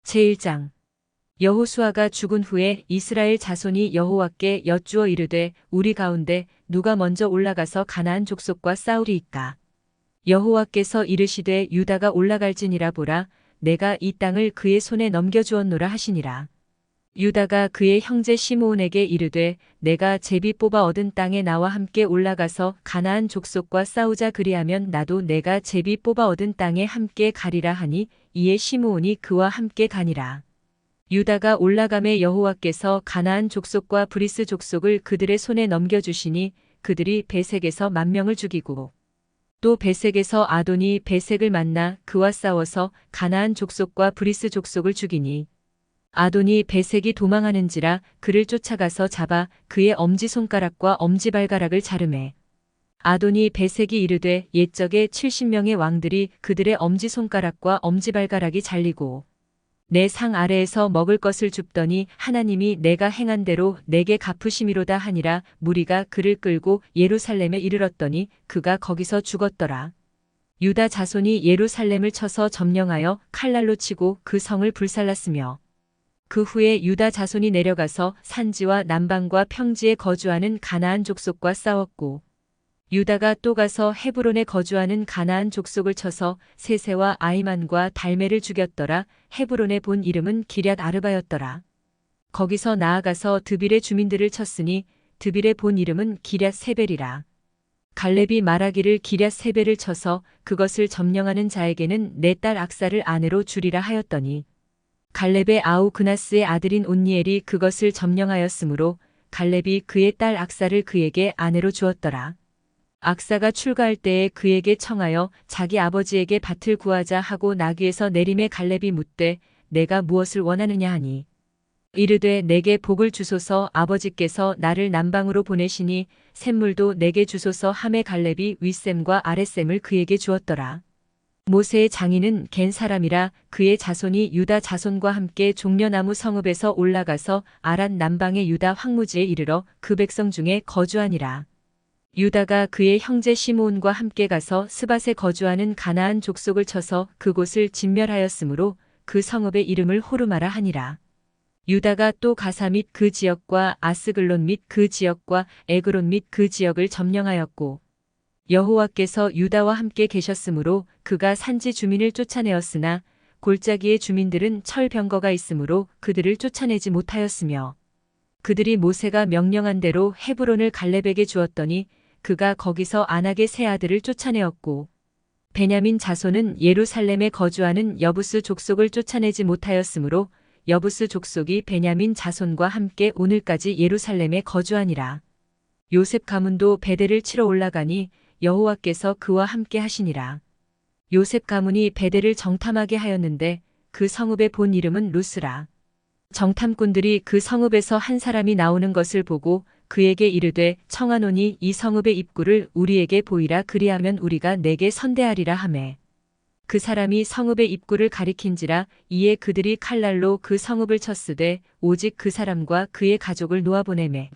제1장 여호수아가 죽은 후에 이스라엘 자손이 여호와께 여쭈어 이르되 우리 가운데 누가 먼저 올라가서 가나안 족속과 싸우리이까. 여호와께서 이르시되 유다가 올라갈지니라. 보라, 내가 이 땅을 그의 손에 넘겨주었노라 하시니라. 유다가 그의 형제 시므온에게 이르되 내가 제비 뽑아 얻은 땅에 나와 함께 올라가서 가나안 족속과 싸우자. 그리하면 나도 내가 제비 뽑아 얻은 땅에 함께 가리라 하니 이에 시므온이 그와 함께 가니라. 유다가 올라가매 여호와께서 가나안 족속과 브리스 족속을 그들의 손에 넘겨주시니 그들이 베색에서 10,000명을 죽이고 또 베색에서 아돈이 베색을 만나 그와 싸워서 가나안 족속과 브리스 족속을 죽이니 아돈이 베색이 도망하는지라 그를 쫓아가서 잡아 그의 엄지손가락과 엄지발가락을 자르매 아돈이 베색이 이르되 옛적에 70명의 왕들이 그들의 엄지손가락과 엄지발가락이 잘리고 내 상 아래에서 먹을 것을 줍더니 하나님이 내가 행한 대로 내게 갚으심이로다 하니라. 무리가 그를 끌고 예루살렘에 이르렀더니 그가 거기서 죽었더라. 유다 자손이 예루살렘을 쳐서 점령하여 칼날로 치고 그 성을 불살랐으며 그 후에 유다 자손이 내려가서 산지와 남방과 평지에 거주하는 가나안 족속과 싸웠고 유다가 또 가서 헤브론에 거주하는 가나안 족속을 쳐서 세세와 아이만과 달메를 죽였더라. 헤브론의 본 이름은 기럇 아르바였더라. 거기서 나아가서 드빌의 주민들을 쳤으니 드빌의 본 이름은 기럇 세벨이라. 갈렙이 말하기를 기럇 세벨을 쳐서 그것을 점령하는 자에게는 내 딸 악사를 아내로 주리라 하였더니 갈렙의 아우 그나스의 아들인 온니엘이 그것을 점령하였으므로 갈렙이 그의 딸 악사를 그에게 아내로 주었더라. 악사가 출가할 때에 그에게 청하여 자기 아버지에게 밭을 구하자 하고 나귀에서 내림에 갈렙이 묻되 내가 무엇을 원하느냐 하니 이르되 내게 복을 주소서. 아버지께서 나를 남방으로 보내시니 샘물도 내게 주소서 하매 갈렙이 윗샘과 아랫샘을 그에게 주었더라. 모세의 장인은 겐 사람이라. 그의 자손이 유다 자손과 함께 종려나무 성읍에서 올라가서 아란 남방의 유다 황무지에 이르러 그 백성 중에 거주하니라. 유다가 그의 형제 시므온과 함께 가서 스밧에 거주하는 가나안 족속을 쳐서 그곳을 진멸하였으므로 그 성읍의 이름을 호르마라 하니라. 유다가 또 가사 및 그 지역과 아스글론 및 그 지역과 에그론 및 그 지역을 점령하였고 여호와께서 유다와 함께 계셨으므로 그가 산지 주민을 쫓아내었으나 골짜기의 주민들은 철병거가 있으므로 그들을 쫓아내지 못하였으며 그들이 모세가 명령한 대로 헤브론을 갈렙에게 주었더니 그가 거기서 아낙의 세 아들을 쫓아내었고 베냐민 자손은 예루살렘에 거주하는 여부스 족속을 쫓아내지 못하였으므로 여부스 족속이 베냐민 자손과 함께 오늘까지 예루살렘에 거주하니라. 요셉 가문도 베델을 치러 올라가니 여호와께서 그와 함께 하시니라. 요셉 가문이 베델을 정탐하게 하였는데 그 성읍의 본 이름은 루스라. 정탐꾼들이 그 성읍에서 한 사람이 나오는 것을 보고 그에게 이르되 청하노니 이 성읍의 입구를 우리에게 보이라. 그리하면 우리가 내게 선대하리라 하매 그 사람이 성읍의 입구를 가리킨지라. 이에 그들이 칼날로 그 성읍을 쳤으되 오직 그 사람과 그의 가족을 놓아보내매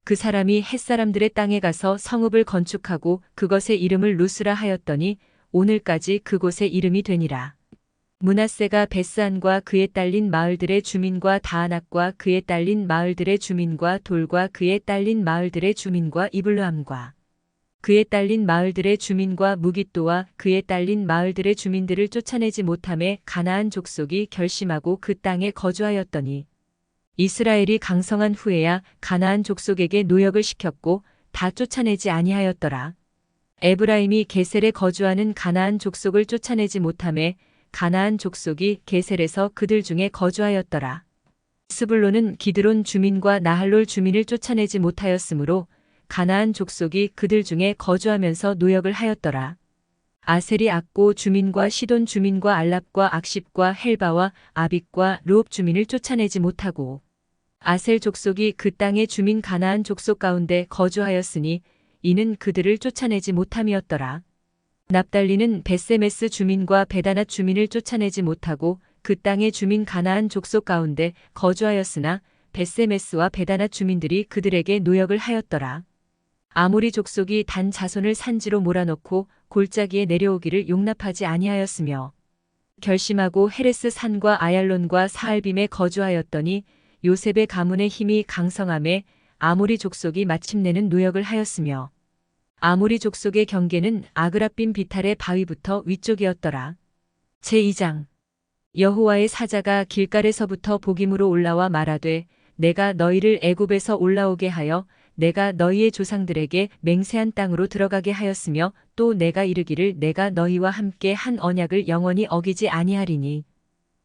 그 사람이 햇사람들의 땅에 가서 성읍을 건축하고 그것의 이름을 루스라 하였더니 오늘까지 그곳의 이름이 되니라. 므낫세가 베스안과 그에 딸린 마을들의 주민과 다아낙과 그에 딸린 마을들의 주민과 돌과 그에 딸린 마을들의 주민과 이블르함과 그에 딸린 마을들의 주민과 무깃도와 그에 딸린 마을들의 주민들을 쫓아내지 못함에 가나안 족속이 결심하고 그 땅에 거주하였더니 이스라엘이 강성한 후에야 가나안 족속에게 노역을 시켰고 다 쫓아내지 아니하였더라. 에브라임이 게셀에 거주하는 가나안 족속을 쫓아내지 못함에 가나안 족속이 게셀에서 그들 중에 거주하였더라. 스불론은 기드론 주민과 나할롤 주민을 쫓아내지 못하였으므로 가나안 족속이 그들 중에 거주하면서 노역을 하였더라. 아셀이 악고 주민과 시돈 주민과 알랍과 악십과 헬바와 아빅과 르옵 주민을 쫓아내지 못하고 아셀 족속이 그 땅의 주민 가나안 족속 가운데 거주하였으니 이는 그들을 쫓아내지 못함이었더라. 납달리는 벳세메스 주민과 베다낫 주민을 쫓아내지 못하고 그 땅의 주민 가나안 족속 가운데 거주하였으나 벳세메스와 베다낫 주민들이 그들에게 노역을 하였더라. 아모리 족속이 단 자손을 산지로 몰아넣고 골짜기에 내려오기를 용납하지 아니하였으며 결심하고 헤레스 산과 아얄론과 사알빔에 거주하였더니 요셉의 가문의 힘이 강성함에 아모리 족속이 마침내는 노역을 하였으며 아모리 족속의 경계는 아그라빔 비탈의 바위부터 위쪽이었더라. 제2장 여호와의 사자가 길갈에서부터 복임으로 올라와 말하되 내가 너희를 애굽에서 올라오게 하여 내가 너희의 조상들에게 맹세한 땅으로 들어가게 하였으며 또 내가 이르기를 내가 너희와 함께 한 언약을 영원히 어기지 아니하리니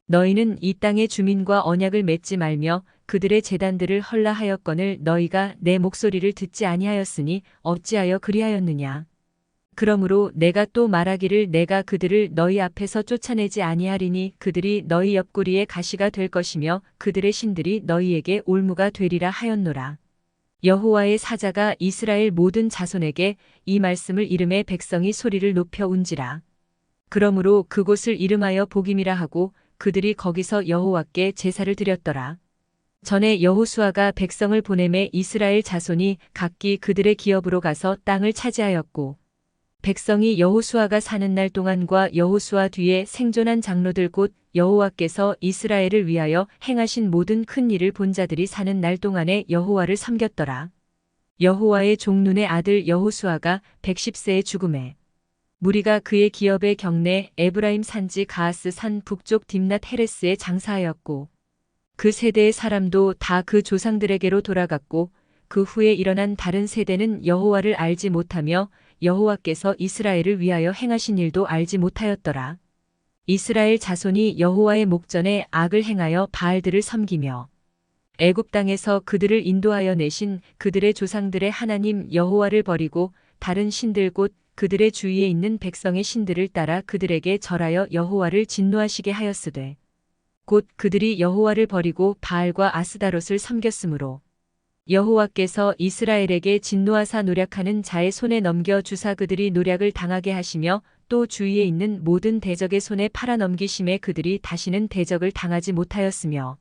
너희는 이 땅의 주민과 언약을 맺지 말며 그들의 제단들을 헐라하였거늘 너희가 내 목소리를 듣지 아니하였으니 어찌하여 그리하였느냐. 그러므로 내가 또 말하기를 내가 그들을 너희 앞에서 쫓아내지 아니하리니 그들이 너희 옆구리에 가시가 될 것이며 그들의 신들이 너희에게 올무가 되리라 하였노라. 여호와의 사자가 이스라엘 모든 자손에게 이 말씀을 이름에 백성이 소리를 높여 운지라. 그러므로 그곳을 이름하여 복임이라 하고 그들이 거기서 여호와께 제사를 드렸더라. 전에 여호수아가 백성을 보내매 이스라엘 자손이 각기 그들의 기업으로 가서 땅을 차지하였고 백성이 여호수아가 사는 날 동안과 여호수아 뒤에 생존한 장로들 곧 여호와께서 이스라엘을 위하여 행하신 모든 큰 일을 본 자들이 사는 날 동안에 여호와를 섬겼더라. 여호와의 종눈의 아들 여호수아가 110세에 죽음에 무리가 그의 기업의 경내 에브라임 산지 가하스 산 북쪽 딥낫 헤레스에 장사하였고 그 세대의 사람도 다 그 조상들에게로 돌아갔고 그 후에 일어난 다른 세대는 여호와를 알지 못하며 여호와께서 이스라엘을 위하여 행하신 일도 알지 못하였더라. 이스라엘 자손이 여호와의 목전에 악을 행하여 바알들을 섬기며 애굽 땅에서 그들을 인도하여 내신 그들의 조상들의 하나님 여호와를 버리고 다른 신들 곧 그들의 주위에 있는 백성의 신들을 따라 그들에게 절하여 여호와를 진노하시게 하였으되 곧 그들이 여호와를 버리고 바알과 아스다롯을 섬겼으므로 여호와께서 이스라엘에게 진노하사 노략하는 자의 손에 넘겨 주사 그들이 노략을 당하게 하시며 또 주위에 있는 모든 대적의 손에 팔아 넘기심에 그들이 다시는 대적을 당하지 못하였으며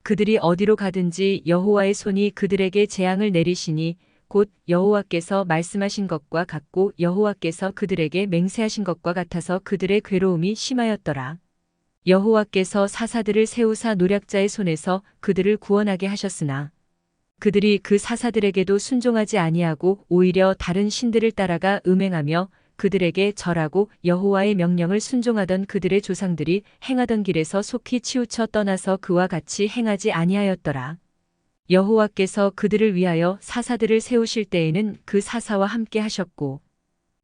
그들이 어디로 가든지 여호와의 손이 그들에게 재앙을 내리시니 곧 여호와께서 말씀하신 것과 같고 여호와께서 그들에게 맹세하신 것과 같아서 그들의 괴로움이 심하였더라. 여호와께서 사사들을 세우사 노략자의 손에서 그들을 구원하게 하셨으나 그들이 그 사사들에게도 순종하지 아니하고 오히려 다른 신들을 따라가 음행하며 그들에게 절하고 여호와의 명령을 순종하던 그들의 조상들이 행하던 길에서 속히 치우쳐 떠나서 그와 같이 행하지 아니하였더라. 여호와께서 그들을 위하여 사사들을 세우실 때에는 그 사사와 함께 하셨고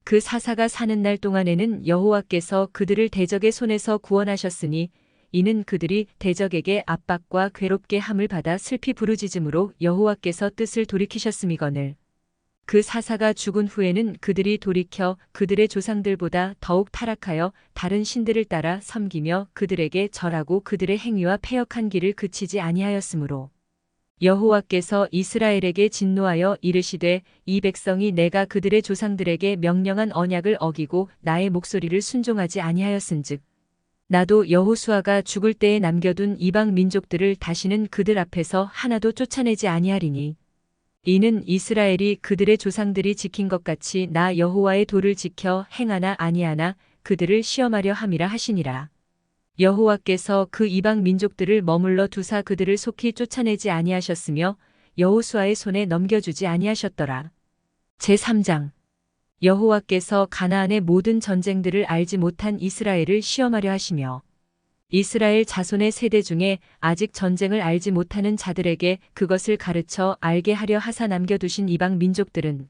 그 사사가 사는 날 동안에는 여호와께서 그들을 대적의 손에서 구원하셨으니 이는 그들이 대적에게 압박과 괴롭게 함을 받아 슬피 부르짖음으로 여호와께서 뜻을 돌이키셨음이거늘. 그 사사가 죽은 후에는 그들이 돌이켜 그들의 조상들보다 더욱 타락하여 다른 신들을 따라 섬기며 그들에게 절하고 그들의 행위와 패역한 길을 그치지 아니하였으므로 여호와께서 이스라엘에게 진노하여 이르시되 이 백성이 내가 그들의 조상들에게 명령한 언약을 어기고 나의 목소리를 순종하지 아니하였은즉 나도 여호수아가 죽을 때에 남겨둔 이방 민족들을 다시는 그들 앞에서 하나도 쫓아내지 아니하리니 이는 이스라엘이 그들의 조상들이 지킨 것 같이 나 여호와의 도를 지켜 행하나 아니하나 그들을 시험하려 함이라 하시니라. 여호와께서 그 이방 민족들을 머물러 두사 그들을 속히 쫓아내지 아니하셨으며 여호수아의 손에 넘겨주지 아니하셨더라. 제3장 여호와께서 가나안의 모든 전쟁들을 알지 못한 이스라엘을 시험하려 하시며 이스라엘 자손의 세대 중에 아직 전쟁을 알지 못하는 자들에게 그것을 가르쳐 알게 하려 하사 남겨두신 이방 민족들은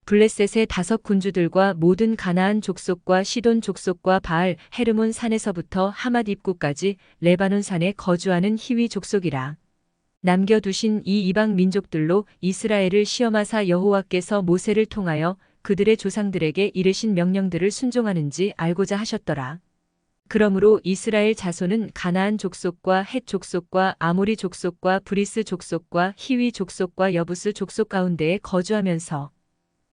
블레셋의 5 군주들과 모든 가나안 족속과 시돈 족속과 바알 헤르몬 산에서부터 하맛 입구까지 레바논 산에 거주하는 히위 족속이라. 남겨두신 이 이방 민족들로 이스라엘을 시험하사 여호와께서 모세를 통하여 그들의 조상들에게 이르신 명령들을 순종하는지 알고자 하셨더라. 그러므로 이스라엘 자손은 가나안 족속과 헷 족속과 아모리 족속과 브리스 족속과 히위 족속과 여부스 족속 가운데에 거주하면서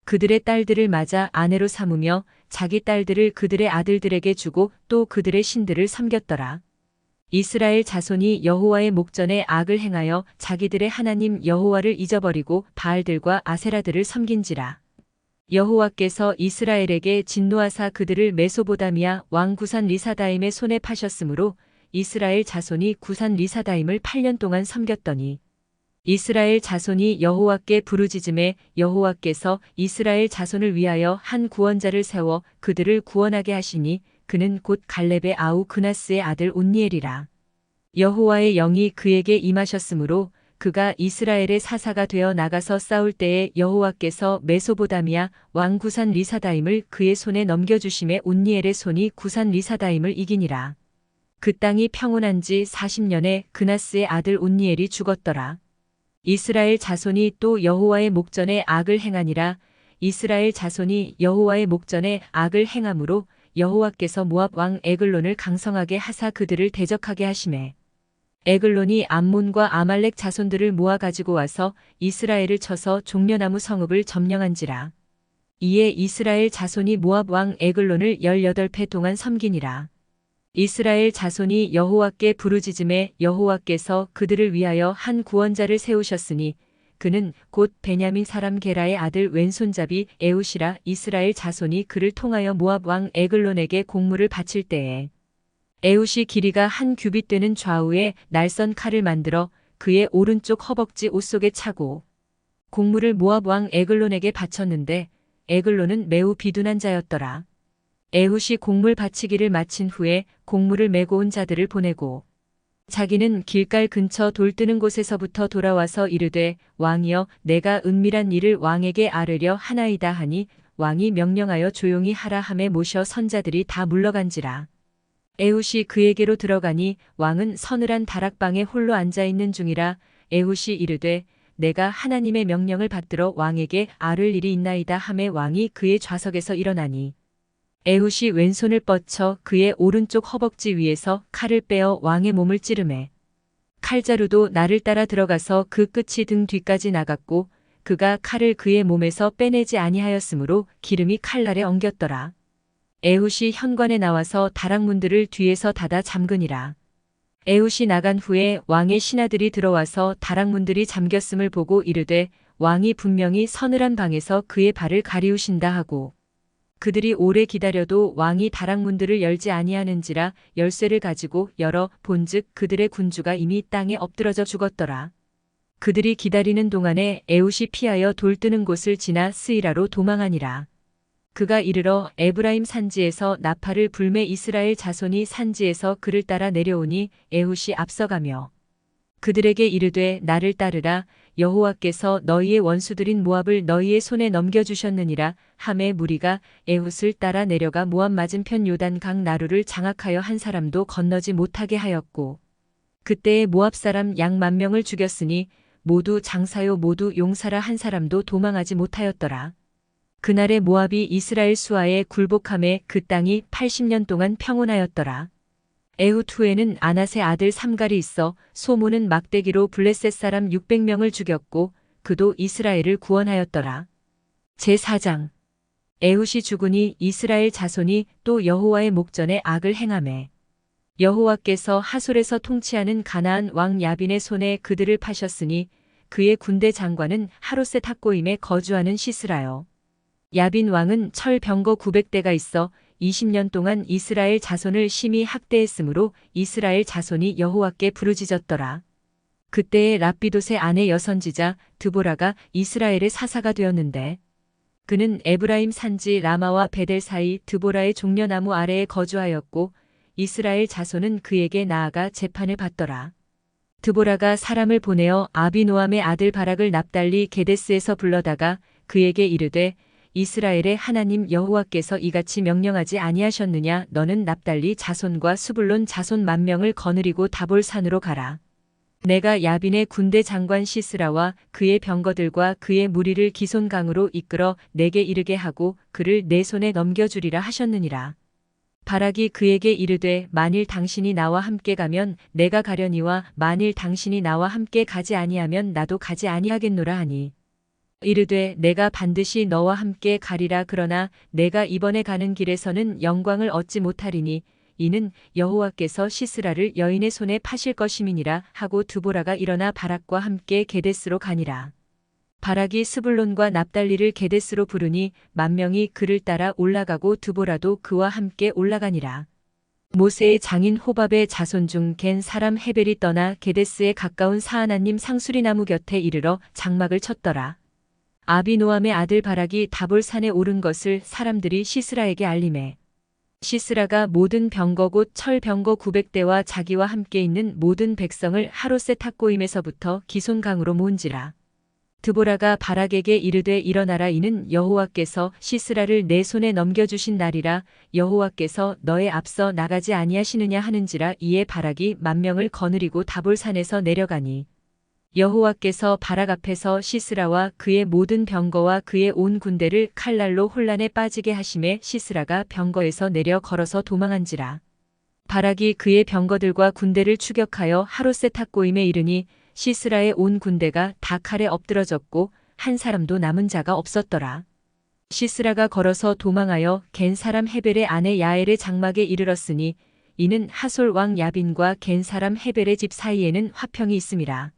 그들의 딸들을 맞아 아내로 삼으며 자기 딸들을 그들의 아들들에게 주고 또 그들의 신들을 섬겼더라. 이스라엘 자손이 여호와의 목전에 악을 행하여 자기들의 하나님 여호와를 잊어버리고 바알들과 아세라들을 섬긴지라. 여호와께서 이스라엘에게 진노하사 그들을 메소보다미아 왕 구산 리사다임의 손에 파셨으므로 이스라엘 자손이 구산 리사다임을 8년 동안 섬겼더니 이스라엘 자손이 여호와께 부르짖음에 여호와께서 이스라엘 자손을 위하여 한 구원자를 세워 그들을 구원하게 하시니 그는 곧 갈렙의 아우 그나스의 아들 온니엘이라. 여호와의 영이 그에게 임하셨으므로 그가 이스라엘의 사사가 되어 나가서 싸울 때에 여호와께서 메소보다미아 왕 구산 리사다임을 그의 손에 넘겨주심에 온니엘의 손이 구산 리사다임을 이기니라. 그 땅이 평온한 지 40년에 그나스의 아들 온니엘이 죽었더라. 이스라엘 자손이 또 여호와의 목전에 악을 행하니라. 이스라엘 자손이 여호와의 목전에 악을 행함으로 여호와께서 모압 왕 에글론을 강성하게 하사 그들을 대적하게 하시매 에글론이 암몬과 아말렉 자손들을 모아 가지고 와서 이스라엘을 쳐서 종려나무 성읍을 점령한지라. 이에 이스라엘 자손이 모압 왕 에글론을 18해 동안 섬기니라. 이스라엘 자손이 여호와께 부르짖음에 여호와께서 그들을 위하여 한 구원자를 세우셨으니 그는 곧 베냐민 사람 게라의 아들 왼손잡이 에훗이라. 이스라엘 자손이 그를 통하여 모압 왕 에글론에게 공물을 바칠 때에 에훗이 길이가 한 규빗 되는 좌우에 날선 칼을 만들어 그의 오른쪽 허벅지 옷 속에 차고 공물을 모압 왕 에글론에게 바쳤는데 에글론은 매우 비둔한 자였더라. 에훗이 공물 바치기를 마친 후에 공물을 메고 온 자들을 보내고 자기는 길갈 근처 돌 뜨는 곳에서부터 돌아와서 이르되 왕이여 내가 은밀한 일을 왕에게 아뢰려 하나이다 하니 왕이 명령하여 조용히 하라 하매 모셔 선자들이 다 물러간지라. 에훗이 그에게로 들어가니 왕은 서늘한 다락방에 홀로 앉아있는 중이라. 에훗이 이르되 내가 하나님의 명령을 받들어 왕에게 아뢰 일이 있나이다 하매 왕이 그의 좌석에서 일어나니 에훗이 왼손을 뻗쳐 그의 오른쪽 허벅지 위에서 칼을 빼어 왕의 몸을 찌르매 칼자루도 날을 따라 들어가서 그 끝이 등 뒤까지 나갔고 그가 칼을 그의 몸에서 빼내지 아니하였으므로 기름이 칼날에 엉겼더라. 에훗이 현관에 나와서 다락문들을 뒤에서 닫아 잠그니라. 에훗이 나간 후에 왕의 신하들이 들어와서 다락문들이 잠겼음을 보고 이르되 왕이 분명히 서늘한 방에서 그의 발을 가리우신다 하고 그들이 오래 기다려도 왕이 다락문들을 열지 아니하는지라 열쇠를 가지고 열어 본즉 그들의 군주가 이미 땅에 엎드러져 죽었더라. 그들이 기다리는 동안에 에훗이 피하여 돌 뜨는 곳을 지나 스이라로 도망하니라. 그가 이르러 에브라임 산지에서 나팔을 불매 이스라엘 자손이 산지에서 그를 따라 내려오니 에훗이 앞서가며 그들에게 이르되 나를 따르라. 여호와께서 너희의 원수들인 모압을 너희의 손에 넘겨주셨느니라 하매 무리가 에훗을 따라 내려가 모압 맞은편 요단강 나루를 장악하여 한 사람도 건너지 못하게 하였고 그때에 모압 사람 양 10,000명을 죽였으니 모두 장사요 모두 용사라 한 사람도 도망하지 못하였더라. 그날에 모압이 이스라엘 수하에 굴복함에 그 땅이 80년 동안 평온하였더라. 에훗 후에는 아낫의 아들 삼갈이 있어 소문은 막대기로 블레셋 사람 600명을 죽였고 그도 이스라엘을 구원하였더라. 제4장 에훗이 죽으니 이스라엘 자손이 또 여호와의 목전에 악을 행하매 여호와께서 하솔에서 통치하는 가나안 왕 야빈의 손에 그들을 파셨으니 그의 군대 장관은 하롯셋 학고임에 거주하는 시스라요. 야빈 왕은 철 병거 900대가 있어 20년 동안 이스라엘 자손을 심히 학대했으므로 이스라엘 자손이 여호와께 부르짖었더라. 그때에 랍비돗의 아내 여선지자 드보라가 이스라엘의 사사가 되었는데 그는 에브라임 산지 라마와 베델 사이 드보라의 종려나무 아래에 거주하였고 이스라엘 자손은 그에게 나아가 재판을 받더라. 드보라가 사람을 보내어 아비노함의 아들 바락을 납달리 게데스에서 불러다가 그에게 이르되 이스라엘의 하나님 여호와께서 이같이 명령하지 아니하셨느냐 너는 납달리 자손과 수불론 자손 10,000명을 거느리고 다볼 산으로 가라. 내가 야빈의 군대 장관 시스라와 그의 병거들과 그의 무리를 기손강으로 이끌어 내게 이르게 하고 그를 내 손에 넘겨주리라 하셨느니라. 바락이 그에게 이르되 만일 당신이 나와 함께 가면 내가 가려니와 만일 당신이 나와 함께 가지 아니하면 나도 가지 아니하겠노라 하니 이르되 내가 반드시 너와 함께 가리라. 그러나 내가 이번에 가는 길에서는 영광을 얻지 못하리니 이는 여호와께서 시스라를 여인의 손에 파실 것임이니라 하고 드보라가 일어나 바락과 함께 게데스로 가니라. 바락이 스불론과 납달리를 게데스로 부르니 만 명이 그를 따라 올라가고 드보라도 그와 함께 올라가니라. 모세의 장인 호밥의 자손 중 겐 사람 헤벨이 떠나 게데스에 가까운 사하나님 상수리나무 곁에 이르러 장막을 쳤더라. 아비노함의 아들 바락이 다볼산에 오른 것을 사람들이 시스라에게 알림해. 시스라가 모든 병거 곧 철병거 900대와 자기와 함께 있는 모든 백성을 하롯셋 탁고임에서부터 기손강으로 모은지라. 드보라가 바락에게 이르되 일어나라, 이는 여호와께서 시스라를 내 손에 넘겨주신 날이라. 여호와께서 너의 앞서 나가지 아니하시느냐 하는지라. 이에 바락이 만 명을 거느리고 다볼산에서 내려가니 여호와께서 바락 앞에서 시스라와 그의 모든 병거와 그의 온 군대를 칼날로 혼란에 빠지게 하심에 시스라가 병거에서 내려 걸어서 도망한지라. 바락이 그의 병거들과 군대를 추격하여 하롯셋 탁고임에 이르니 시스라의 온 군대가 다 칼에 엎드러졌고 한 사람도 남은 자가 없었더라. 시스라가 걸어서 도망하여 겐 사람 헤벨의 아내 야엘의 장막에 이르렀으니 이는 하솔 왕 야빈과 겐 사람 헤벨의 집 사이에는 화평이 있음이라.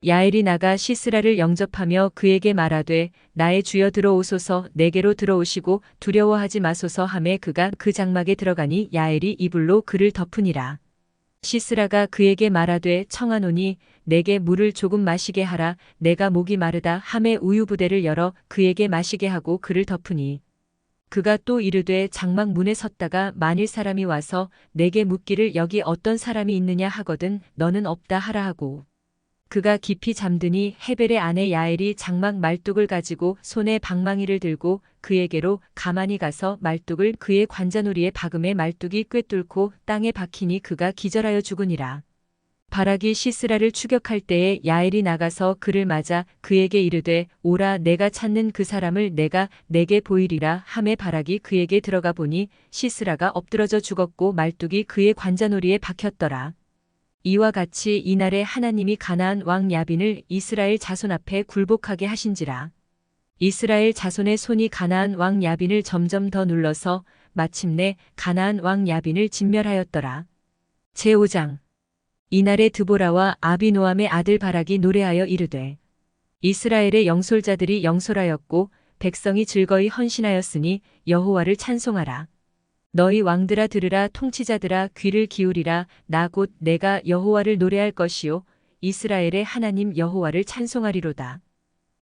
야엘이 나가 시스라를 영접하며 그에게 말하되 나의 주여 들어오소서, 내게로 들어오시고 두려워하지 마소서 하매 그가 그 장막에 들어가니 야엘이 이불로 그를 덮으니라. 시스라가 그에게 말하되 청하노니 내게 물을 조금 마시게 하라. 내가 목이 마르다 하매 우유 부대를 열어 그에게 마시게 하고 그를 덮으니 그가 또 이르되 장막 문에 섰다가 만일 사람이 와서 내게 묻기를 여기 어떤 사람이 있느냐 하거든 너는 없다 하라 하고 그가 깊이 잠드니 헤벨의 아내 야엘이 장막 말뚝을 가지고 손에 방망이를 들고 그에게로 가만히 가서 말뚝을 그의 관자놀이에 박음에 말뚝이 꿰뚫고 땅에 박히니 그가 기절하여 죽으니라. 바락이 시스라를 추격할 때에 야엘이 나가서 그를 맞아 그에게 이르되 오라, 내가 찾는 그 사람을 내가 내게 보이리라 하매 바락이 그에게 들어가 보니 시스라가 엎드러져 죽었고 말뚝이 그의 관자놀이에 박혔더라. 이와 같이 이날에 하나님이 가나안 왕 야빈을 이스라엘 자손 앞에 굴복하게 하신지라. 이스라엘 자손의 손이 가나안 왕 야빈을 점점 더 눌러서 마침내 가나안 왕 야빈을 진멸하였더라. 제5장. 이날에 드보라와 아비노함의 아들 바락이 노래하여 이르되 이스라엘의 영솔자들이 영솔하였고 백성이 즐거이 헌신하였으니 여호와를 찬송하라. 너희 왕들아 들으라, 통치자들아 귀를 기울이라. 나 곧 내가 여호와를 노래할 것이요 이스라엘의 하나님 여호와를 찬송하리로다.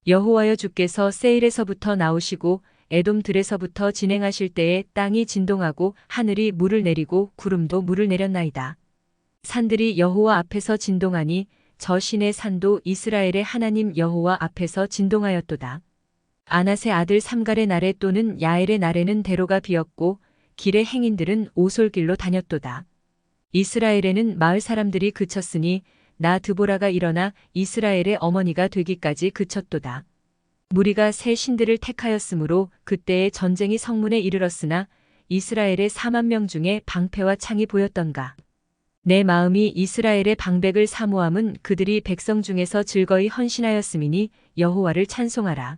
여호와여, 주께서 세일에서부터 나오시고 에돔들에서부터 진행하실 때에 땅이 진동하고 하늘이 물을 내리고 구름도 물을 내렸나이다. 산들이 여호와 앞에서 진동하니 저 신의 산도 이스라엘의 하나님 여호와 앞에서 진동하였도다. 아낫의 아들 삼갈의 날에 또는 야엘의 날에는 대로가 비었고 길의 행인들은 오솔길로 다녔도다. 이스라엘에는 마을 사람들이 그쳤으니 나 드보라가 일어나 이스라엘의 어머니가 되기까지 그쳤도다. 무리가 새 신들을 택하였으므로 그때에 전쟁이 성문에 이르렀으나 이스라엘의 4만 명 중에 방패와 창이 보였던가. 내 마음이 이스라엘의 방백을 사모함은 그들이 백성 중에서 즐거이 헌신하였음이니 여호와를 찬송하라.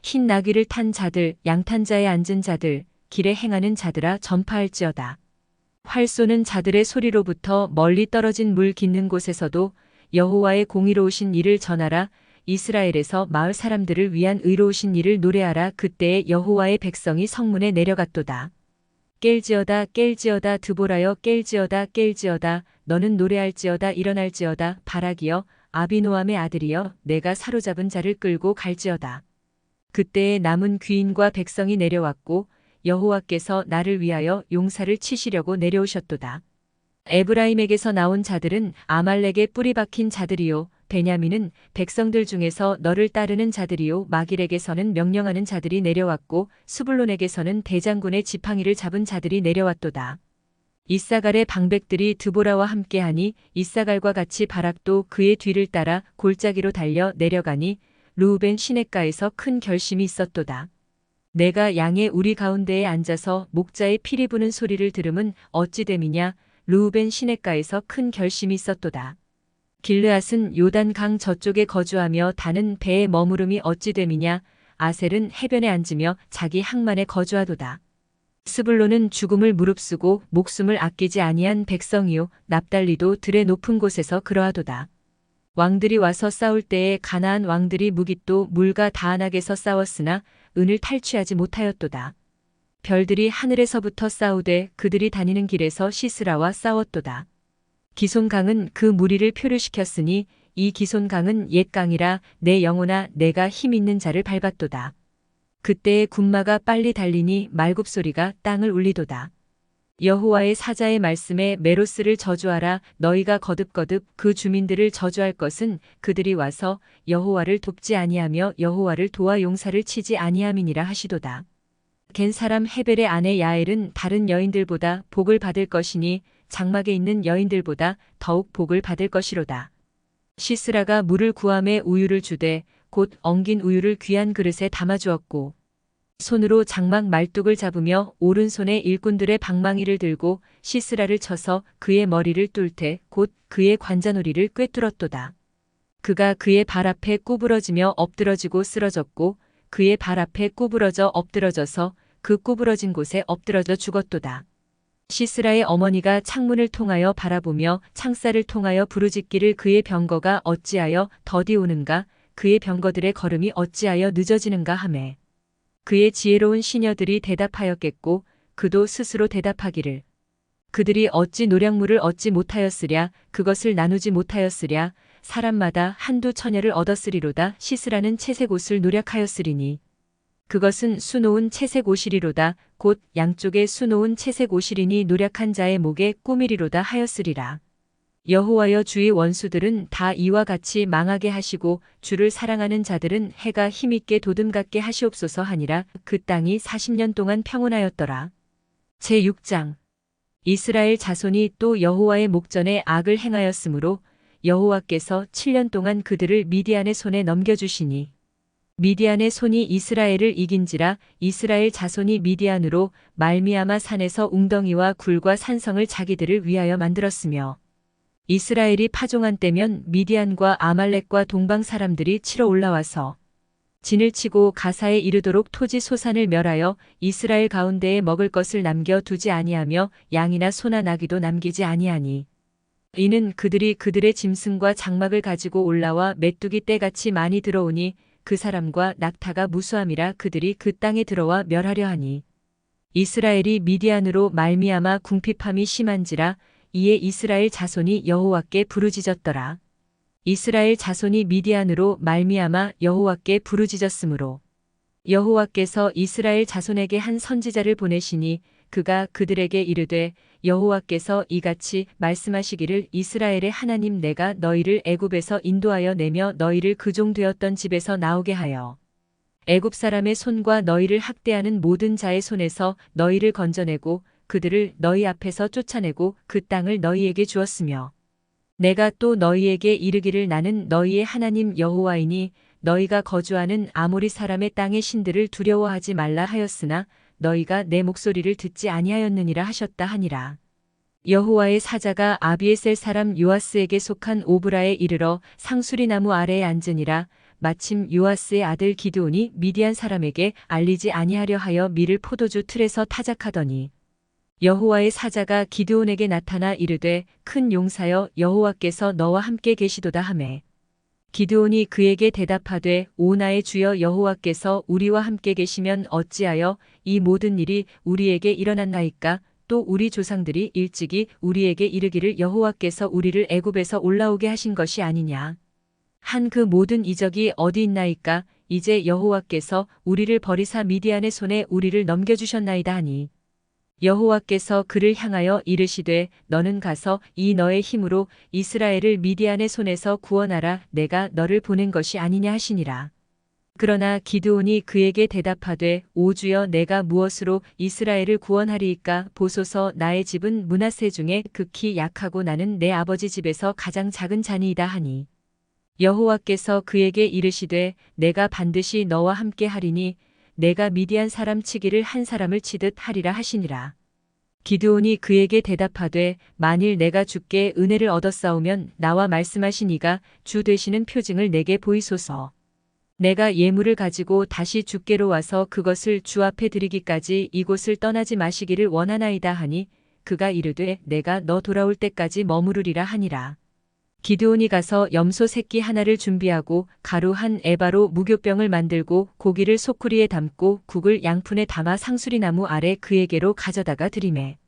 흰 나귀를 탄 자들, 양탄자에 앉은 자들, 길에 행하는 자들아 전파할지어다. 활 쏘는 자들의 소리로부터 멀리 떨어진 물 깃는 곳에서도 여호와의 공의로우신 일을 전하라. 이스라엘에서 마을 사람들을 위한 의로우신 일을 노래하라. 그때에 여호와의 백성이 성문에 내려갔도다. 깰지어다 깰지어다 드보라여, 깰지어다 깰지어다. 너는 노래할지어다 일어날지어다. 바락이여, 아비노함의 아들이여, 내가 사로잡은 자를 끌고 갈지어다. 그때에 남은 귀인과 백성이 내려왔고 여호와께서 나를 위하여 용사를 치시려고 내려오셨도다. 에브라임에게서 나온 자들은 아말렉의 뿌리 박힌 자들이요, 베냐민은 백성들 중에서 너를 따르는 자들이요, 마길에게서는 명령하는 자들이 내려왔고 스불론에게서는 대장군의 지팡이를 잡은 자들이 내려왔도다. 이사갈의 방백들이 드보라와 함께하니 이사갈과 같이 바락도 그의 뒤를 따라 골짜기로 달려 내려가니 르우벤 시냇가에서 큰 결심이 있었도다. 내가 양의 우리 가운데에 앉아서 목자의 피리 부는 소리를 들음은 어찌 됨이냐. 르우벤 시냇가에서 큰 결심이 있었도다. 길르앗은 요단 강 저쪽에 거주하며 다는 배에 머무름이 어찌 됨이냐. 아셀은 해변에 앉으며 자기 항만에 거주하도다. 스불론은 죽음을 무릅쓰고 목숨을 아끼지 아니한 백성이요, 납달리도 들의 높은 곳에서 그러하도다. 왕들이 와서 싸울 때에 가나안 왕들이 무깃도 물과 다안악에서 싸웠으나 은을 탈취하지 못하였도다. 별들이 하늘에서부터 싸우되 그들이 다니는 길에서 시스라와 싸웠도다. 기손강은 그 무리를 표류시켰으니 이 기손강은 옛 강이라 내 영혼아 내가 힘 있는 자를 밟았도다. 그때에 군마가 빨리 달리니 말굽소리가 땅을 울리도다. 여호와의 사자의 말씀에 메로스를 저주하라. 너희가 거듭거듭 그 주민들을 저주할 것은 그들이 와서 여호와를 돕지 아니하며 여호와를 도와 용사를 치지 아니함이니라 하시도다. 겐 사람 헤벨의 아내 야엘은 다른 여인들보다 복을 받을 것이니 장막에 있는 여인들보다 더욱 복을 받을 것이로다. 시스라가 물을 구함에 우유를 주되 곧 엉긴 우유를 귀한 그릇에 담아주었고 손으로 장막 말뚝을 잡으며 오른손에 일꾼들의 방망이를 들고 시스라를 쳐서 그의 머리를 뚫되 곧 그의 관자놀이를 꿰뚫었도다. 그가 그의 발 앞에 구부러지며 엎드러지고 쓰러졌고 그의 발 앞에 구부러져 엎드러져서 그 구부러진 곳에 엎드러져 죽었도다. 시스라의 어머니가 창문을 통하여 바라보며 창살을 통하여 부르짖기를 그의 병거가 어찌하여 더디 오는가 그의 병거들의 걸음이 어찌하여 늦어지는가 하매 그의 지혜로운 시녀들이 대답하였겠고 그도 스스로 대답하기를 그들이 어찌 노량물을 얻지 못하였으랴 그것을 나누지 못하였으랴 사람마다 한두 처녀를 얻었으리로다. 시스라는 채색 옷을 노력하였으리니 그것은 수놓은 채색 옷이리로다. 곧 양쪽에 수놓은 채색 옷이리니 노력한 자의 목에 꾸미리로다 하였으리라. 여호와여 주의 원수들은 다 이와 같이 망하게 하시고 주를 사랑하는 자들은 해가 힘있게 도둠같게 하시옵소서 하니라. 그 땅이 40년 동안 평온하였더라. 제6장 이스라엘 자손이 또 여호와의 목전에 악을 행하였으므로 여호와께서 7년 동안 그들을 미디안의 손에 넘겨주시니 미디안의 손이 이스라엘을 이긴지라. 이스라엘 자손이 미디안으로 말미암아 산에서 웅덩이와 굴과 산성을 자기들을 위하여 만들었으며 이스라엘이 파종한 때면 미디안과 아말렉과 동방 사람들이 치러 올라와서 진을 치고 가사에 이르도록 토지 소산을 멸하여 이스라엘 가운데에 먹을 것을 남겨 두지 아니하며 양이나 소나 나귀도 남기지 아니하니 이는 그들이 그들의 짐승과 장막을 가지고 올라와 메뚜기 떼같이 많이 들어오니 그 사람과 낙타가 무수함이라 그들이 그 땅에 들어와 멸하려 하니 이스라엘이 미디안으로 말미암아 궁핍함이 심한지라. 이에 이스라엘 자손이 여호와께 부르짖었더라. 이스라엘 자손이 미디안으로 말미암아 여호와께 부르짖었으므로 여호와께서 이스라엘 자손에게 한 선지자를 보내시니 그가 그들에게 이르되 여호와께서 이같이 말씀하시기를 이스라엘의 하나님 내가 너희를 애굽에서 인도하여 내며 너희를 그종 되었던 집에서 나오게 하여 애굽 사람의 손과 너희를 학대하는 모든 자의 손에서 너희를 건져내고 그들을 너희 앞에서 쫓아내고 그 땅을 너희에게 주었으며 내가 또 너희에게 이르기를 나는 너희의 하나님 여호와이니 너희가 거주하는 아모리 사람의 땅의 신들을 두려워하지 말라 하였으나 너희가 내 목소리를 듣지 아니하였느니라 하셨다 하니라. 여호와의 사자가 아비에셀 사람 요아스에게 속한 오브라에 이르러 상수리 나무 아래에 앉으니라. 마침 요아스의 아들 기드온이 미디안 사람에게 알리지 아니하려 하여 밀을 포도주 틀에서 타작하더니 여호와의 사자가 기드온에게 나타나 이르되 큰 용사여 여호와께서 너와 함께 계시도다 하매 기드온이 그에게 대답하되 오 나의 주여 여호와께서 우리와 함께 계시면 어찌하여 이 모든 일이 우리에게 일어났나이까. 또 우리 조상들이 일찍이 우리에게 이르기를 여호와께서 우리를 애굽에서 올라오게 하신 것이 아니냐 한 그 모든 이적이 어디 있나이까. 이제 여호와께서 우리를 버리사 미디안의 손에 우리를 넘겨주셨나이다 하니 여호와께서 그를 향하여 이르시되 너는 가서 이 너의 힘으로 이스라엘을 미디안의 손에서 구원하라. 내가 너를 보낸 것이 아니냐 하시니라. 그러나 기드온이 그에게 대답하되 오 주여 내가 무엇으로 이스라엘을 구원하리이까. 보소서 나의 집은 므낫세 중에 극히 약하고 나는 내 아버지 집에서 가장 작은 자니이다 하니 여호와께서 그에게 이르시되 내가 반드시 너와 함께 하리니 내가 미디안 사람 치기를 한 사람을 치듯 하리라 하시니라. 기드온이 그에게 대답하되 만일 내가 주께 은혜를 얻었사오면 나와 말씀하신 이가 주 되시는 표징을 내게 보이소서. 내가 예물을 가지고 다시 주께로 와서 그것을 주 앞에 드리기까지 이곳을 떠나지 마시기를 원하나이다 하니 그가 이르되 내가 너 돌아올 때까지 머무르리라 하니라. 기드온이 가서 염소 새끼 하나를 준비하고 가루 한 에바로 무교병을 만들고 고기를 소쿠리에 담고 국을 양푼에 담아 상수리나무 아래 그에게로 가져다가 드리매.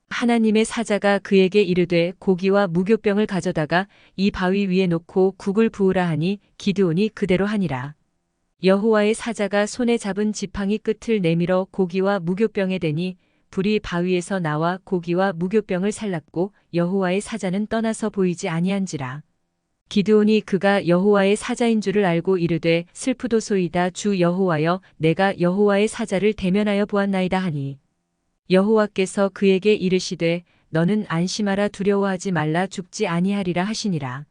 하나님의 사자가 그에게 이르되 고기와 무교병을 가져다가 이 바위 위에 놓고 국을 부으라 하니 기드온이 그대로 하니라. 여호와의 사자가 손에 잡은 지팡이 끝을 내밀어 고기와 무교병에 대니 불이 바위에서 나와 고기와 무교병을 살랐고 여호와의 사자는 떠나서 보이지 아니한지라. 기드온이 그가 여호와의 사자인 줄을 알고 이르되 슬프도소이다 주 여호와여 내가 여호와의 사자를 대면하여 보았나이다 하니 여호와께서 그에게 이르시되 너는 안심하라 두려워하지 말라 죽지 아니하리라 하시니라.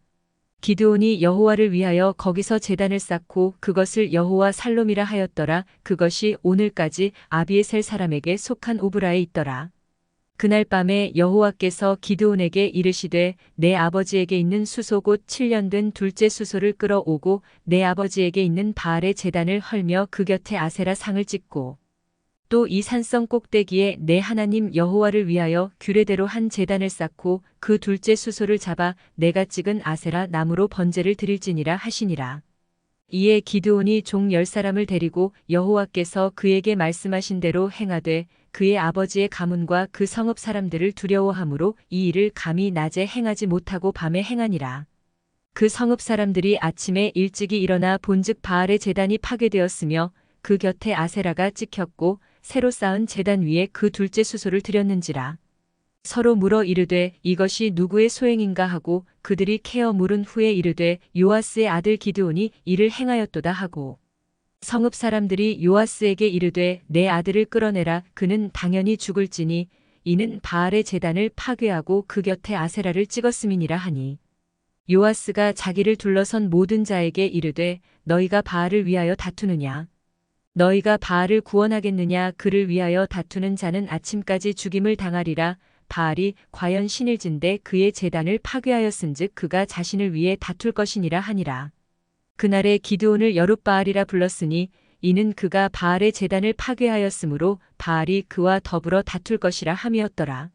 기드온이 여호와를 위하여 거기서 제단을 쌓고 그것을 여호와 살롬이라 하였더라. 그것이 오늘까지 아비에셀 사람에게 속한 오브라에 있더라. 그날 밤에 여호와께서 기드온에게 이르시되 내 아버지에게 있는 수소 곧 7년 된 둘째 수소를 끌어오고 내 아버지에게 있는 바알의 제단을 헐며 그 곁에 아세라 상을 찍고 또 이 산성 꼭대기에 내 하나님 여호와를 위하여 규례대로 한 제단을 쌓고 그 둘째 수소를 잡아 내가 찍은 아세라 나무로 번제를 드릴지니라 하시니라. 이에 기드온이 종 10사람을 데리고 여호와께서 그에게 말씀하신 대로 행하되 그의 아버지의 가문과 그 성읍 사람들을 두려워하므로 이 일을 감히 낮에 행하지 못하고 밤에 행하니라. 그 성읍 사람들이 아침에 일찍이 일어나 본즉 바알의 제단이 파괴되었으며 그 곁에 아세라가 찍혔고 새로 쌓은 제단 위에 그 둘째 수소를 드렸는지라. 서로 물어 이르되 이것이 누구의 소행인가 하고 그들이 캐어 물은 후에 이르되 요아스의 아들 기드온이 이를 행하였도다 하고 성읍 사람들이 요아스에게 이르되 내 아들을 끌어내라 그는 당연히 죽을지니 이는 바알의 제단을 파괴하고 그 곁에 아세라를 찍었음이니라 하니 요아스가 자기를 둘러선 모든 자에게 이르되 너희가 바알을 위하여 다투느냐 너희가 바알을 구원하겠느냐 그를 위하여 다투는 자는 아침까지 죽임을 당하리라. 바알이 과연 신일진데 그의 제단을 파괴하였은즉 그가 자신을 위해 다툴 것이니라 하니라. 그날에 기드온을 여룻바알이라 불렀으니 이는 그가 바알의 제단을 파괴하였으므로 바알이 그와 더불어 다툴 것이라 함이었더라.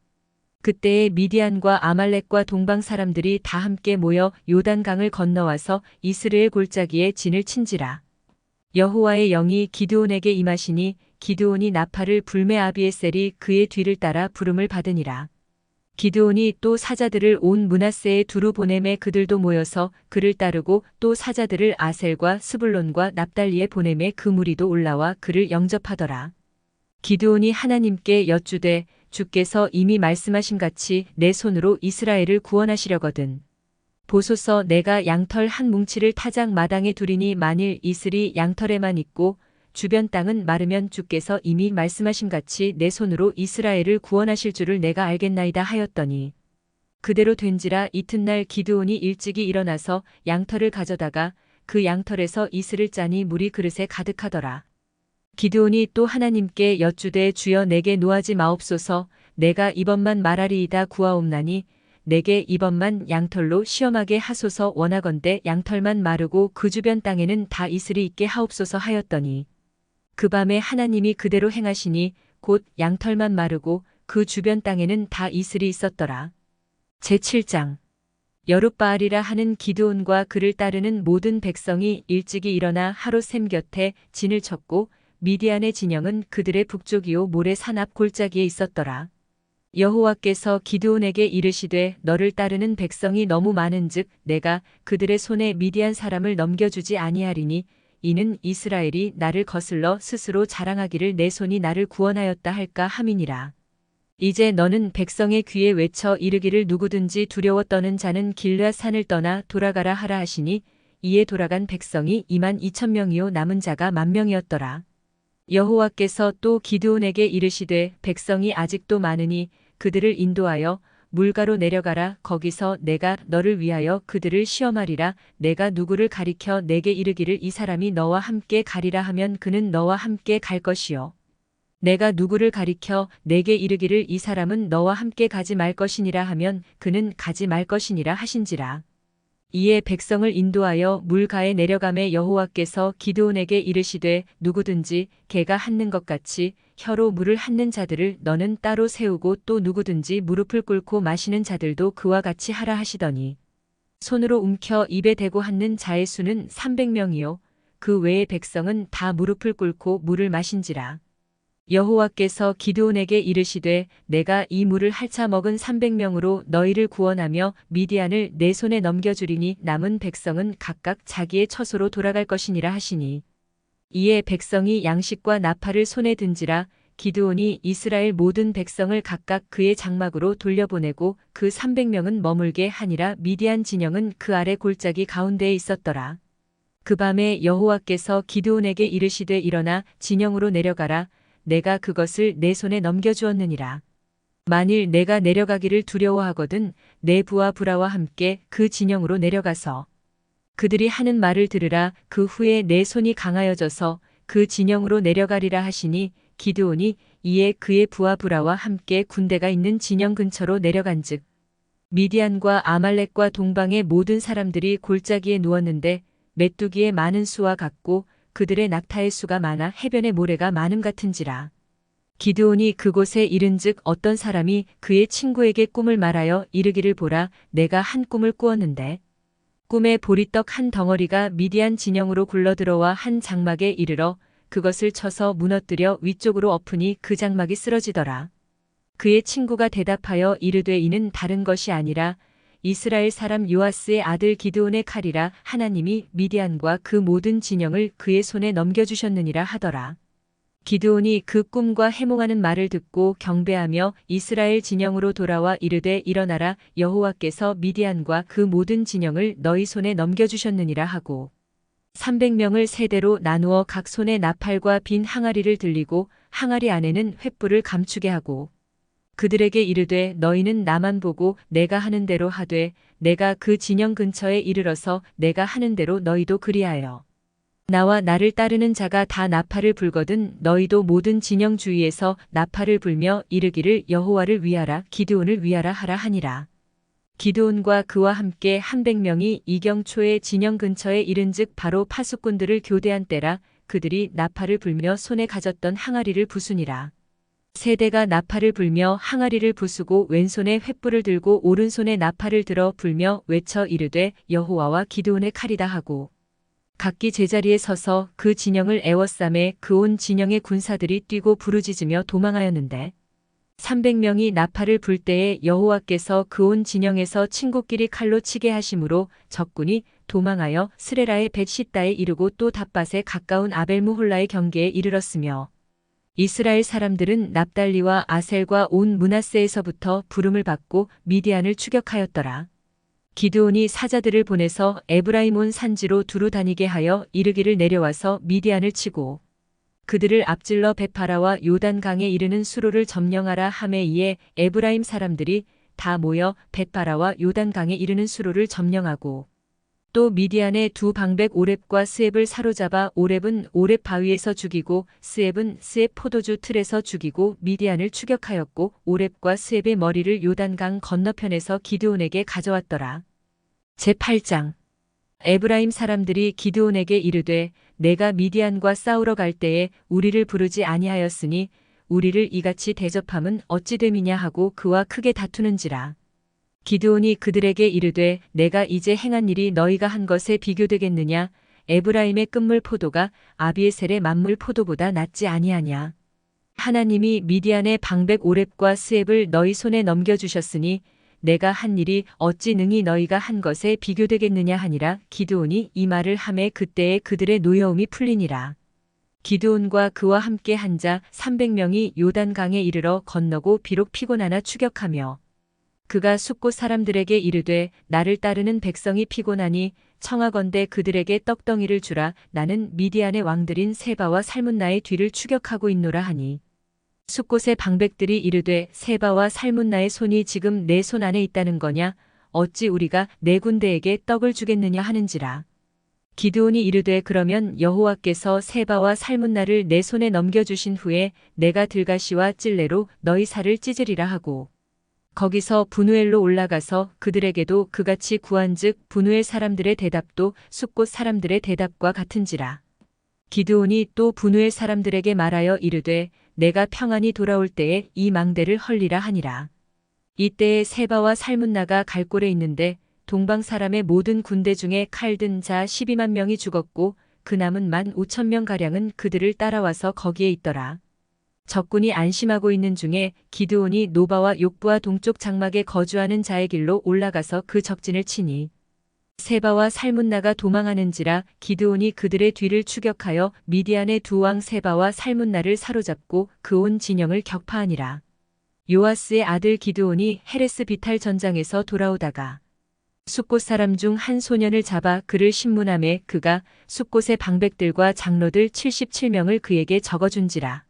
그때에 미디안과 아말렉과 동방 사람들이 다 함께 모여 요단강을 건너와서 이스르엘 골짜기에 진을 친지라. 여호와의 영이 기드온에게 임하시니 기드온이 나팔을 불매 아비에셀이 그의 뒤를 따라 부름을 받으니라. 기드온이 또 사자들을 온 므낫세에 두루 보내매 그들도 모여서 그를 따르고 또 사자들을 아셀과 스불론과 납달리에 보내매 그 무리도 올라와 그를 영접하더라. 기드온이 하나님께 여쭈되 주께서 이미 말씀하심같이 내 손으로 이스라엘을 구원하시려거든. 보소서 내가 양털 한 뭉치를 타작 마당에 두리니 만일 이슬이 양털에만 있고 주변 땅은 마르면 주께서 이미 말씀하심같이 내 손으로 이스라엘을 구원하실 줄을 내가 알겠나이다 하였더니 그대로 된지라. 이튿날 기드온이 일찍이 일어나서 양털을 가져다가 그 양털에서 이슬을 짜니 물이 그릇에 가득하더라. 기드온이 또 하나님께 여쭈되 주여 내게 노하지 마옵소서 내가 이번만 말하리이다 구하옵나니 내게 이번만 양털로 시험하게 하소서 원하건대 양털만 마르고 그 주변 땅에는 다 이슬이 있게 하옵소서 하였더니 그 밤에 하나님이 그대로 행하시니 곧 양털만 마르고 그 주변 땅에는 다 이슬이 있었더라. 제7장 여룻바알이라 하는 기드온과 그를 따르는 모든 백성이 일찍이 일어나 하롯샘 곁에 진을 쳤고 미디안의 진영은 그들의 북쪽이요 모래 산 앞 골짜기에 있었더라. 여호와께서 기드온에게 이르시되 너를 따르는 백성이 너무 많은즉 내가 그들의 손에 미디안 사람을 넘겨주지 아니하리니 이는 이스라엘이 나를 거슬러 스스로 자랑하기를 내 손이 나를 구원하였다 할까 함이니라. 이제 너는 백성의 귀에 외쳐 이르기를 누구든지 두려워 떠는 자는 길르앗 산을 떠나 돌아가라 하라 하시니 이에 돌아간 백성이 22,000명이요 남은 자가 10,000명이었더라. 여호와께서 또 기드온에게 이르시되 백성이 아직도 많으니 그들을 인도하여 물가로 내려가라. 거기서 내가 너를 위하여 그들을 시험하리라. 내가 누구를 가리켜 내게 이르기를 이 사람이 너와 함께 가리라 하면 그는 너와 함께 갈 것이요. 내가 누구를 가리켜 내게 이르기를 이 사람은 너와 함께 가지 말 것이니라 하면 그는 가지 말 것이니라 하신지라. 이에 백성을 인도하여 물가에 내려가매 여호와께서 기드온에게 이르시되 누구든지 개가 핥는 것 같이 혀로 물을 핥는 자들을 너는 따로 세우고 또 누구든지 무릎을 꿇고 마시는 자들도 그와 같이 하라 하시더니 손으로 움켜 입에 대고 핥는 자의 수는 300명이요 그 외의 백성은 다 무릎을 꿇고 물을 마신지라. 여호와께서 기드온에게 이르시되 내가 이 물을 핥아 먹은 300명으로 너희를 구원하며 미디안을 내 손에 넘겨주리니 남은 백성은 각각 자기의 처소로 돌아갈 것이니라 하시니. 이에 백성이 양식과 나팔을 손에 든지라. 기드온이 이스라엘 모든 백성을 각각 그의 장막으로 돌려보내고 그 300명은 머물게 하니라. 미디안 진영은 그 아래 골짜기 가운데에 있었더라. 그 밤에 여호와께서 기드온에게 이르시되 일어나 진영으로 내려가라. 내가 그것을 내 손에 넘겨주었느니라. 만일 내가 내려가기를 두려워하거든 내 부하 브라와 함께 그 진영으로 내려가서 그들이 하는 말을 들으라. 그 후에 내 손이 강하여져서 그 진영으로 내려가리라 하시니. 기드온이 이에 그의 부하 브라와 함께 군대가 있는 진영 근처로 내려간즉 미디안과 아말렉과 동방의 모든 사람들이 골짜기에 누웠는데 메뚜기의 많은 수와 같고 그들의 낙타의 수가 많아 해변의 모래가 많음 같은지라. 기드온이 그곳에 이른즉 어떤 사람이 그의 친구에게 꿈을 말하여 이르기를 보라. 내가 한 꿈을 꾸었는데 꿈에 보리떡 한 덩어리가 미디안 진영으로 굴러들어와 한 장막에 이르러 그것을 쳐서 무너뜨려 위쪽으로 엎으니 그 장막이 쓰러지더라. 그의 친구가 대답하여 이르되 이는 다른 것이 아니라 이스라엘 사람 요아스의 아들 기드온의 칼이라. 하나님이 미디안과 그 모든 진영을 그의 손에 넘겨주셨느니라 하더라. 기드온이 그 꿈과 해몽하는 말을 듣고 경배하며 이스라엘 진영으로 돌아와 이르되 일어나라. 여호와께서 미디안과 그 모든 진영을 너희 손에 넘겨주셨느니라 하고 300명을 세대로 나누어 각 손에 나팔과 빈 항아리를 들리고 항아리 안에는 횃불을 감추게 하고 그들에게 이르되 너희는 나만 보고 내가 하는 대로 하되 내가 그 진영 근처에 이르러서 내가 하는 대로 너희도 그리하여 나와 나를 따르는 자가 다 나팔을 불거든 너희도 모든 진영 주위에서 나팔을 불며 이르기를 여호와를 위하라 기드온을 위하라 하라 하니라. 기드온과 그와 함께 100명이 이경초의 진영 근처에 이른즉 바로 파수꾼들을 교대한 때라. 그들이 나팔을 불며 손에 가졌던 항아리를 부수니라. 세대가 나팔을 불며 항아리를 부수고 왼손에 횃불을 들고 오른손에 나팔을 들어 불며 외쳐 이르되 여호와와 기드온의 칼이다 하고 각기 제자리에 서서 그 진영을 에워싸매 그 온 진영의 군사들이 뛰고 부르짖으며 도망하였는데 300명이 나팔을 불 때에 여호와께서 그 온 진영에서 친구끼리 칼로 치게 하심으로 적군이 도망하여 스레라의 벳시다에 이르고 또 닷밭에 가까운 아벨무홀라의 경계에 이르렀으며 이스라엘 사람들은 납달리와 아셀과 온 므낫세에서부터 부름을 받고 미디안을 추격하였더라. 기드온이 사자들을 보내서 에브라임 온 산지로 두루 다니게 하여 이르기를 내려와서 미디안을 치고 그들을 앞질러 베파라와 요단강에 이르는 수로를 점령하라 하매 이에 에브라임 사람들이 다 모여 베파라와 요단강에 이르는 수로를 점령하고 또 미디안의 두 방백 오렙과 스앱을 사로잡아 오렙은 오렙 바위에서 죽이고 스앱은 스앱 포도주 틀에서 죽이고 미디안을 추격하였고 오렙과 스앱의 머리를 요단강 건너편에서 기드온에게 가져왔더라. 제8장 에브라임 사람들이 기드온에게 이르되 내가 미디안과 싸우러 갈 때에 우리를 부르지 아니하였으니 우리를 이같이 대접함은 어찌 됨이냐 하고 그와 크게 다투는지라. 기드온이 그들에게 이르되 내가 이제 행한 일이 너희가 한 것에 비교되겠느냐. 에브라임의 끝물 포도가 아비에셀의 만물 포도보다 낫지 아니하냐. 하나님이 미디안의 방백 오렙과 스앱을 너희 손에 넘겨주셨으니 내가 한 일이 어찌 능히 너희가 한 것에 비교되겠느냐 하니라. 기드온이 이 말을 하매 그때에 그들의 노여움이 풀리니라. 기드온과 그와 함께 한 자 300명이 요단강에 이르러 건너고 비록 피곤하나 추격하며 그가 숫곳 사람들에게 이르되 나를 따르는 백성이 피곤하니 청하건대 그들에게 떡덩이를 주라. 나는 미디안의 왕들인 세바와 살문나의 뒤를 추격하고 있노라 하니 숫곳의 방백들이 이르되 세바와 살문나의 손이 지금 내 손 안에 있다는 거냐. 어찌 우리가 내 군대에게 떡을 주겠느냐 하는지라. 기드온이 이르되 그러면 여호와께서 세바와 살문나를 내 손에 넘겨주신 후에 내가 들가시와 찔레로 너희 살을 찢으리라 하고 거기서 분우엘로 올라가서 그들에게도 그같이 구한즉 분우엘 사람들의 대답도 숫곳 사람들의 대답과 같은지라. 기드온이 또 분우엘 사람들에게 말하여 이르되 내가 평안히 돌아올 때에 이 망대를 헐리라 하니라. 이때에 세바와 살문나가 갈골에 있는데 동방 사람의 모든 군대 중에 칼 든 자 12만 명이 죽었고 그 남은 15,000명가량은 그들을 따라와서 거기에 있더라. 적군이 안심하고 있는 중에 기드온이 노바와 욕부와 동쪽 장막에 거주하는 자의 길로 올라가서 그 적진을 치니 세바와 살문나가 도망하는지라 기드온이 그들의 뒤를 추격하여 미디안의 두 왕 세바와 살문나를 사로잡고 그 온 진영을 격파하니라. 요아스의 아들 기드온이 헤레스 비탈 전장에서 돌아오다가 숫곳 사람 중 한 소년을 잡아 그를 신문하매 그가 숫곳의 방백들과 장로들 77명을 그에게 적어준지라.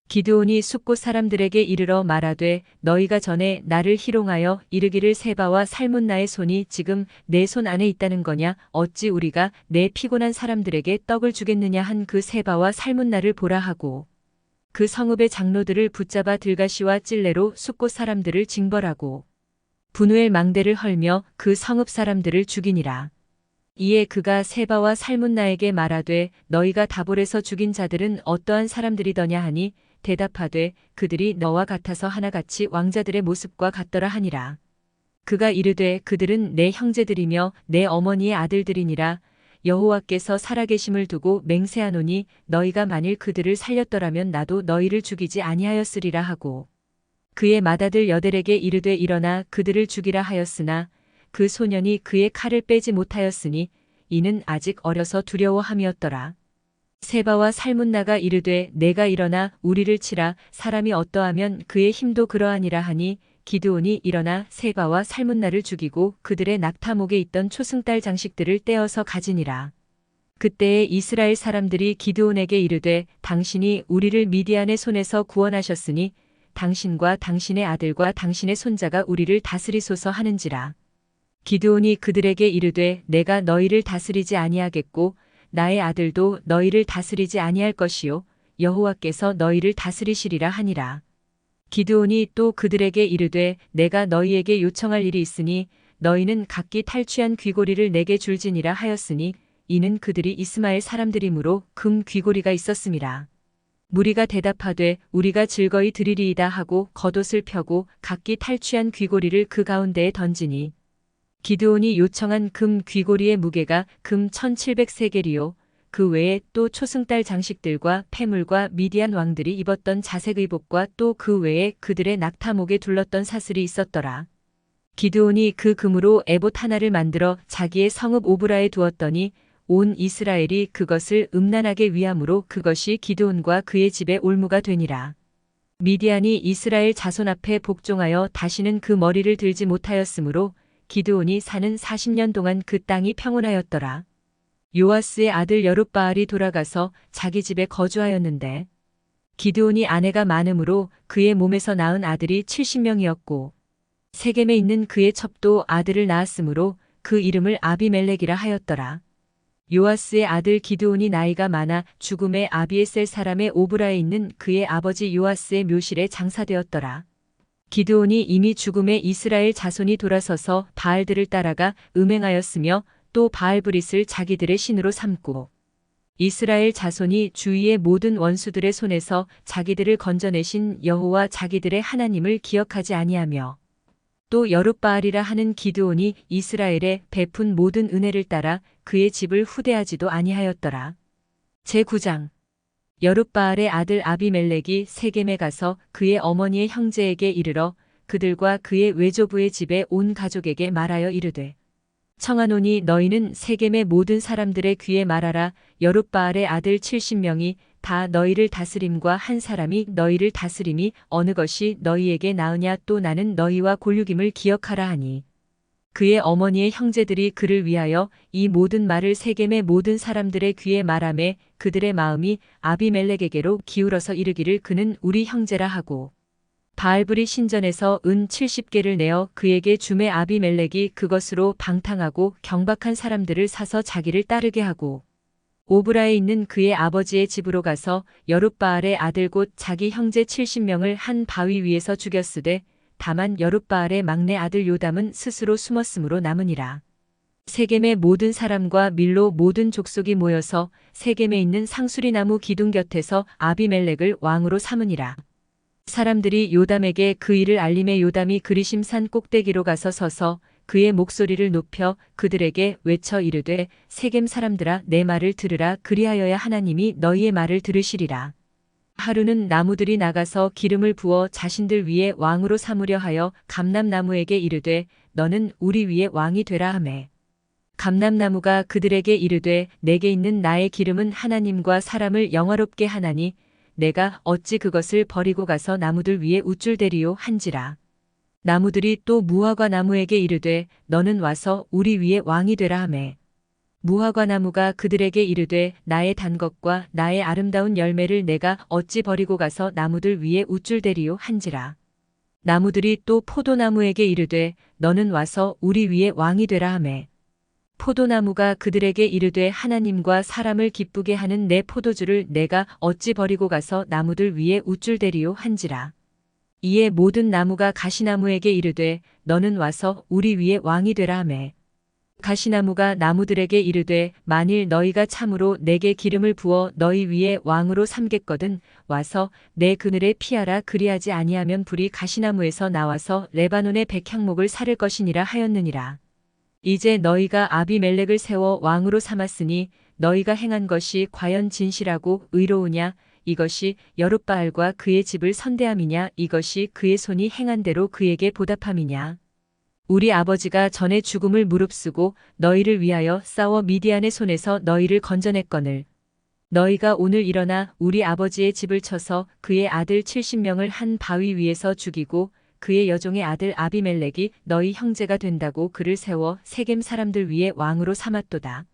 기드온이 숫곳 사람들에게 이르러 말하되 너희가 전에 나를 희롱하여 이르기를 세바와 살문나의 손이 지금 내 손 안에 있다는 거냐 어찌 우리가 내 피곤한 사람들에게 떡을 주겠느냐 한 그 세바와 살문나를 보라 하고 그 성읍의 장로들을 붙잡아 들가시와 찔레로 숫곳 사람들을 징벌하고 분우엘 망대를 헐며 그 성읍 사람들을 죽이니라. 이에 그가 세바와 살문나에게 말하되 너희가 다볼에서 죽인 자들은 어떠한 사람들이더냐 하니 대답하되 그들이 너와 같아서 하나같이 왕자들의 모습과 같더라 하니라. 그가 이르되 그들은 내 형제들이며 내 어머니의 아들들이니라. 여호와께서 살아계심을 두고 맹세하노니 너희가 만일 그들을 살렸더라면 나도 너희를 죽이지 아니하였으리라 하고 그의 맏아들 여델에게 이르되 일어나 그들을 죽이라 하였으나 그 소년이 그의 칼을 빼지 못하였으니 이는 아직 어려서 두려워함이었더라. 세바와 살문나가 이르되 내가 일어나 우리를 치라 사람이 어떠하면 그의 힘도 그러하니라 하니 기드온이 일어나 세바와 살문나를 죽이고 그들의 낙타목에 있던 초승달 장식들을 떼어서 가지니라. 그때에 이스라엘 사람들이 기드온에게 이르되 당신이 우리를 미디안의 손에서 구원하셨으니 당신과 당신의 아들과 당신의 손자가 우리를 다스리소서 하는지라. 기드온이 그들에게 이르되 내가 너희를 다스리지 아니하겠고 나의 아들도 너희를 다스리지 아니할 것이요 여호와께서 너희를 다스리시리라 하니라. 기드온이 또 그들에게 이르되 내가 너희에게 요청할 일이 있으니 너희는 각기 탈취한 귀고리를 내게 줄지니라 하였으니 이는 그들이 이스마엘 사람들이므로 금 귀고리가 있었음이라. 무리가 대답하되 우리가 즐거이 드리리이다 하고 겉옷을 펴고 각기 탈취한 귀고리를 그 가운데에 던지니 기드온이 요청한 금 귀고리의 무게가 금 1700세겔이요 그 외에 또 초승달 장식들과 패물과 미디안 왕들이 입었던 자색 의복과 또 그 외에 그들의 낙타목에 둘렀던 사슬이 있었더라. 기드온이 그 금으로 에봇 하나를 만들어 자기의 성읍 오브라에 두었더니 온 이스라엘이 그것을 음란하게 위함으로 그것이 기드온과 그의 집의 올무가 되니라. 미디안이 이스라엘 자손 앞에 복종하여 다시는 그 머리를 들지 못하였으므로 기드온이 사는 40년 동안 그 땅이 평온하였더라. 요아스의 아들 여룻바알이 돌아가서 자기 집에 거주하였는데 기드온이 아내가 많으므로 그의 몸에서 낳은 아들이 70명이었고 세겜에 있는 그의 첩도 아들을 낳았으므로 그 이름을 아비멜렉이라 하였더라. 요아스의 아들 기드온이 나이가 많아 죽음의 아비에셀 사람의 오브라에 있는 그의 아버지 요아스의 묘실에 장사되었더라. 기드온이 이미 죽음의 이스라엘 자손이 돌아서서 바알들을 따라가 음행하였으며 또 바알브릿을 자기들의 신으로 삼고 이스라엘 자손이 주위의 모든 원수들의 손에서 자기들을 건져내신 여호와 자기들의 하나님을 기억하지 아니하며 또 여룻바알이라 하는 기드온이 이스라엘에 베푼 모든 은혜를 따라 그의 집을 후대하지도 아니하였더라. 제9장 여룻바알의 아들 아비멜렉이 세겜에 가서 그의 어머니의 형제에게 이르러 그들과 그의 외조부의 집에 온 가족에게 말하여 이르되 청하노니 너희는 세겜의 모든 사람들의 귀에 말하라. 여룻바알의 아들 70명이 다 너희를 다스림과 한 사람이 너희를 다스림이 어느 것이 너희에게 나으냐 또 나는 너희와 골육임을 기억하라 하니 그의 어머니의 형제들이 그를 위하여 이 모든 말을 세겜의 모든 사람들의 귀에 말하매 그들의 마음이 아비멜렉에게로 기울어서 이르기를 그는 우리 형제라 하고 바알브리 신전에서 은 70개를 내어 그에게 주매 아비멜렉이 그것으로 방탕하고 경박한 사람들을 사서 자기를 따르게 하고 오브라에 있는 그의 아버지의 집으로 가서 여룻바알의 아들 곧 자기 형제 70명을 한 바위 위에서 죽였으되 다만 여룻바알의 막내 아들 요담은 스스로 숨었으므로 남으니라. 세겜의 모든 사람과 밀로 모든 족속이 모여서 세겜에 있는 상수리나무 기둥 곁에서 아비멜렉을 왕으로 삼으니라. 사람들이 요담에게 그 일을 알림해 요담이 그리심산 꼭대기로 가서 서서 그의 목소리를 높여 그들에게 외쳐 이르되 세겜 사람들아 내 말을 들으라. 그리하여야 하나님이 너희의 말을 들으시리라. 하루는 나무들이 나가서 기름을 부어 자신들 위에 왕으로 삼으려 하여 감람나무에게 이르되 너는 우리 위에 왕이 되라 하매 감람나무가 그들에게 이르되 내게 있는 나의 기름은 하나님과 사람을 영화롭게 하나니 내가 어찌 그것을 버리고 가서 나무들 위에 우쭐대리요 한지라. 나무들이 또 무화과 나무에게 이르되 너는 와서 우리 위에 왕이 되라 하매 무화과 나무가 그들에게 이르되 나의 단 것과 나의 아름다운 열매를 내가 어찌 버리고 가서 나무들 위에 우쭐대리요 한지라. 나무들이 또 포도나무에게 이르되 너는 와서 우리 위에 왕이 되라 하매 포도나무가 그들에게 이르되 하나님과 사람을 기쁘게 하는 내 포도주를 내가 어찌 버리고 가서 나무들 위에 우쭐대리요 한지라. 이에 모든 나무가 가시나무에게 이르되 너는 와서 우리 위에 왕이 되라 하매 가시나무가 나무들에게 이르되 만일 너희가 참으로 내게 기름을 부어 너희 위에 왕으로 삼겠거든 와서 내 그늘에 피하라. 그리하지 아니하면 불이 가시나무에서 나와서 레바논의 백향목을 사를 것이니라 하였느니라. 이제 너희가 아비멜렉을 세워 왕으로 삼았으니 너희가 행한 것이 과연 진실하고 의로우냐? 이것이 여룻바알과 그의 집을 선대함이냐? 이것이 그의 손이 행한 대로 그에게 보답함이냐? 우리 아버지가 전에 죽음을 무릅쓰고 너희를 위하여 싸워 미디안의 손에서 너희를 건져냈거늘 너희가 오늘 일어나 우리 아버지의 집을 쳐서 그의 아들 70명을 한 바위 위에서 죽이고 그의 여종의 아들 아비멜렉이 너희 형제가 된다고 그를 세워 세겜 사람들 위에 왕으로 삼았도다.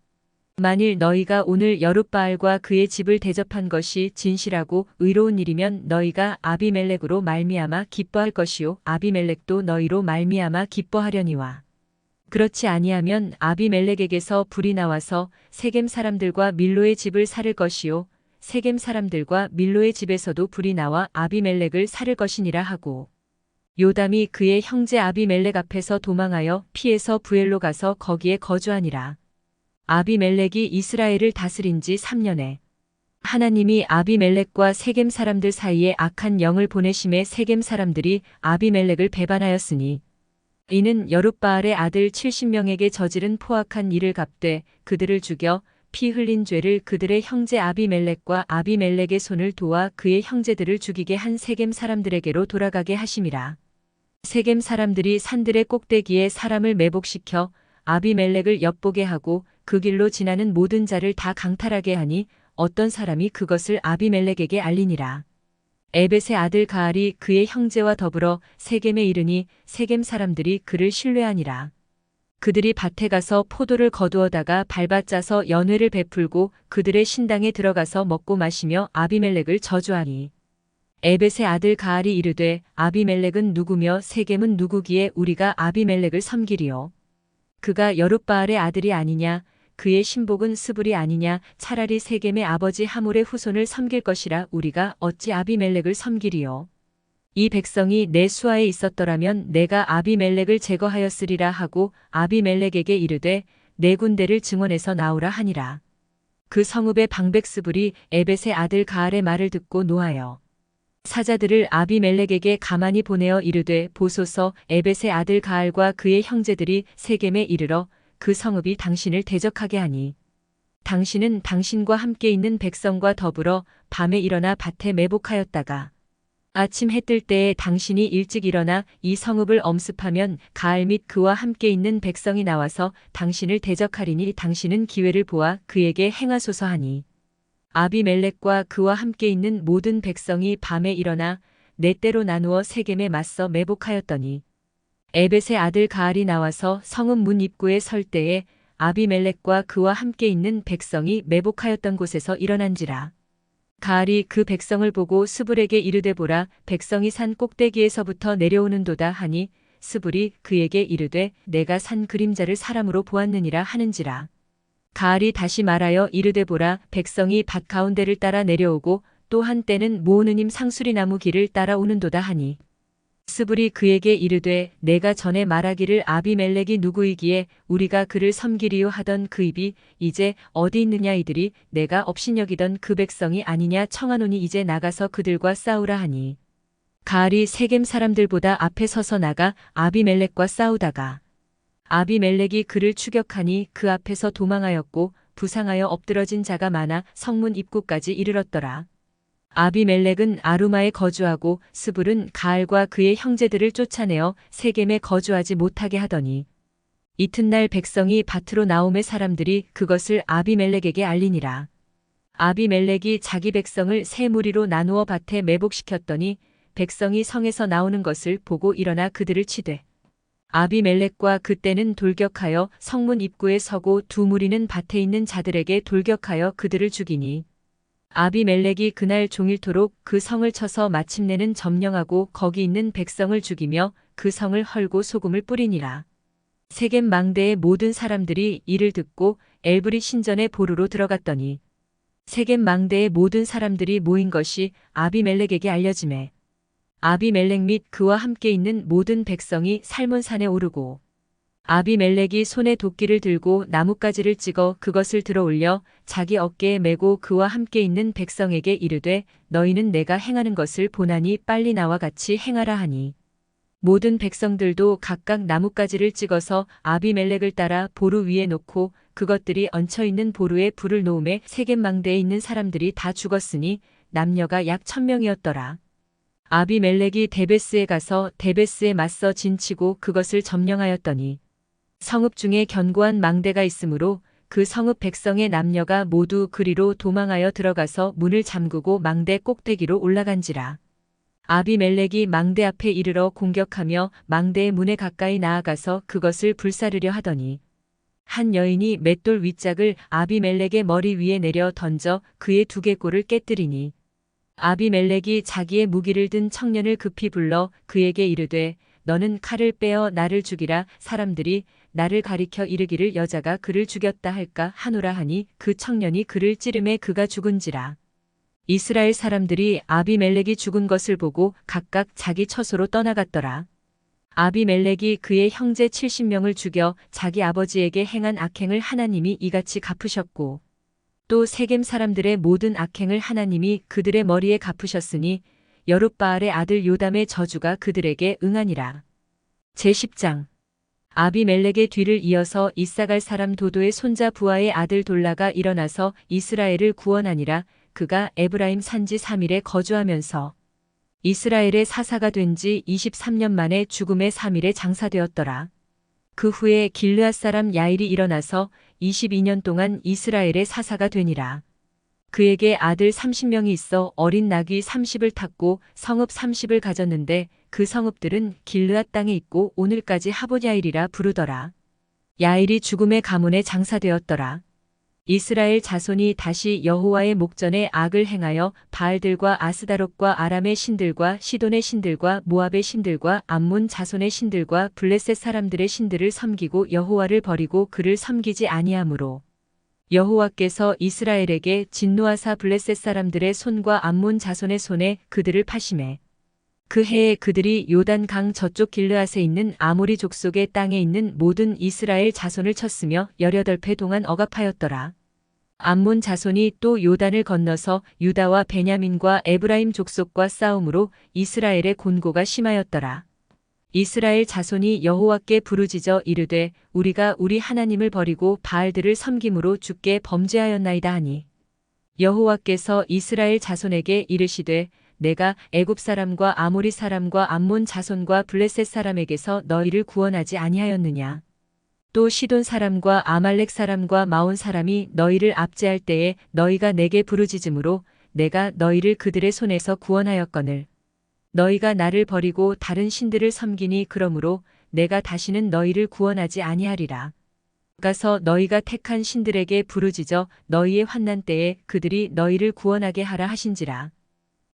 만일 너희가 오늘 여룻바알과 그의 집을 대접한 것이 진실하고 의로운 일이면 너희가 아비멜렉으로 말미암아 기뻐할 것이요 아비멜렉도 너희로 말미암아 기뻐하려니와 그렇지 아니하면 아비멜렉에게서 불이 나와서 세겜 사람들과 밀로의 집을 살을 것이요 세겜 사람들과 밀로의 집에서도 불이 나와 아비멜렉을 살을 것이니라 하고 요담이 그의 형제 아비멜렉 앞에서 도망하여 피해서 부엘로 가서 거기에 거주하니라. 아비멜렉이 이스라엘을 다스린 지 3년에 하나님이 아비멜렉과 세겜 사람들 사이에 악한 영을 보내심에 세겜 사람들이 아비멜렉을 배반하였으니 이는 여룻바알의 아들 70명에게 저지른 포악한 일을 갚되 그들을 죽여 피 흘린 죄를 그들의 형제 아비멜렉과 아비멜렉의 손을 도와 그의 형제들을 죽이게 한 세겜 사람들에게로 돌아가게 하심이라. 세겜 사람들이 산들의 꼭대기에 사람을 매복시켜 아비멜렉을 엿보게 하고 그 길로 지나는 모든 자를 다 강탈하게 하니 어떤 사람이 그것을 아비멜렉에게 알리니라. 에벳의 아들 가알이 그의 형제와 더불어 세겜에 이르니 세겜 사람들이 그를 신뢰하니라. 그들이 밭에 가서 포도를 거두어다가 밟아짜서 연회를 베풀고 그들의 신당에 들어가서 먹고 마시며 아비멜렉을 저주하니 에벳의 아들 가알이 이르되 아비멜렉은 누구며 세겜은 누구기에 우리가 아비멜렉을 섬기리요. 그가 여룻바알의 아들이 아니냐 그의 신복은 스불이 아니냐 차라리 세겜의 아버지 하몰의 후손을 섬길 것이라 우리가 어찌 아비멜렉을 섬기리요. 이 백성이 내 수하에 있었더라면 내가 아비멜렉을 제거하였으리라 하고 아비멜렉에게 이르되 내 군대를 증원해서 나오라 하니라. 그 성읍의 방백 스불이 에벳의 아들 가알의 말을 듣고 노하여 사자들을 아비멜렉에게 가만히 보내어 이르되 보소서 에벳의 아들 가알과 그의 형제들이 세겜에 이르러 그 성읍이 당신을 대적하게 하니 당신은 당신과 함께 있는 백성과 더불어 밤에 일어나 밭에 매복하였다가 아침 해 뜰 때에 당신이 일찍 일어나 이 성읍을 엄습하면 가알 및 그와 함께 있는 백성이 나와서 당신을 대적하리니 당신은 기회를 보아 그에게 행하소서 하니 아비멜렉과 그와 함께 있는 모든 백성이 밤에 일어나 네 때로 나누어 세겜에 맞서 매복하였더니 에벳의 아들 가알이 나와서 성읍 문 입구에 설 때에 아비멜렉과 그와 함께 있는 백성이 매복하였던 곳에서 일어난지라. 가알이 그 백성을 보고 스불에게 이르되 보라 백성이 산 꼭대기에서부터 내려오는도다 하니 스불이 그에게 이르되 내가 산 그림자를 사람으로 보았느니라 하는지라. 가알이 다시 말하여 이르되 보라 백성이 밭 가운데를 따라 내려오고 또 한때는 모으느님 상수리나무 길을 따라 오는도다 하니 스불이 그에게 이르되 내가 전에 말하기를 아비멜렉이 누구이기에 우리가 그를 섬기리요 하던 그 입이 이제 어디 있느냐 이들이 내가 업신여기던 그 백성이 아니냐 청하노니 이제 나가서 그들과 싸우라 하니 가알이 세겜 사람들보다 앞에 서서 나가 아비멜렉과 싸우다가 아비멜렉이 그를 추격하니 그 앞에서 도망하였고 부상하여 엎드러진 자가 많아 성문 입구까지 이르렀더라. 아비멜렉은 아루마에 거주하고 스불은 가알과 그의 형제들을 쫓아내어 세겜에 거주하지 못하게 하더니 이튿날 백성이 밭으로 나오매 사람들이 그것을 아비멜렉에게 알리니라. 아비멜렉이 자기 백성을 세 무리로 나누어 밭에 매복시켰더니 백성이 성에서 나오는 것을 보고 일어나 그들을 치되 아비멜렉과 그때는 돌격하여 성문 입구에 서고 두 무리는 밭에 있는 자들에게 돌격하여 그들을 죽이니 아비멜렉이 그날 종일토록 그 성을 쳐서 마침내는 점령하고 거기 있는 백성을 죽이며 그 성을 헐고 소금을 뿌리니라. 세겜 망대의 모든 사람들이 이를 듣고 엘브리 신전에 보루로 들어갔더니 세겜 망대의 모든 사람들이 모인 것이 아비멜렉에게 알려지매 아비멜렉 및 그와 함께 있는 모든 백성이 살몬산에 오르고 아비멜렉이 손에 도끼를 들고 나뭇가지를 찍어 그것을 들어올려 자기 어깨에 메고 그와 함께 있는 백성에게 이르되 너희는 내가 행하는 것을 보나니 빨리 나와 같이 행하라 하니 모든 백성들도 각각 나뭇가지를 찍어서 아비멜렉을 따라 보루 위에 놓고 그것들이 얹혀있는 보루에 불을 놓음에 세겜 망대에 있는 사람들이 다 죽었으니 남녀가 약 1000명이었더라. 아비멜렉이 데베스에 가서 데베스에 맞서 진치고 그것을 점령하였더니 성읍 중에 견고한 망대가 있으므로 그 성읍 백성의 남녀가 모두 그리로 도망하여 들어가서 문을 잠그고 망대 꼭대기로 올라간지라. 아비멜렉이 망대 앞에 이르러 공격하며 망대의 문에 가까이 나아가서 그것을 불사르려 하더니 한 여인이 맷돌 윗짝을 아비멜렉의 머리 위에 내려 던져 그의 두개골을 깨뜨리니 아비멜렉이 자기의 무기를 든 청년을 급히 불러 그에게 이르되 너는 칼을 빼어 나를 죽이라. 사람들이 나를 가리켜 이르기를 여자가 그를 죽였다 할까 하노라 하니 그 청년이 그를 찌르매 그가 죽은지라. 이스라엘 사람들이 아비멜렉이 죽은 것을 보고 각각 자기 처소로 떠나갔더라. 아비멜렉이 그의 형제 70명을 죽여 자기 아버지에게 행한 악행을 하나님이 이같이 갚으셨고 또 세겜 사람들의 모든 악행을 하나님이 그들의 머리에 갚으셨으니 여룻바알의 아들 요담의 저주가 그들에게 응하니라. 제10장 아비멜렉의 뒤를 이어서 이사갈 사람 도도의 손자 부하의 아들 돌라가 일어나서 이스라엘을 구원하니라. 그가 에브라임 산지 3일에 거주하면서 이스라엘의 사사가 된 지 23년 만에 죽음의 3일에 장사되었더라. 그 후에 길르앗 사람 야일이 일어나서 22년 동안 이스라엘의 사사가 되니라. 그에게 아들 30명이 있어 어린 나귀 30을 탔고 성읍 30을 가졌는데 그 성읍들은 길르앗 땅에 있고 오늘까지 하봇 야일이라 부르더라. 야일이 죽음의 가문에 장사되었더라. 이스라엘 자손이 다시 여호와의 목전에 악을 행하여 바알들과 아스다롯과 아람의 신들과 시돈의 신들과 모압의 신들과 암몬 자손의 신들과 블레셋 사람들의 신들을 섬기고 여호와를 버리고 그를 섬기지 아니하므로 여호와께서 이스라엘에게 진노하사 블레셋 사람들의 손과 암몬 자손의 손에 그들을 파심해 그 해에 그들이 요단 강 저쪽 길르앗에 있는 아모리 족속의 땅에 있는 모든 이스라엘 자손을 쳤으며 18회 동안 억압하였더라. 암몬 자손이 또 요단을 건너서 유다와 베냐민과 에브라임 족속과 싸움으로 이스라엘의 곤고가 심하였더라. 이스라엘 자손이 여호와께 부르짖어 이르되 우리가 우리 하나님을 버리고 바알들을 섬김으로 주께 범죄하였나이다 하니 여호와께서 이스라엘 자손에게 이르시되 내가 애굽 사람과 아모리 사람과 암몬 자손과 블레셋 사람에게서 너희를 구원하지 아니하였느냐. 또 시돈 사람과 아말렉 사람과 마온 사람이 너희를 압제할 때에 너희가 내게 부르짖음으로 내가 너희를 그들의 손에서 구원하였거늘 너희가 나를 버리고 다른 신들을 섬기니 그러므로 내가 다시는 너희를 구원하지 아니하리라. 가서 너희가 택한 신들에게 부르짖어 너희의 환난 때에 그들이 너희를 구원하게 하라 하신지라.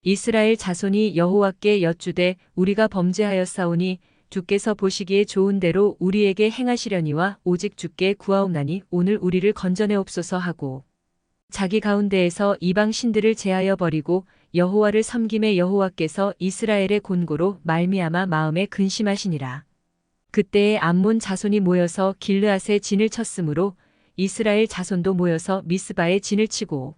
이스라엘 자손이 여호와께 여쭈되 우리가 범죄하였사오니 주께서 보시기에 좋은 대로 우리에게 행하시려니와 오직 주께 구하옵나니 오늘 우리를 건져내옵소서 하고 자기 가운데에서 이방 신들을 제하여 버리고 여호와를 섬김에 여호와께서 이스라엘의 곤고로 말미암아 마음에 근심하시니라. 그때에 암몬 자손이 모여서 길르앗에 진을 쳤으므로 이스라엘 자손도 모여서 미스바에 진을 치고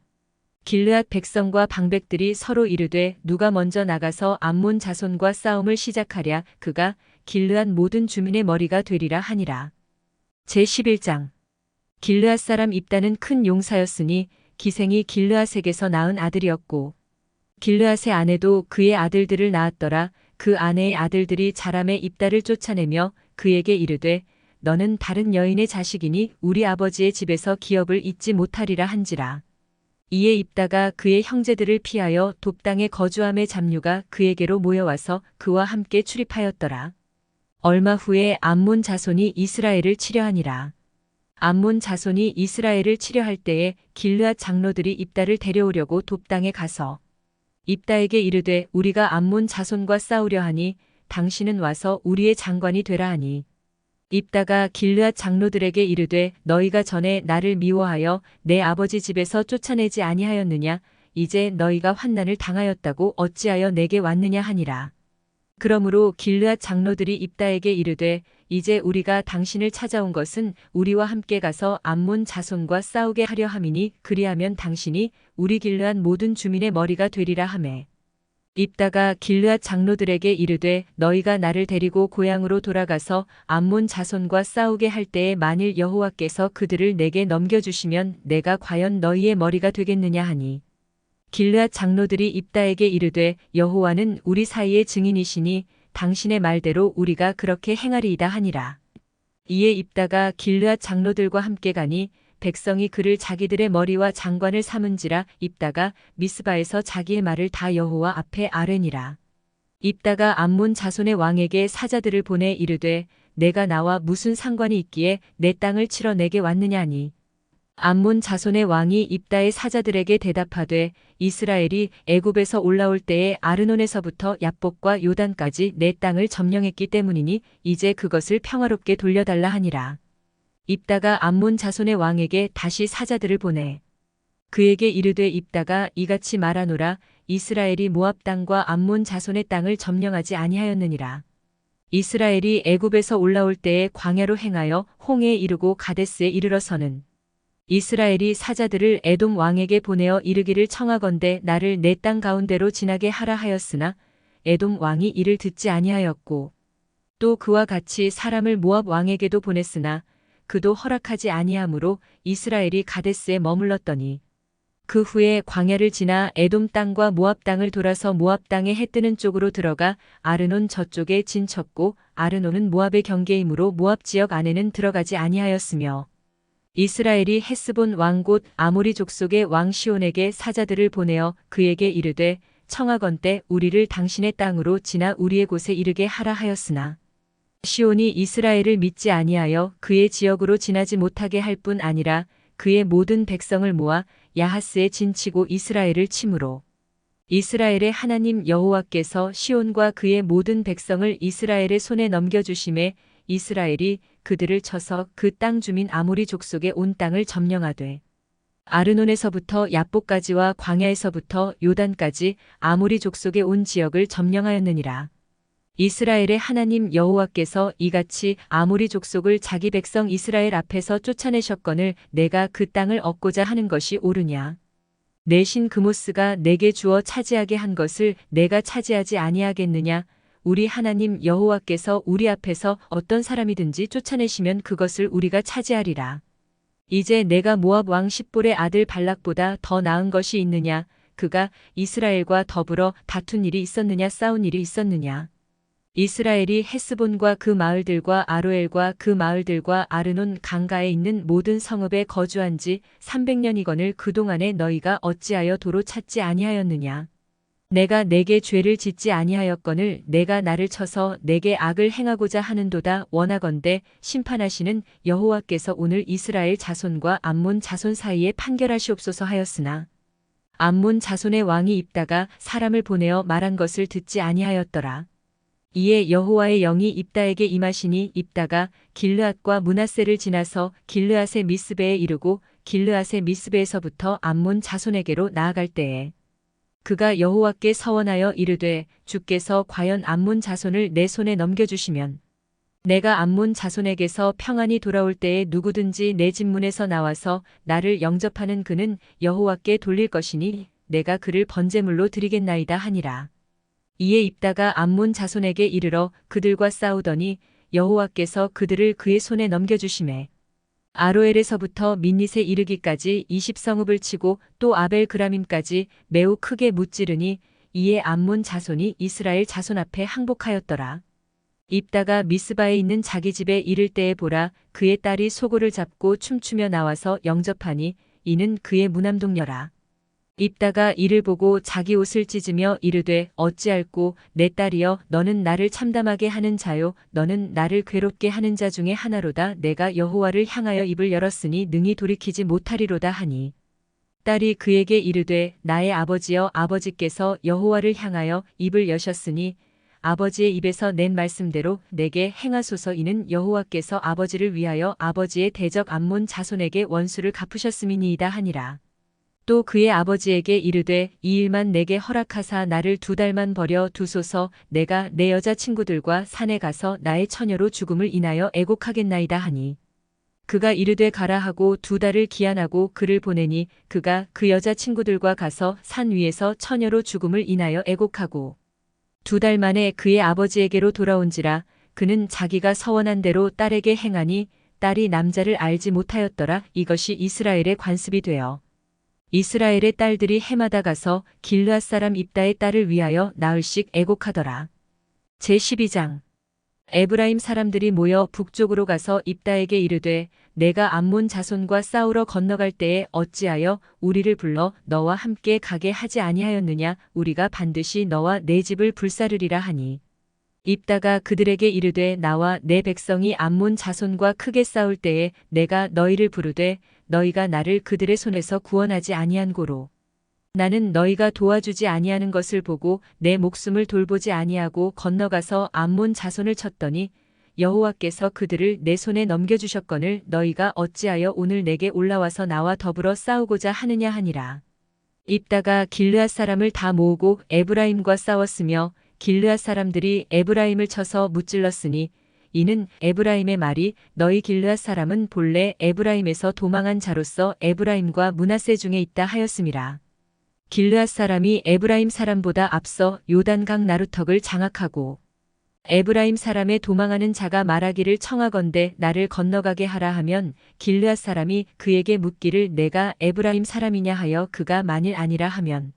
길르앗 백성과 방백들이 서로 이르되 누가 먼저 나가서 암몬 자손과 싸움을 시작하랴. 그가 길르앗 모든 주민의 머리가 되리라 하니라. 제11장 길르앗 사람 입다는 큰 용사였으니 기생이 길르앗에게서 낳은 아들이었고 길르앗의 아내도 그의 아들들을 낳았더라. 그 아내의 아들들이 자람의 입다를 쫓아내며 그에게 이르되 너는 다른 여인의 자식이니 우리 아버지의 집에서 기업을 잊지 못하리라 한지라. 이에 입다가 그의 형제들을 피하여 돕당에 거주함의 잡류가 그에게로 모여와서 그와 함께 출입하였더라. 얼마 후에 암몬 자손이 이스라엘을 치려하니라. 암몬 자손이 이스라엘을 치려할 때에 길르앗 장로들이 입다를 데려오려고 돕당에 가서 입다에게 이르되 우리가 암몬 자손과 싸우려 하니 당신은 와서 우리의 장관이 되라 하니 입다가 길르앗 장로들에게 이르되 너희가 전에 나를 미워하여 내 아버지 집에서 쫓아내지 아니하였느냐 이제 너희가 환난을 당하였다고 어찌하여 내게 왔느냐 하니라. 그러므로 길르앗 장로들이 입다에게 이르되 이제 우리가 당신을 찾아온 것은 우리와 함께 가서 암몬 자손과 싸우게 하려 함이니 그리하면 당신이 우리 길르앗 모든 주민의 머리가 되리라 하매 입다가 길르앗 장로들에게 이르되 너희가 나를 데리고 고향으로 돌아가서 암몬 자손과 싸우게 할 때에 만일 여호와께서 그들을 내게 넘겨주시면 내가 과연 너희의 머리가 되겠느냐 하니 길르앗 장로들이 입다에게 이르되 여호와는 우리 사이의 증인이시니 당신의 말대로 우리가 그렇게 행하리이다 하니라. 이에 입다가 길르앗 장로들과 함께 가니 백성이 그를 자기들의 머리와 장관을 삼은지라 입다가 미스바에서 자기의 말을 다 여호와 앞에 아뢰니라. 입다가 암몬 자손의 왕에게 사자들을 보내 이르되 내가 나와 무슨 상관이 있기에 내 땅을 치러 내게 왔느냐 하니 암몬 자손의 왕이 입다의 사자들에게 대답하되 이스라엘이 애굽에서 올라올 때에 아르논에서부터 얍복과 요단까지 내 땅을 점령했기 때문이니 이제 그것을 평화롭게 돌려달라 하니라. 입다가 암몬 자손의 왕에게 다시 사자들을 보내 그에게 이르되 입다가 이같이 말하노라 이스라엘이 모압 땅과 암몬 자손의 땅을 점령하지 아니하였느니라. 이스라엘이 애굽에서 올라올 때에 광야로 행하여 홍해에 이르고 가데스에 이르러서는 이스라엘이 사자들을 에돔 왕에게 보내어 이르기를 청하건대 나를 내 땅 가운데로 지나게 하라 하였으나 에돔 왕이 이를 듣지 아니하였고 또 그와 같이 사람을 모압 왕에게도 보냈으나 그도 허락하지 아니하므로 이스라엘이 가데스에 머물렀더니 그 후에 광야를 지나 에돔 땅과 모압 땅을 돌아서 모압 땅에 해 뜨는 쪽으로 들어가 아르논 저쪽에 진쳤고 아르논은 모압의 경계이므로 모압 지역 안에는 들어가지 아니하였으며 이스라엘이 헤스본 왕 곧 아모리 족속의 왕 시온에게 사자들을 보내어 그에게 이르되 청하건대 우리를 당신의 땅으로 지나 우리의 곳에 이르게 하라 하였으나 시온이 이스라엘을 믿지 아니하여 그의 지역으로 지나지 못하게 할 뿐 아니라 그의 모든 백성을 모아 야하스에 진치고 이스라엘을 치므로 이스라엘의 하나님 여호와께서 시온과 그의 모든 백성을 이스라엘의 손에 넘겨주심에 이스라엘이 그들을 쳐서 그 땅 주민 아모리 족속의 온 땅을 점령하되 아르논에서부터 얍복까지와 광야에서부터 요단까지 아모리 족속의 온 지역을 점령하였느니라. 이스라엘의 하나님 여호와께서 이같이 아모리 족속을 자기 백성 이스라엘 앞에서 쫓아내셨거늘 내가 그 땅을 얻고자 하는 것이 옳으냐. 내 신 그모스가 내게 주어 차지하게 한 것을 내가 차지하지 아니하겠느냐. 우리 하나님 여호와께서 우리 앞에서 어떤 사람이든지 쫓아내시면 그것을 우리가 차지하리라. 이제 내가 모압 왕 십볼의 아들 발락보다 더 나은 것이 있느냐. 그가 이스라엘과 더불어 다툰 일이 있었느냐 싸운 일이 있었느냐. 이스라엘이 헤스본과 그 마을들과 아로엘과 그 마을들과 아르논 강가에 있는 모든 성읍에 거주한 지 300년이거늘 그동안에 너희가 어찌하여 도로 찾지 아니하였느냐. 내가 내게 죄를 짓지 아니하였거늘 내가 나를 쳐서 내게 악을 행하고자 하는도다. 원하건대 심판하시는 여호와께서 오늘 이스라엘 자손과 암몬 자손 사이에 판결하시옵소서 하였으나 암몬 자손의 왕이 입다가 사람을 보내어 말한 것을 듣지 아니하였더라. 이에 여호와의 영이 입다에게 임하시니 입다가 길르앗과 므낫세를 지나서 길르앗의 미스베에 이르고 길르앗의 미스베에서부터 암몬 자손에게로 나아갈 때에 그가 여호와께 서원하여 이르되 주께서 과연 암몬 자손을 내 손에 넘겨주시면 내가 암몬 자손에게서 평안히 돌아올 때에 누구든지 내 집 문에서 나와서 나를 영접하는 그는 여호와께 돌릴 것이니 내가 그를 번제물로 드리겠나이다 하니라. 이에 입다가 암몬 자손에게 이르러 그들과 싸우더니 여호와께서 그들을 그의 손에 넘겨주시매 아로엘에서부터 민닛에 이르기까지 20성읍을 치고 또 아벨 그라밈까지 매우 크게 무찌르니 이에 암몬 자손이 이스라엘 자손 앞에 항복하였더라. 입다가 미스바에 있는 자기 집에 이를 때에 보라 그의 딸이 소고를 잡고 춤추며 나와서 영접하니 이는 그의 무남동녀라. 입다가 이를 보고 자기 옷을 찢으며 이르되 어찌할꼬 내 딸이여 너는 나를 참담하게 하는 자요 너는 나를 괴롭게 하는 자 중에 하나로다. 내가 여호와를 향하여 입을 열었으니 능히 돌이키지 못하리로다 하니 딸이 그에게 이르되 나의 아버지여 아버지께서 여호와를 향하여 입을 여셨으니 아버지의 입에서 낸 말씀대로 내게 행하소서. 이는 여호와께서 아버지를 위하여 아버지의 대적 암몬 자손에게 원수를 갚으셨음이니이다 하니라. 또 그의 아버지에게 이르되 이 일만 내게 허락하사 나를 2달만 버려 두소서. 내가 내 여자친구들과 산에 가서 나의 처녀로 죽음을 인하여 애곡하겠나이다 하니 그가 이르되 가라 하고 2달을 기한하고 그를 보내니 그가 그 여자친구들과 가서 산 위에서 처녀로 죽음을 인하여 애곡하고 2달 만에 그의 아버지에게로 돌아온지라. 그는 자기가 서원한 대로 딸에게 행하니 딸이 남자를 알지 못하였더라. 이것이 이스라엘의 관습이 되어 이스라엘의 딸들이 해마다 가서 길르앗 사람 입다의 딸을 위하여 나흘씩 애곡하더라. 제12장 에브라임 사람들이 모여 북쪽으로 가서 입다에게 이르되 내가 암몬 자손과 싸우러 건너갈 때에 어찌하여 우리를 불러 너와 함께 가게 하지 아니하였느냐. 우리가 반드시 너와 내 집을 불사르리라 하니 입다가 그들에게 이르되 나와 내 백성이 암몬 자손과 크게 싸울 때에 내가 너희를 부르되 너희가 나를 그들의 손에서 구원하지 아니한 고로 나는 너희가 도와주지 아니하는 것을 보고 내 목숨을 돌보지 아니하고 건너가서 암몬 자손을 쳤더니 여호와께서 그들을 내 손에 넘겨주셨거늘 너희가 어찌하여 오늘 내게 올라와서 나와 더불어 싸우고자 하느냐 하니라. 입다가 길르앗 사람을 다 모으고 에브라임과 싸웠으며 길르앗 사람들이 에브라임을 쳐서 무찔렀으니 이는 에브라임의 말이 너희 길르앗 사람은 본래 에브라임에서 도망한 자로서 에브라임과 므낫세 중에 있다 하였음이라. 길르앗 사람이 에브라임 사람보다 앞서 요단강 나루턱을 장악하고 에브라임 사람의 도망하는 자가 말하기를 청하건대 나를 건너가게 하라 하면 길르앗 사람이 그에게 묻기를 내가 에브라임 사람이냐 하여 그가 만일 아니라 하면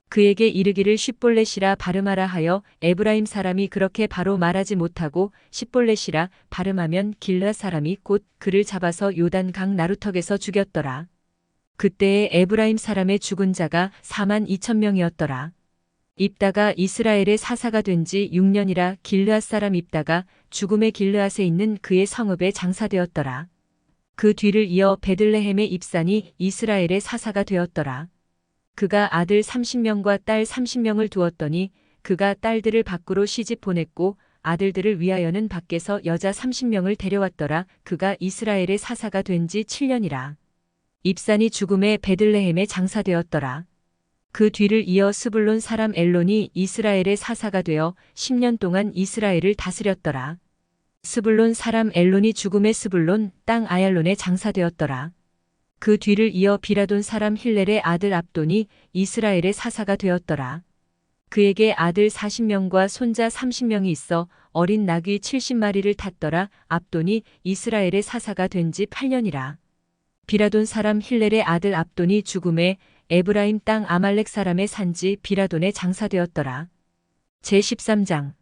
그에게 이르기를 십볼렛이라 발음하라 하여 에브라임 사람이 그렇게 바로 말하지 못하고 십볼렛이라 발음하면 길르앗 사람이 곧 그를 잡아서 요단강 나루턱에서 죽였더라. 그때에 에브라임 사람의 죽은 자가 42,000명이었더라. 입다가 이스라엘의 사사가 된 지 6년이라 길르앗 사람 입다가 죽음의 길르앗에 있는 그의 성읍에 장사되었더라. 그 뒤를 이어 베들레헴의 입산이 이스라엘의 사사가 되었더라. 그가 아들 30명과 딸 30명을 두었더니 그가 딸들을 밖으로 시집 보냈고 아들들을 위하여는 밖에서 여자 30명을 데려왔더라. 그가 이스라엘의 사사가 된 지 7년이라. 입산이 죽음의 베들레헴에 장사되었더라. 그 뒤를 이어 스불론 사람 엘론이 이스라엘의 사사가 되어 10년 동안 이스라엘을 다스렸더라. 스불론 사람 엘론이 죽음의 스불론 땅 아얄론에 장사되었더라. 그 뒤를 이어 비라돈 사람 힐렐의 아들 압돈이 이스라엘의 사사가 되었더라. 그에게 아들 40명과 손자 30명이 있어 어린 나귀 70마리를 탔더라. 압돈이 이스라엘의 사사가 된 지 8년이라. 비라돈 사람 힐렐의 아들 압돈이 죽음에 에브라임 땅 아말렉 사람의 산지 비라돈에 장사되었더라. 제13장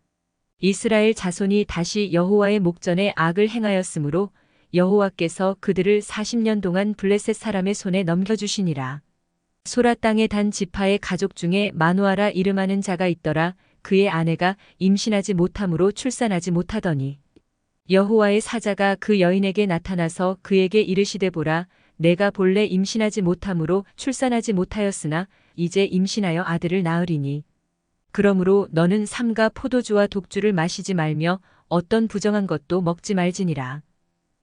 이스라엘 자손이 다시 여호와의 목전에 악을 행하였으므로 여호와께서 그들을 40년 동안 블레셋 사람의 손에 넘겨주시니라. 소라 땅의 단 지파의 가족 중에 마누아라 이름하는 자가 있더라. 그의 아내가 임신하지 못함으로 출산하지 못하더니 여호와의 사자가 그 여인에게 나타나서 그에게 이르시되 보라 내가 본래 임신하지 못함으로 출산하지 못하였으나 이제 임신하여 아들을 낳으리니 그러므로 너는 삼가 포도주와 독주를 마시지 말며 어떤 부정한 것도 먹지 말지니라.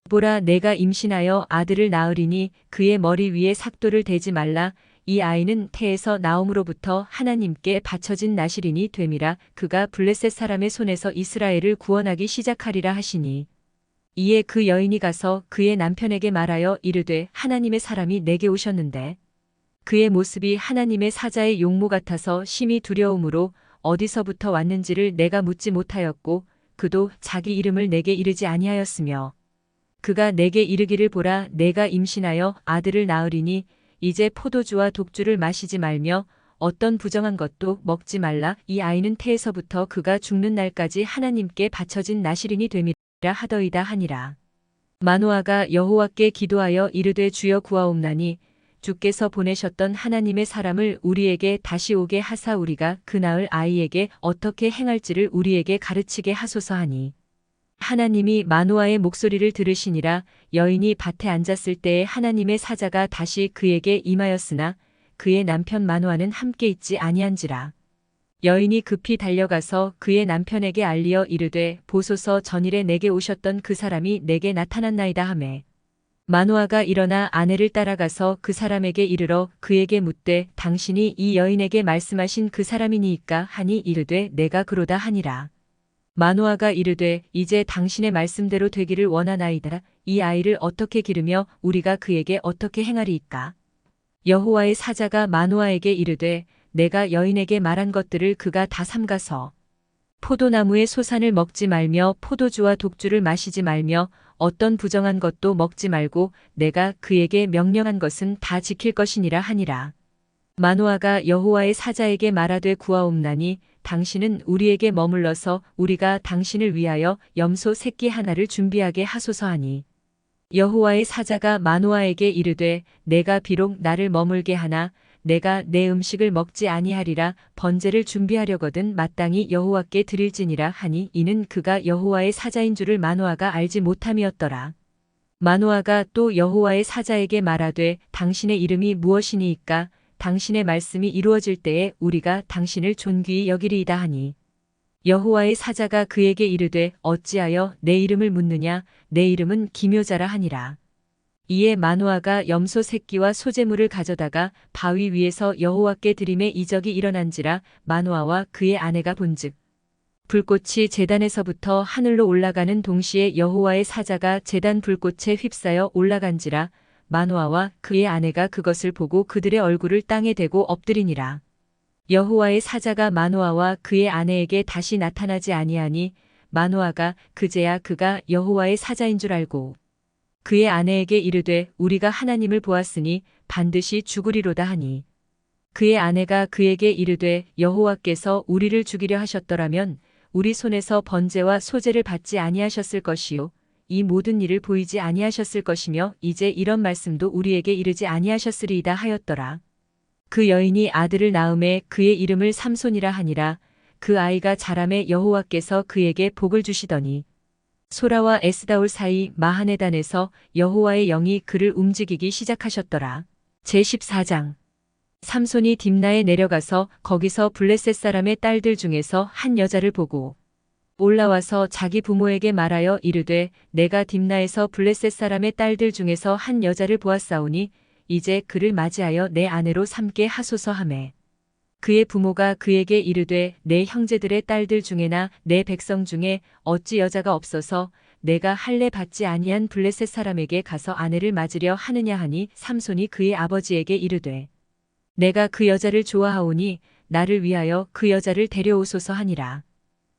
보라 내가 임신하여 아들을 낳으리니 그의 머리 위에 삭도를 대지 말라. 이 아이는 태에서 나옴으로부터 하나님께 바쳐진 나실인이 됨이라. 그가 블레셋 사람의 손에서 이스라엘을 구원하기 시작하리라 하시니 이에 그 여인이 가서 그의 남편에게 말하여 이르되 하나님의 사람이 내게 오셨는데 그의 모습이 하나님의 사자의 용모 같아서 심히 두려움으로 어디서부터 왔는지를 내가 묻지 못하였고 그도 자기 이름을 내게 이르지 아니하였으며 그가 내게 이르기를 보라 내가 임신하여 아들을 낳으리니 이제 포도주와 독주를 마시지 말며 어떤 부정한 것도 먹지 말라. 이 아이는 태에서부터 그가 죽는 날까지 하나님께 바쳐진 나실인이 됨이라 하더이다 하니라. 마노아가 여호와께 기도하여 이르되 주여 구하옵나니 주께서 보내셨던 하나님의 사람을 우리에게 다시 오게 하사 우리가 그 낳을 아이에게 어떻게 행할지를 우리에게 가르치게 하소서 하니 하나님이 마노아의 목소리를 들으시니라. 여인이 밭에 앉았을 때에 하나님의 사자가 다시 그에게 임하였으나 그의 남편 마노아는 함께 있지 아니한지라. 여인이 급히 달려가서 그의 남편에게 알리어 이르되 보소서 전일에 내게 오셨던 그 사람이 내게 나타났나이다 하매 마노아가 일어나 아내를 따라가서 그 사람에게 이르러 그에게 묻되 당신이 이 여인에게 말씀하신 그 사람이니이까 하니 이르되 내가 그로다 하니라. 마노아가 이르되 이제 당신의 말씀대로 되기를 원하나이다. 이 아이를 어떻게 기르며 우리가 그에게 어떻게 행하리이까. 여호와의 사자가 마노아에게 이르되 내가 여인에게 말한 것들을 그가 다 삼가서 포도나무의 소산을 먹지 말며 포도주와 독주를 마시지 말며 어떤 부정한 것도 먹지 말고 내가 그에게 명령한 것은 다 지킬 것이니라 하니라. 마노아가 여호와의 사자에게 말하되 구하옵나니 당신은 우리에게 머물러서 우리가 당신을 위하여 염소 새끼 하나를 준비하게 하소서 하니 여호와의 사자가 마노아에게 이르되 내가 비록 나를 머물게 하나 내가 내 음식을 먹지 아니하리라. 번제를 준비하려거든 마땅히 여호와께 드릴지니라 하니 이는 그가 여호와의 사자인 줄을 마노아가 알지 못함이었더라. 마노아가 또 여호와의 사자에게 말하되 당신의 이름이 무엇이니이까 당신의 말씀이 이루어질 때에 우리가 당신을 존귀히 여기리이다 하니 여호와의 사자가 그에게 이르되 어찌하여 내 이름을 묻느냐 내 이름은 기묘자라 하니라. 이에 마노아가 염소 새끼와 소재물을 가져다가 바위 위에서 여호와께 드림에 이적이 일어난지라. 마노아와 그의 아내가 본즉 불꽃이 제단에서부터 하늘로 올라가는 동시에 여호와의 사자가 제단 불꽃에 휩싸여 올라간지라. 마노아와 그의 아내가 그것을 보고 그들의 얼굴을 땅에 대고 엎드리니라. 여호와의 사자가 마노아와 그의 아내에게 다시 나타나지 아니하니 마노아가 그제야 그가 여호와의 사자인 줄 알고 그의 아내에게 이르되 우리가 하나님을 보았으니 반드시 죽으리로다 하니 그의 아내가 그에게 이르되 여호와께서 우리를 죽이려 하셨더라면 우리 손에서 번제와 소제를 받지 아니하셨을 것이요 이 모든 일을 보이지 아니하셨을 것이며 이제 이런 말씀도 우리에게 이르지 아니하셨으리이다 하였더라. 그 여인이 아들을 낳음에 그의 이름을 삼손이라 하니라. 그 아이가 자라매 여호와께서 그에게 복을 주시더니 소라와 에스다올 사이 마하네단에서 여호와의 영이 그를 움직이기 시작하셨더라. 제14장 삼손이 딥나에 내려가서 거기서 블레셋 사람의 딸들 중에서 한 여자를 보고 올라와서 자기 부모에게 말하여 이르되 내가 딥나에서 블레셋 사람의 딸들 중에서 한 여자를 보았사오니 이제 그를 맞이하여 내 아내로 삼게 하소서 하매 그의 부모가 그에게 이르되 내 형제들의 딸들 중에나 내 백성 중에 어찌 여자가 없어서 내가 할례 받지 아니한 블레셋 사람에게 가서 아내를 맞으려 하느냐 하니 삼손이 그의 아버지에게 이르되 내가 그 여자를 좋아하오니 나를 위하여 그 여자를 데려오소서 하니라.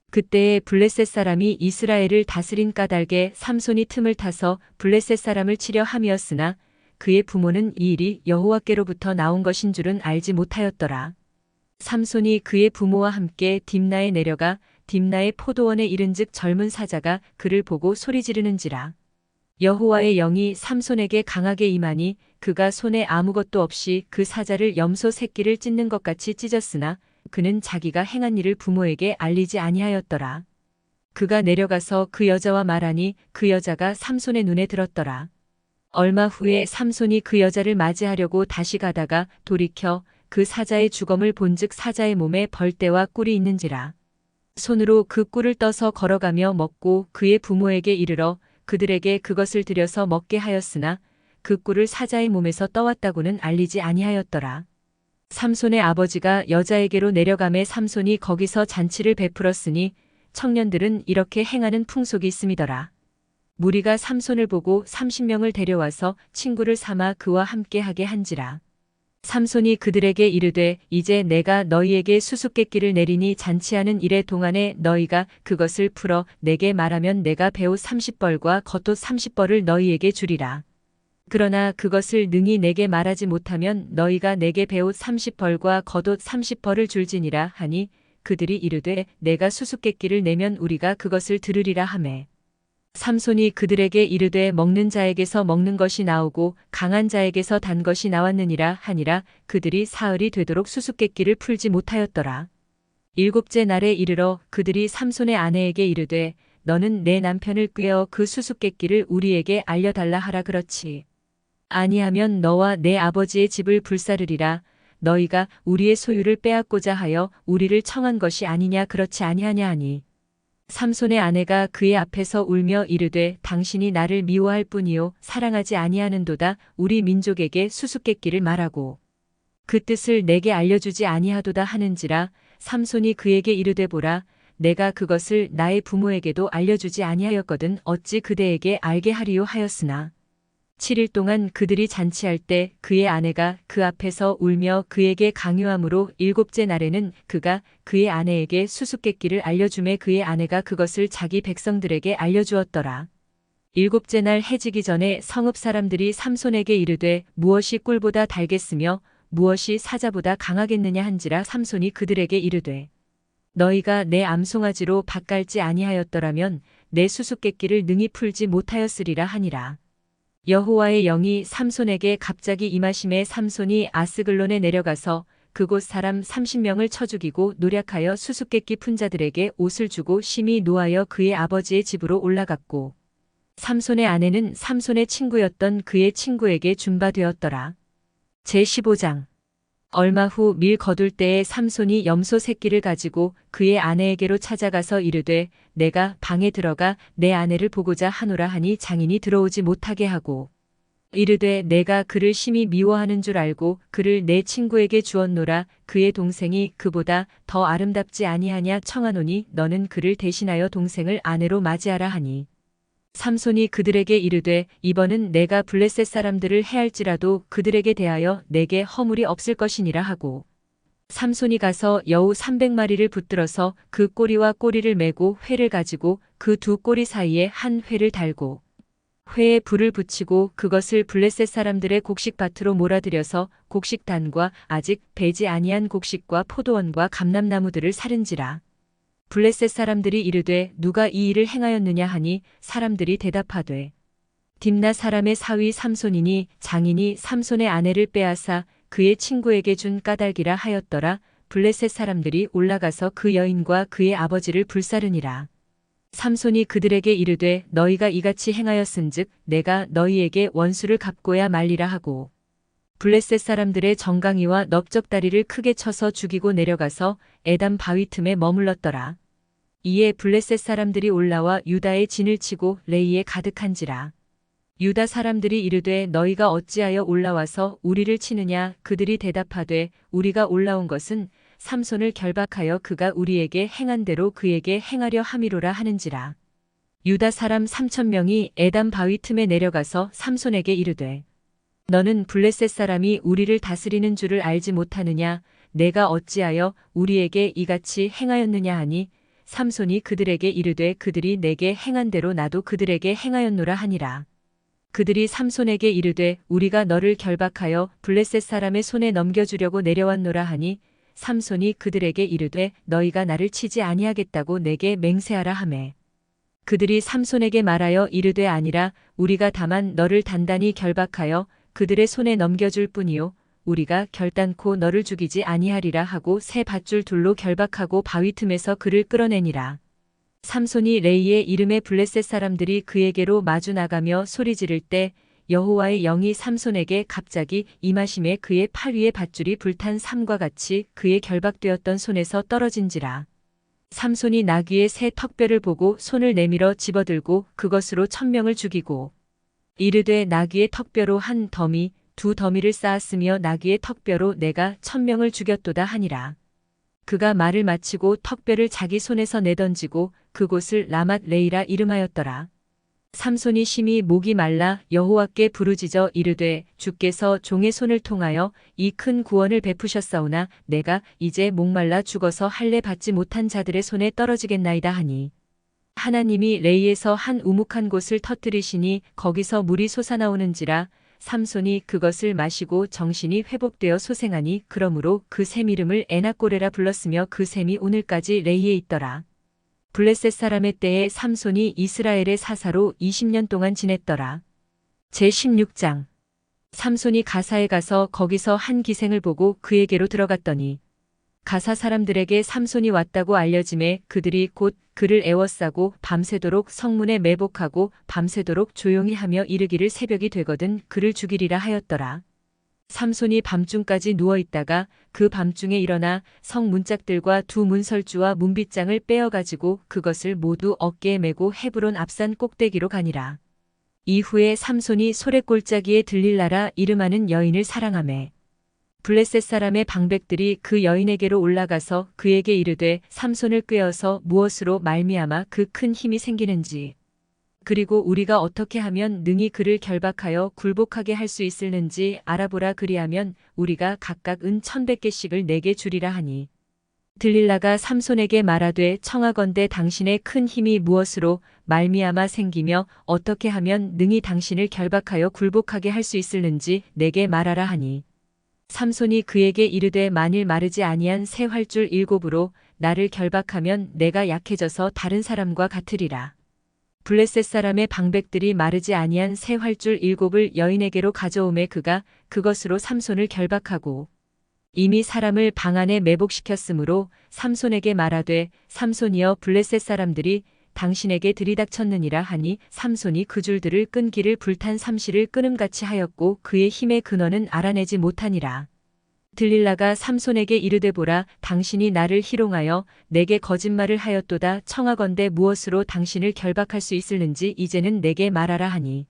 그때에 블레셋 사람이 이스라엘을 다스린 까닭에 삼손이 틈을 타서 블레셋 사람을 치려 함이었으나 그의 부모는 이 일이 여호와께로부터 나온 것인 줄은 알지 못하였더라. 삼손이 그의 부모와 함께 딥나에 내려가 딥나의 포도원에 이른즉 젊은 사자가 그를 보고 소리 지르는지라. 여호와의 영이 삼손에게 강하게 임하니 그가 손에 아무것도 없이 그 사자를 염소 새끼를 찢는 것 같이 찢었으나 그는 자기가 행한 일을 부모에게 알리지 아니하였더라. 그가 내려가서 그 여자와 말하니 그 여자가 삼손의 눈에 들었더라. 얼마 후에 삼손이 그 여자를 맞이하려고 다시 가다가 돌이켜 그 사자의 주검을 본즉 사자의 몸에 벌떼와 꿀이 있는지라. 손으로 그 꿀을 떠서 걸어가며 먹고 그의 부모에게 이르러 그들에게 그것을 들여서 먹게 하였으나 그 꿀을 사자의 몸에서 떠왔다고는 알리지 아니하였더라. 삼손의 아버지가 여자에게로 내려가매 삼손이 거기서 잔치를 베풀었으니 청년들은 이렇게 행하는 풍속이 있음이더라. 무리가 삼손을 보고 30명을 데려와서 친구를 삼아 그와 함께 하게 한지라. 삼손이 그들에게 이르되 이제 내가 너희에게 수수께끼를 내리니 잔치하는 일의 동안에 너희가 그것을 풀어 내게 말하면 내가 배옷 30벌과 겉옷 30벌을 너희에게 주리라. 그러나 그것을 능히 내게 말하지 못하면 너희가 내게 배옷 30벌과 겉옷 30벌을 줄지니라 하니 그들이 이르되 내가 수수께끼를 내면 우리가 그것을 들으리라 하매 삼손이 그들에게 이르되 먹는 자에게서 먹는 것이 나오고 강한 자에게서 단 것이 나왔느니라 하니라. 그들이 사흘이 되도록 수수께끼를 풀지 못하였더라. 일곱째 날에 이르러 그들이 삼손의 아내에게 이르되 너는 내 남편을 꾀어 그 수수께끼를 우리에게 알려달라 하라. 그렇지 아니하면 너와 내 아버지의 집을 불사르리라. 너희가 우리의 소유를 빼앗고자 하여 우리를 청한 것이 아니냐. 그렇지 아니하냐 하니 삼손의 아내가 그의 앞에서 울며 이르되 당신이 나를 미워할 뿐이요 사랑하지 아니하는도다. 우리 민족에게 수수께끼를 말하고 그 뜻을 내게 알려주지 아니하도다 하는지라. 삼손이 그에게 이르되 보라 내가 그것을 나의 부모에게도 알려주지 아니하였거든 어찌 그대에게 알게 하리요 하였으나 7일 동안 그들이 잔치할 때 그의 아내가 그 앞에서 울며 그에게 강요함으로 일곱째 날에는 그가 그의 아내에게 수수께끼를 알려주매 그의 아내가 그것을 자기 백성들에게 알려주었더라. 일곱째 날 해지기 전에 성읍 사람들이 삼손에게 이르되 무엇이 꿀보다 달겠으며 무엇이 사자보다 강하겠느냐 한지라. 삼손이 그들에게 이르되 너희가 내 암송아지로 밭갈지 아니하였더라면 내 수수께끼를 능히 풀지 못하였으리라 하니라. 여호와의 영이 삼손에게 갑자기 임하심에 삼손이 아스글론에 내려가서 그곳 사람 30명을 쳐 죽이고 노략하여 수수께끼 푼 자들에게 옷을 주고 심히 노하여 그의 아버지의 집으로 올라갔고 삼손의 아내는 삼손의 친구였던 그의 친구에게 준바되었더라. 제15장 얼마 후 밀 거둘 때에 삼손이 염소 새끼를 가지고 그의 아내에게로 찾아가서 이르되 내가 방에 들어가 내 아내를 보고자 하노라 하니 장인이 들어오지 못하게 하고 이르되 내가 그를 심히 미워하는 줄 알고 그를 내 친구에게 주었노라. 그의 동생이 그보다 더 아름답지 아니하냐 청하노니 너는 그를 대신하여 동생을 아내로 맞이하라 하니 삼손이 그들에게 이르되 이번은 내가 블레셋 사람들을 해할지라도 그들에게 대하여 내게 허물이 없을 것이니라 하고 삼손이 가서 여우 300마리를 붙들어서 그 꼬리와 꼬리를 메고 회를 가지고 그 두 꼬리 사이에 한 회를 달고 회에 불을 붙이고 그것을 블레셋 사람들의 곡식밭으로 몰아들여서 곡식단과 아직 배지 아니한 곡식과 포도원과 감람나무들을 사른지라. 블레셋 사람들이 이르되 누가 이 일을 행하였느냐 하니 사람들이 대답하되 딥나 사람의 사위 삼손이니 장인이 삼손의 아내를 빼앗아 그의 친구에게 준 까닭이라 하였더라. 블레셋 사람들이 올라가서 그 여인과 그의 아버지를 불사르니라. 삼손이 그들에게 이르되 너희가 이같이 행하였은즉 내가 너희에게 원수를 갚고야 말리라 하고 블레셋 사람들의 정강이와 넓적다리를 크게 쳐서 죽이고 내려가서 에담 바위 틈에 머물렀더라. 이에 블레셋 사람들이 올라와 유다의 진을 치고 레이에 가득한지라. 유다 사람들이 이르되 너희가 어찌하여 올라와서 우리를 치느냐. 그들이 대답하되 우리가 올라온 것은 삼손을 결박하여 그가 우리에게 행한 대로 그에게 행하려 함이로라 하는지라. 유다 사람 3,000명이 에담 바위 틈에 내려가서 삼손에게 이르되 너는 블레셋 사람이 우리를 다스리는 줄을 알지 못하느냐. 내가 어찌하여 우리에게 이같이 행하였느냐 하니 삼손이 그들에게 이르되 그들이 내게 행한 대로 나도 그들에게 행하였노라 하니라. 그들이 삼손에게 이르되 우리가 너를 결박하여 블레셋 사람의 손에 넘겨주려고 내려왔노라 하니 삼손이 그들에게 이르되 너희가 나를 치지 아니하겠다고 내게 맹세하라 하매 그들이 삼손에게 말하여 이르되 아니라 우리가 다만 너를 단단히 결박하여 그들의 손에 넘겨줄 뿐이요 우리가 결단코 너를 죽이지 아니하리라 하고 새 밧줄 둘로 결박하고 바위 틈에서 그를 끌어내니라. 삼손이 레이의 이름에 블레셋 사람들이 그에게로 마주 나가며 소리 지를 때 여호와의 영이 삼손에게 갑자기 임하심에 그의 팔 위에 밧줄이 불탄 삼과 같이 그의 결박되었던 손에서 떨어진지라. 삼손이 나귀의 새 턱뼈를 보고 손을 내밀어 집어들고 그것으로 1,000명을 죽이고 이르되 나귀의 턱뼈로 한 더미 두 더미를 쌓았으며 나귀의 턱뼈로 내가 1,000명을 죽였도다 하니라. 그가 말을 마치고 턱뼈를 자기 손에서 내던지고 그곳을 라맛 레이라 이름하였더라. 삼손이 심히 목이 말라 여호와께 부르짖어 이르되 주께서 종의 손을 통하여 이 큰 구원을 베푸셨사오나 내가 이제 목말라 죽어서 할례 받지 못한 자들의 손에 떨어지겠나이다 하니 하나님이 레이에서 한 우묵한 곳을 터뜨리시니 거기서 물이 솟아나오는지라 삼손이 그것을 마시고 정신이 회복되어 소생하니 그러므로 그 샘 이름을 에나꼬레라 불렀으며 그 샘이 오늘까지 레이에 있더라. 블레셋 사람의 때에 삼손이 이스라엘의 사사로 20년 동안 지냈더라. 제16장 삼손이 가사에 가서 거기서 한 기생을 보고 그에게로 들어갔더니 가사 사람들에게 삼손이 왔다고 알려짐에 그들이 곧 그를 애워싸고 밤새도록 성문에 매복하고 밤새도록 조용히 하며 이르기를 새벽이 되거든 그를 죽이리라 하였더라. 삼손이 밤중까지 누워있다가 그 밤중에 일어나 성 문짝들과 두 문설주와 문빗장을 빼어가지고 그것을 모두 어깨에 메고 헤브론 앞산 꼭대기로 가니라. 이후에 삼손이 소래골짜기에 들릴라라 이름하는 여인을 사랑하매 블레셋 사람의 방백들이 그 여인에게로 올라가서 그에게 이르되 삼손을 꾀어서 무엇으로 말미암아 그 큰 힘이 생기는지 그리고 우리가 어떻게 하면 능히 그를 결박하여 굴복하게 할 수 있을는지 알아보라 그리하면 우리가 각각 은 1,100개씩을 내게 주리라 하니 들릴라가 삼손에게 말하되 청하건대 당신의 큰 힘이 무엇으로 말미암아 생기며 어떻게 하면 능히 당신을 결박하여 굴복하게 할 수 있을는지 내게 말하라 하니 삼손이 그에게 이르되 만일 마르지 아니한 새 활줄 7으로 나를 결박하면 내가 약해져서 다른 사람과 같으리라. 블레셋 사람의 방백들이 마르지 아니한 새 활줄 7을 여인에게로 가져오매 그가 그것으로 삼손을 결박하고 이미 사람을 방 안에 매복시켰으므로 삼손에게 말하되 삼손이여 블레셋 사람들이 당신에게 들이닥쳤느니라 하니 삼손이 그 줄들을 끈기를 불탄 삼시를 끊음같이 하였고 그의 힘의 근원은 알아내지 못하니라. 들릴라가 삼손에게 이르되 보라 당신이 나를 희롱하여 내게 거짓말을 하였도다 청하건대 무엇으로 당신을 결박할 수 있을는지 이제는 내게 말하라 하니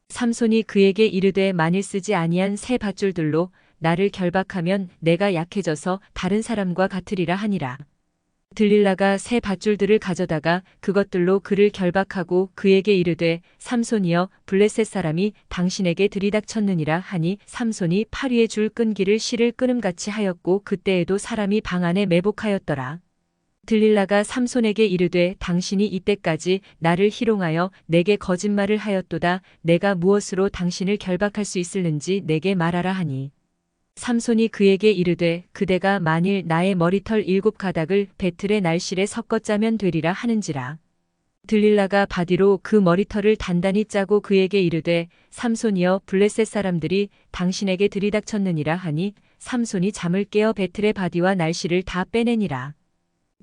삼손이 그에게 이르되 만일 쓰지 아니한 새 밧줄들로 나를 결박하면 내가 약해져서 다른 사람과 같으리라 하니라. 들릴라가 새 밧줄들을 가져다가 그것들로 그를 결박하고 그에게 이르되 삼손이여 블레셋 사람이 당신에게 들이닥쳤느니라 하니 삼손이 팔 위에 줄 끈기를 실을 끊음같이 하였고 그때에도 사람이 방 안에 매복하였더라. 들릴라가 삼손에게 이르되 당신이 이때까지 나를 희롱하여 내게 거짓말을 하였도다 내가 무엇으로 당신을 결박할 수 있을는지 내게 말하라 하니 삼손이 그에게 이르되 그대가 만일 나의 머리털 7가닥을 배틀의 날실에 섞어 짜면 되리라 하는지라. 들릴라가 바디로 그 머리털을 단단히 짜고 그에게 이르되 삼손이여 블레셋 사람들이 당신에게 들이닥쳤느니라 하니 삼손이 잠을 깨어 배틀의 바디와 날실을 다 빼내니라.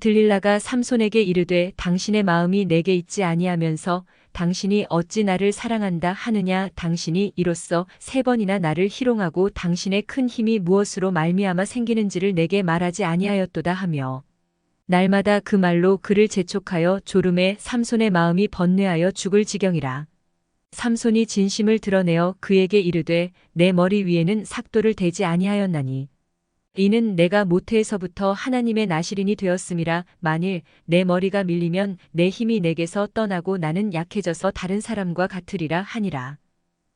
들릴라가 삼손에게 이르되 당신의 마음이 내게 있지 아니하면서 당신이 어찌 나를 사랑한다 하느냐 당신이 이로써 3번이나 나를 희롱하고 당신의 큰 힘이 무엇으로 말미암아 생기는지를 내게 말하지 아니하였도다 하며 날마다 그 말로 그를 재촉하여 졸음에 삼손의 마음이 번뇌하여 죽을 지경이라. 삼손이 진심을 드러내어 그에게 이르되 내 머리 위에는 삭도를 대지 아니하였나니 이는 내가 모태에서부터 하나님의 나실인이 되었음이라. 만일 내 머리가 밀리면 내 힘이 내게서 떠나고 나는 약해져서 다른 사람과 같으리라 하니라.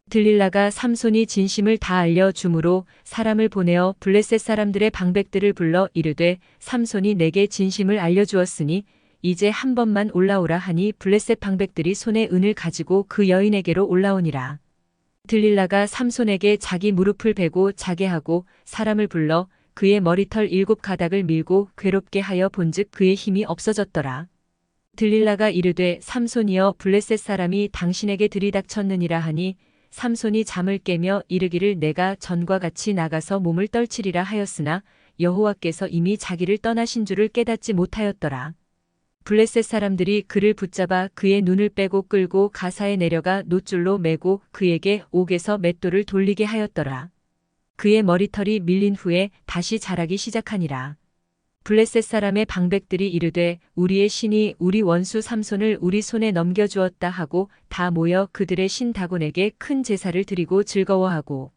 들릴라가 삼손이 진심을 다 알려주므로 사람을 보내어 블레셋 사람들의 방백들을 불러 이르되 삼손이 내게 진심을 알려주었으니 이제 한 번만 올라오라 하니 블레셋 방백들이 손에 은을 가지고 그 여인에게로 올라오니라. 들릴라가 삼손에게 자기 무릎을 베고 자게 하고 사람을 불러 그의 머리털 7가닥을 밀고 괴롭게 하여 본즉 그의 힘이 없어졌더라. 들릴라가 이르되 삼손이여 블레셋 사람이 당신에게 들이닥쳤느니라 하니 삼손이 잠을 깨며 이르기를 내가 전과 같이 나가서 몸을 떨치리라 하였으나 여호와께서 이미 자기를 떠나신 줄을 깨닫지 못하였더라. 블레셋 사람들이 그를 붙잡아 그의 눈을 빼고 끌고 가사에 내려가 놋줄로 매고 그에게 옥에서 맷돌을 돌리게 하였더라. 그의 머리털이 밀린 후에 다시 자라기 시작하니라. 블레셋 사람의 방백들이 이르되 우리의 신이 우리 원수 삼손을 우리 손에 넘겨주었다 하고 다 모여 그들의 신 다곤에게 큰 제사를 드리고 즐거워하고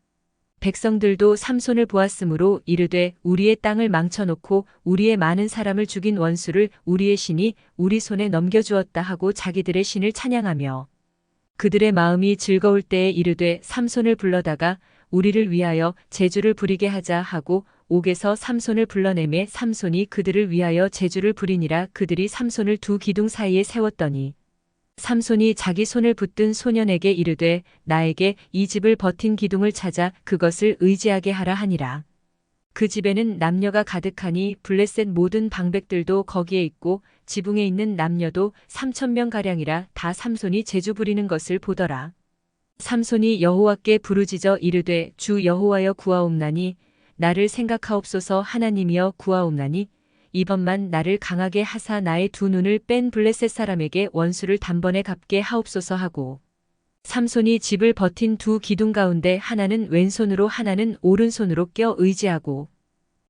백성들도 삼손을 보았으므로 이르되 우리의 땅을 망쳐놓고 우리의 많은 사람을 죽인 원수를 우리의 신이 우리 손에 넘겨주었다 하고 자기들의 신을 찬양하며 그들의 마음이 즐거울 때에 이르되 삼손을 불러다가 우리를 위하여 제주를 부리게 하자 하고 옥에서 삼손을 불러내매 삼손이 그들을 위하여 제주를 부리니라. 그들이 삼손을 두 기둥 사이에 세웠더니 삼손이 자기 손을 붙든 소년에게 이르되 나에게 이 집을 버틴 기둥을 찾아 그것을 의지하게 하라 하니라. 그 집에는 남녀가 가득하니 블레셋 모든 방백들도 거기에 있고 지붕에 있는 남녀도 3,000명가량이라. 다 삼손이 제주 부리는 것을 보더라. 삼손이 여호와께 부르짖어 이르되 주 여호와여 구하옵나니 나를 생각하옵소서. 하나님이여 구하옵나니 이번만 나를 강하게 하사 나의 두 눈을 뺀 블레셋 사람에게 원수를 단번에 갚게 하옵소서 하고 삼손이 집을 버틴 두 기둥 가운데 하나는 왼손으로 하나는 오른손으로 껴 의지하고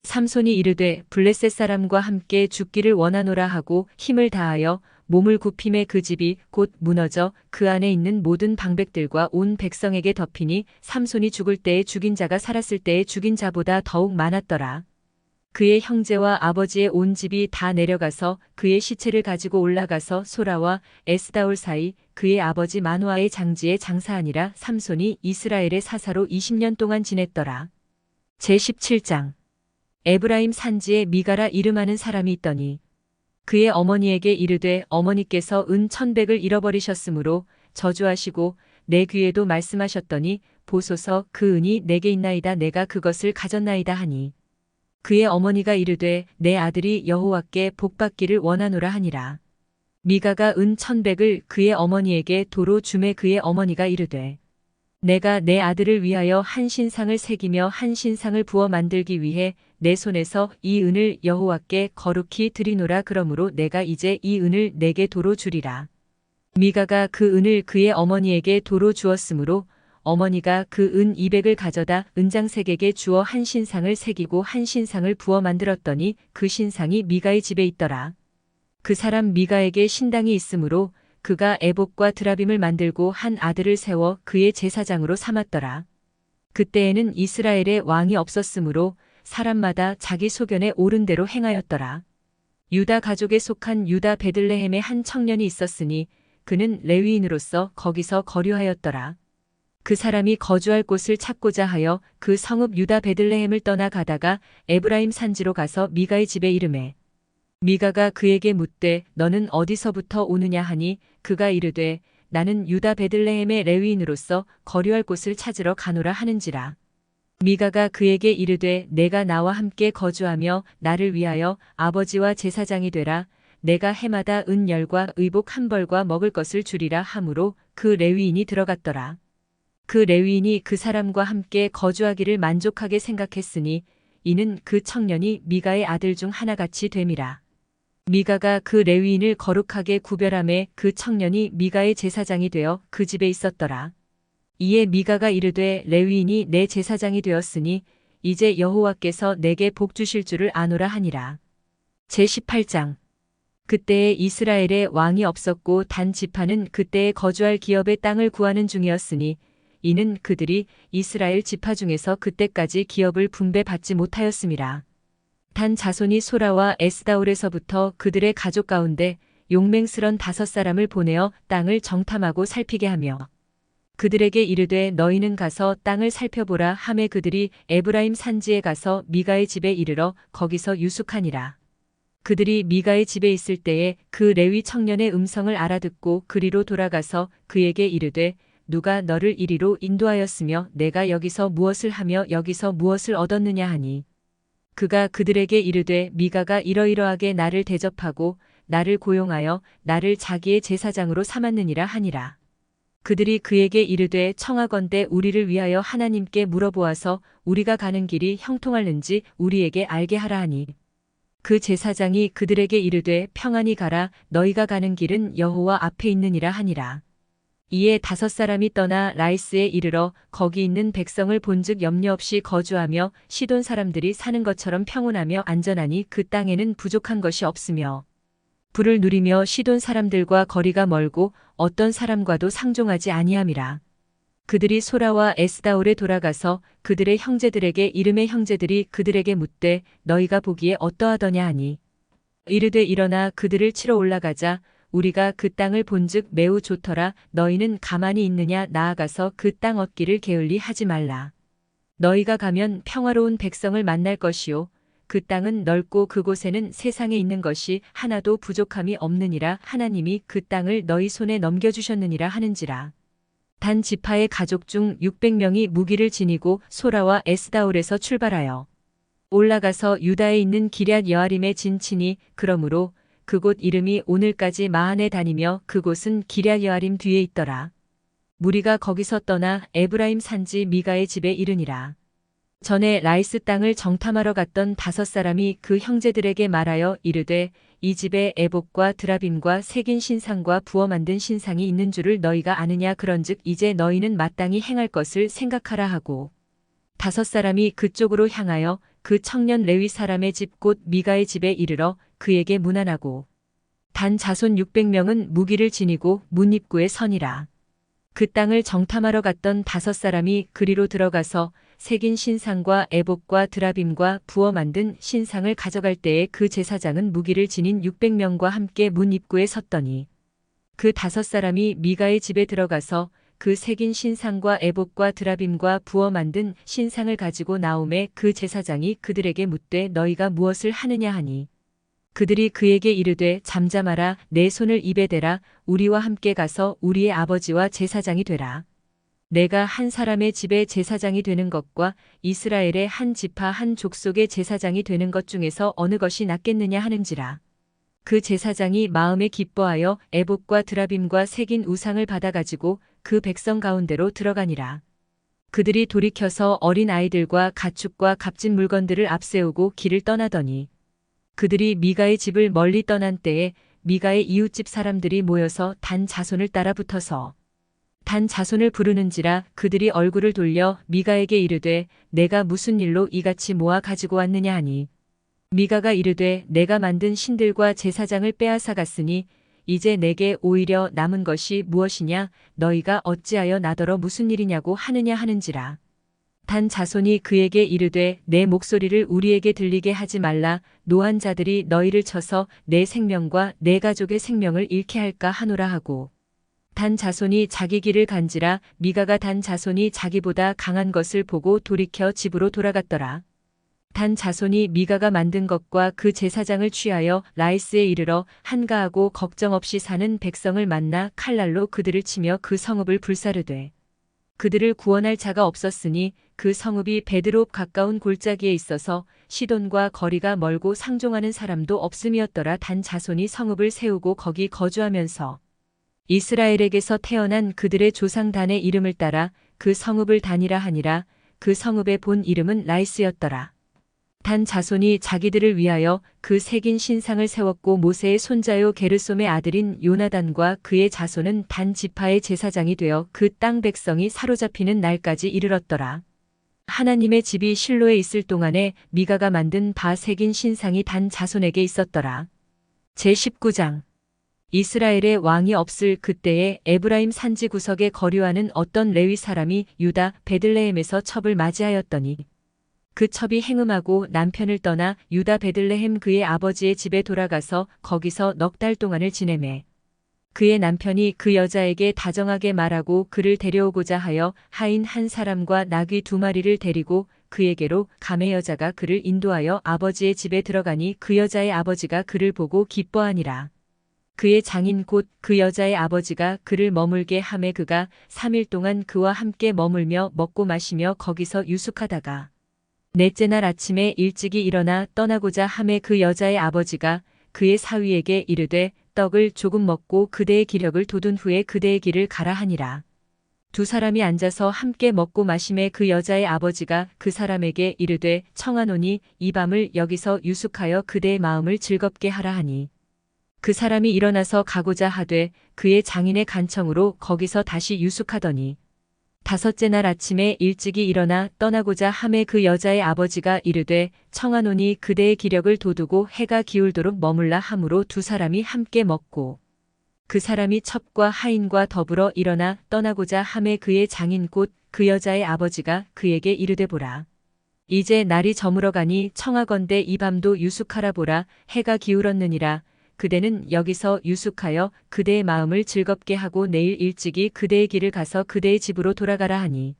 삼손이 이르되 블레셋 사람과 함께 죽기를 원하노라 하고 힘을 다하여 몸을 굽힘에 그 집이 곧 무너져 그 안에 있는 모든 방백들과 온 백성에게 덮이니 삼손이 죽을 때에 죽인 자가 살았을 때에 죽인 자보다 더욱 많았더라. 그의 형제와 아버지의 온 집이 다 내려가서 그의 시체를 가지고 올라가서 소라와 에스다올 사이 그의 아버지 마누아의 장지에 장사하니라. 삼손이 이스라엘의 사사로 20년 동안 지냈더라. 제17장 에브라임 산지에 미가라 이름하는 사람이 있더니 그의 어머니에게 이르되 어머니께서 은 1,100을 잃어버리셨으므로 저주하시고 내 귀에도 말씀하셨더니 보소서 그 은이 내게 있나이다. 내가 그것을 가졌나이다 하니 그의 어머니가 이르되 내 아들이 여호와께 복받기를 원하노라 하니라. 미가가 은 1,100을 그의 어머니에게 도로 주매 그의 어머니가 이르되 내가 내 아들을 위하여 한 신상을 새기며 한 신상을 부어 만들기 위해 내 손에서 이 은을 여호와께 거룩히 드리노라. 그러므로 내가 이제 이 은을 내게 도로 주리라. 미가가 그 은을 그의 어머니에게 도로 주었으므로 어머니가 그 은 200을 가져다 은장색에게 주어 한 신상을 새기고 한 신상을 부어 만들었더니 그 신상이 미가의 집에 있더라. 그 사람 미가에게 신당이 있으므로 그가 에봇과 드라빔을 만들고 한 아들을 세워 그의 제사장으로 삼았더라. 그때에는 이스라엘에 왕이 없었으므로 사람마다 자기 소견에 옳은 대로 행하였더라. 유다 가족에 속한 유다 베들레헴에 한 청년이 있었으니 그는 레위인으로서 거기서 거류하였더라. 그 사람이 거주할 곳을 찾고자 하여 그 성읍 유다 베들레헴을 떠나 가다가 에브라임 산지로 가서 미가의 집에 이르매 미가가 그에게 묻되 너는 어디서부터 오느냐 하니 그가 이르되 나는 유다 베들레헴의 레위인으로서 거류할 곳을 찾으러 가노라 하는지라. 미가가 그에게 이르되 내가 나와 함께 거주하며 나를 위하여 아버지와 제사장이 되라. 내가 해마다 은 10과 의복 1벌과 먹을 것을 주리라 하므로 그 레위인이 들어갔더라. 그 레위인이 그 사람과 함께 거주하기를 만족하게 생각했으니 이는 그 청년이 미가의 아들 중 하나같이 됨이라. 미가가 그 레위인을 거룩하게 구별하매 그 청년이 미가의 제사장이 되어 그 집에 있었더라. 이에 미가가 이르되 레위인이 내 제사장이 되었으니 이제 여호와께서 내게 복 주실 줄을 아노라 하니라. 제18장 그때에 이스라엘에 왕이 없었고 단 지파는 그때에 거주할 기업의 땅을 구하는 중이었으니 이는 그들이 이스라엘 지파 중에서 그때까지 기업을 분배받지 못하였음이라. 단 자손이 소라와 에스다올에서부터 그들의 가족 가운데 용맹스런 5사람을 보내어 땅을 정탐하고 살피게 하며 그들에게 이르되 너희는 가서 땅을 살펴보라 하매 그들이 에브라임 산지에 가서 미가의 집에 이르러 거기서 유숙하니라. 그들이 미가의 집에 있을 때에 그 레위 청년의 음성을 알아듣고 그리로 돌아가서 그에게 이르되 누가 너를 이리로 인도하였으며 내가 여기서 무엇을 하며 여기서 무엇을 얻었느냐 하니 그가 그들에게 이르되 미가가 이러이러하게 나를 대접하고 나를 고용하여 나를 자기의 제사장으로 삼았느니라 하니라. 그들이 그에게 이르되 청하건대 우리를 위하여 하나님께 물어보아서 우리가 가는 길이 형통할는지 우리에게 알게 하라 하니 그 제사장이 그들에게 이르되 평안히 가라. 너희가 가는 길은 여호와 앞에 있느니라 하니라. 이에 5사람이 떠나 라이스에 이르러 거기 있는 백성을 본즉 염려 없이 거주하며 시돈 사람들이 사는 것처럼 평온하며 안전하니 그 땅에는 부족한 것이 없으며 부를 누리며 시돈 사람들과 거리가 멀고 어떤 사람과도 상종하지 아니함이라. 그들이 소라와 에스다올에 돌아가서 그들의 형제들에게 이름의 형제들이 그들에게 묻되 너희가 보기에 어떠하더냐 하니 이르되 일어나 그들을 치러 올라가자. 우리가 그 땅을 본즉 매우 좋더라. 너희는 가만히 있느냐? 나아가서 그 땅 얻기를 게을리 하지 말라. 너희가 가면 평화로운 백성을 만날 것이요 그 땅은 넓고 그곳에는 세상에 있는 것이 하나도 부족함이 없느니라. 하나님이 그 땅을 너희 손에 넘겨주셨느니라 하는지라. 단 지파의 가족 중 600명이 무기를 지니고 소라와 에스다올에서 출발하여 올라가서 유다에 있는 기럇 여아림에 진치니 그러므로 그곳 이름이 오늘까지 마한에 다니며 그곳은 기럇 여아림 뒤에 있더라. 무리가 거기서 떠나 에브라임 산지 미가의 집에 이르니라. 전에 라이스 땅을 정탐하러 갔던 5사람이 그 형제들에게 말하여 이르되 이 집에 에봇과 드라빔과 새긴 신상과 부어 만든 신상이 있는 줄을 너희가 아느냐? 그런즉 이제 너희는 마땅히 행할 것을 생각하라 하고 5사람이 그쪽으로 향하여 그 청년 레위 사람의 집 곧 미가의 집에 이르러 그에게 문안하고 단 자손 600명은 무기를 지니고 문 입구에 서니라. 그 땅을 정탐하러 갔던 5사람이 그리로 들어가서 새긴 신상과 에봇과 드라빔과 부어 만든 신상을 가져갈 때에 그 제사장은 무기를 지닌 600명과 함께 문 입구에 섰더니 그 5사람이 미가의 집에 들어가서 그 새긴 신상과 에봇과 드라빔과 부어 만든 신상을 가지고 나오매 그 제사장이 그들에게 묻되 너희가 무엇을 하느냐 하니 그들이 그에게 이르되 잠잠하라. 내 손을 입에 대라. 우리와 함께 가서 우리의 아버지와 제사장이 되라. 내가 한 사람의 집의 제사장이 되는 것과 이스라엘의 한 지파 한 족속의 제사장이 되는 것 중에서 어느 것이 낫겠느냐 하는지라. 그 제사장이 마음에 기뻐하여 에봇과 드라빔과 새긴 우상을 받아가지고 그 백성 가운데로 들어가니라. 그들이 돌이켜서 어린 아이들과 가축과 값진 물건들을 앞세우고 길을 떠나더니 그들이 미가의 집을 멀리 떠난 때에 미가의 이웃집 사람들이 모여서 단 자손을 따라 붙어서 단 자손을 부르는지라. 그들이 얼굴을 돌려 미가에게 이르되 내가 무슨 일로 이같이 모아 가지고 왔느냐 하니 미가가 이르되 내가 만든 신들과 제사장을 빼앗아 갔으니 이제 내게 오히려 남은 것이 무엇이냐? 너희가 어찌하여 나더러 무슨 일이냐고 하느냐 하는지라. 단 자손이 그에게 이르되 내 목소리를 우리에게 들리게 하지 말라. 노한 자들이 너희를 쳐서 내 생명과 내 가족의 생명을 잃게 할까 하노라 하고 단 자손이 자기 길을 간지라. 미가가 단 자손이 자기보다 강한 것을 보고 돌이켜 집으로 돌아갔더라. 단 자손이 미가가 만든 것과 그 제사장을 취하여 라이스에 이르러 한가하고 걱정 없이 사는 백성을 만나 칼날로 그들을 치며 그 성읍을 불사르되 그들을 구원할 자가 없었으니 그 성읍이 베드롭 가까운 골짜기에 있어서 시돈과 거리가 멀고 상종하는 사람도 없음이었더라. 단 자손이 성읍을 세우고 거기 거주하면서 이스라엘에게서 태어난 그들의 조상 단의 이름을 따라 그 성읍을 단이라 하니라. 그 성읍의 본 이름은 라이스였더라. 단 자손이 자기들을 위하여 그 새긴 신상을 세웠고 모세의 손자요 게르솜의 아들인 요나단과 그의 자손은 단 지파의 제사장이 되어 그 땅 백성이 사로잡히는 날까지 이르렀더라. 하나님의 집이 실로에 있을 동안에 미가가 만든 바 새긴 신상이 단 자손에게 있었더라. 제19장 이스라엘의 왕이 없을 그때에 에브라임 산지 구석에 거류하는 어떤 레위 사람이 유다 베들레헴에서 첩을 맞이하였더니 그 첩이 행음하고 남편을 떠나 유다 베들레헴 그의 아버지의 집에 돌아가서 거기서 넉 달 동안을 지내매 그의 남편이 그 여자에게 다정하게 말하고 그를 데려오고자 하여 하인 한 사람과 나귀 2마리를 데리고 그에게로 가매 여자가 그를 인도하여 아버지의 집에 들어가니 그 여자의 아버지가 그를 보고 기뻐하니라. 그의 장인 곧 그 여자의 아버지가 그를 머물게 하매 그가 3일 동안 그와 함께 머물며 먹고 마시며 거기서 유숙하다가 넷째 날 아침에 일찍이 일어나 떠나고자 하매 그 여자의 아버지가 그의 사위에게 이르되 떡을 조금 먹고 그대의 기력을 돋운 후에 그대의 길을 가라 하니라. 2사람이 앉아서 함께 먹고 마시매 그 여자의 아버지가 그 사람에게 이르되 청하노니 이 밤을 여기서 유숙하여 그대의 마음을 즐겁게 하라 하니 그 사람이 일어나서 가고자 하되 그의 장인의 간청으로 거기서 다시 유숙하더니 5째 날 아침에 일찍이 일어나 떠나고자 하매 그 여자의 아버지가 이르되 청하노니 그대의 기력을 돋우고 해가 기울도록 머물라 하므로 2사람이 함께 먹고 그 사람이 첩과 하인과 더불어 일어나 떠나고자 하매 그의 장인 곧 그 여자의 아버지가 그에게 이르되 보라. 이제 날이 저물어 가니 청하건대 이 밤도 유숙하라 보라. 해가 기울었느니라. 그대는 여기서 유숙하여 그대의 마음을 즐겁게 하고 내일 일찍이 그대의 길을 가서 그대의 집으로 돌아가라 하니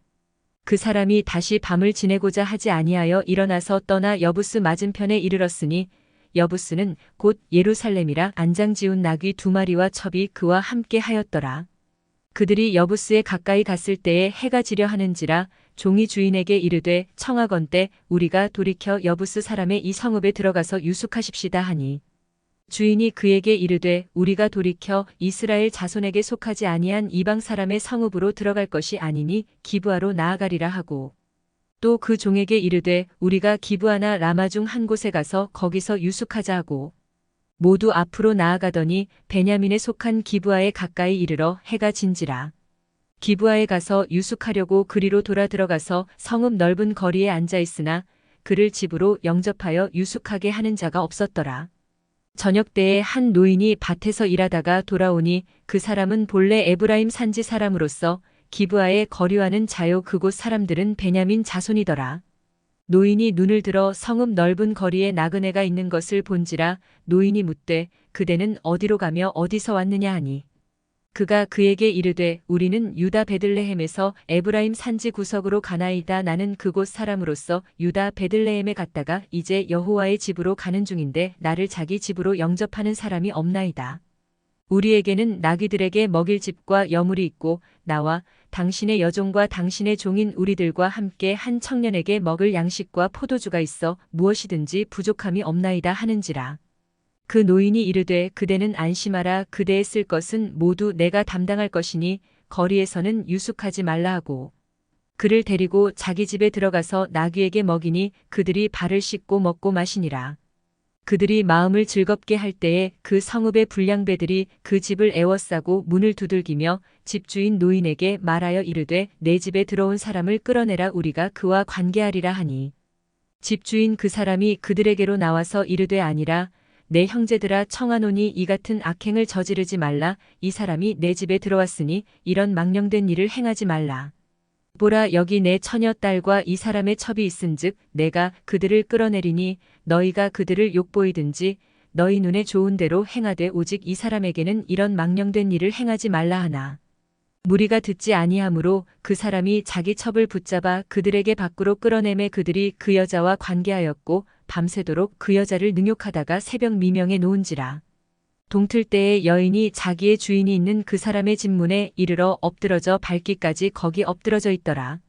그 사람이 다시 밤을 지내고자 하지 아니하여 일어나서 떠나 여부스 맞은편에 이르렀으니 여부스는 곧 예루살렘이라 안장 지운 나귀 2마리와 첩이 그와 함께 하였더라. 그들이 여부스에 가까이 갔을 때에 해가 지려 하는지라 종이 주인에게 이르되 청하건대 우리가 돌이켜 여부스 사람의 이 성읍에 들어가서 유숙하십시다 하니 주인이 그에게 이르되 우리가 돌이켜 이스라엘 자손에게 속하지 아니한 이방 사람의 성읍으로 들어갈 것이 아니니 기브아로 나아가리라 하고 또 그 종에게 이르되 우리가 기브아나 라마 중 한 곳에 가서 거기서 유숙하자 하고 모두 앞으로 나아가더니 베냐민에 속한 기브아에 가까이 이르러 해가 진지라. 기브아에 가서 유숙하려고 그리로 돌아 들어가서 성읍 넓은 거리에 앉아 있으나 그를 집으로 영접하여 유숙하게 하는 자가 없었더라. 저녁 때에 한 노인이 밭에서 일하다가 돌아오니 그 사람은 본래 에브라임 산지 사람으로서 기브아에 거류하는 자요 그곳 사람들은 베냐민 자손이더라. 노인이 눈을 들어 성읍 넓은 거리에 나그네가 있는 것을 본지라 노인이 묻되 그대는 어디로 가며 어디서 왔느냐 하니 그가 그에게 이르되 우리는 유다 베들레헴에서 에브라임 산지 구석으로 가나이다. 나는 그곳 사람으로서 유다 베들레헴에 갔다가 이제 여호와의 집으로 가는 중인데 나를 자기 집으로 영접하는 사람이 없나이다. 우리에게는 나귀들에게 먹일 집과 여물이 있고 나와 당신의 여종과 당신의 종인 우리들과 함께 한 청년에게 먹을 양식과 포도주가 있어 무엇이든지 부족함이 없나이다 하는지라. 그 노인이 이르되 그대는 안심하라. 그대의 쓸 것은 모두 내가 담당할 것이니 거리에서는 유숙하지 말라 하고 그를 데리고 자기 집에 들어가서 나귀에게 먹이니 그들이 발을 씻고 먹고 마시니라. 그들이 마음을 즐겁게 할 때에 그 성읍의 불량배들이 그 집을 에워싸고 문을 두들기며 집주인 노인에게 말하여 이르되 내 집에 들어온 사람을 끌어내라. 우리가 그와 관계하리라 하니 집주인 그 사람이 그들에게로 나와서 이르되 아니라 내 형제들아 청하노니 이 같은 악행을 저지르지 말라. 이 사람이 내 집에 들어왔으니 이런 망령된 일을 행하지 말라. 보라 여기 내 처녀 딸과 이 사람의 첩이 있은즉 내가 그들을 끌어내리니 너희가 그들을 욕보이든지 너희 눈에 좋은 대로 행하되 오직 이 사람에게는 이런 망령된 일을 행하지 말라 하나. 무리가 듣지 아니하므로 그 사람이 자기 첩을 붙잡아 그들에게 밖으로 끌어내매 그들이 그 여자와 관계하였고 밤새도록 그 여자를 능욕하다가 새벽 미명에 놓은지라. 동틀 때에 여인이 자기의 주인이 있는 그 사람의 집 문에 이르러 엎드러져 밟기까지 거기 엎드러져 있더라.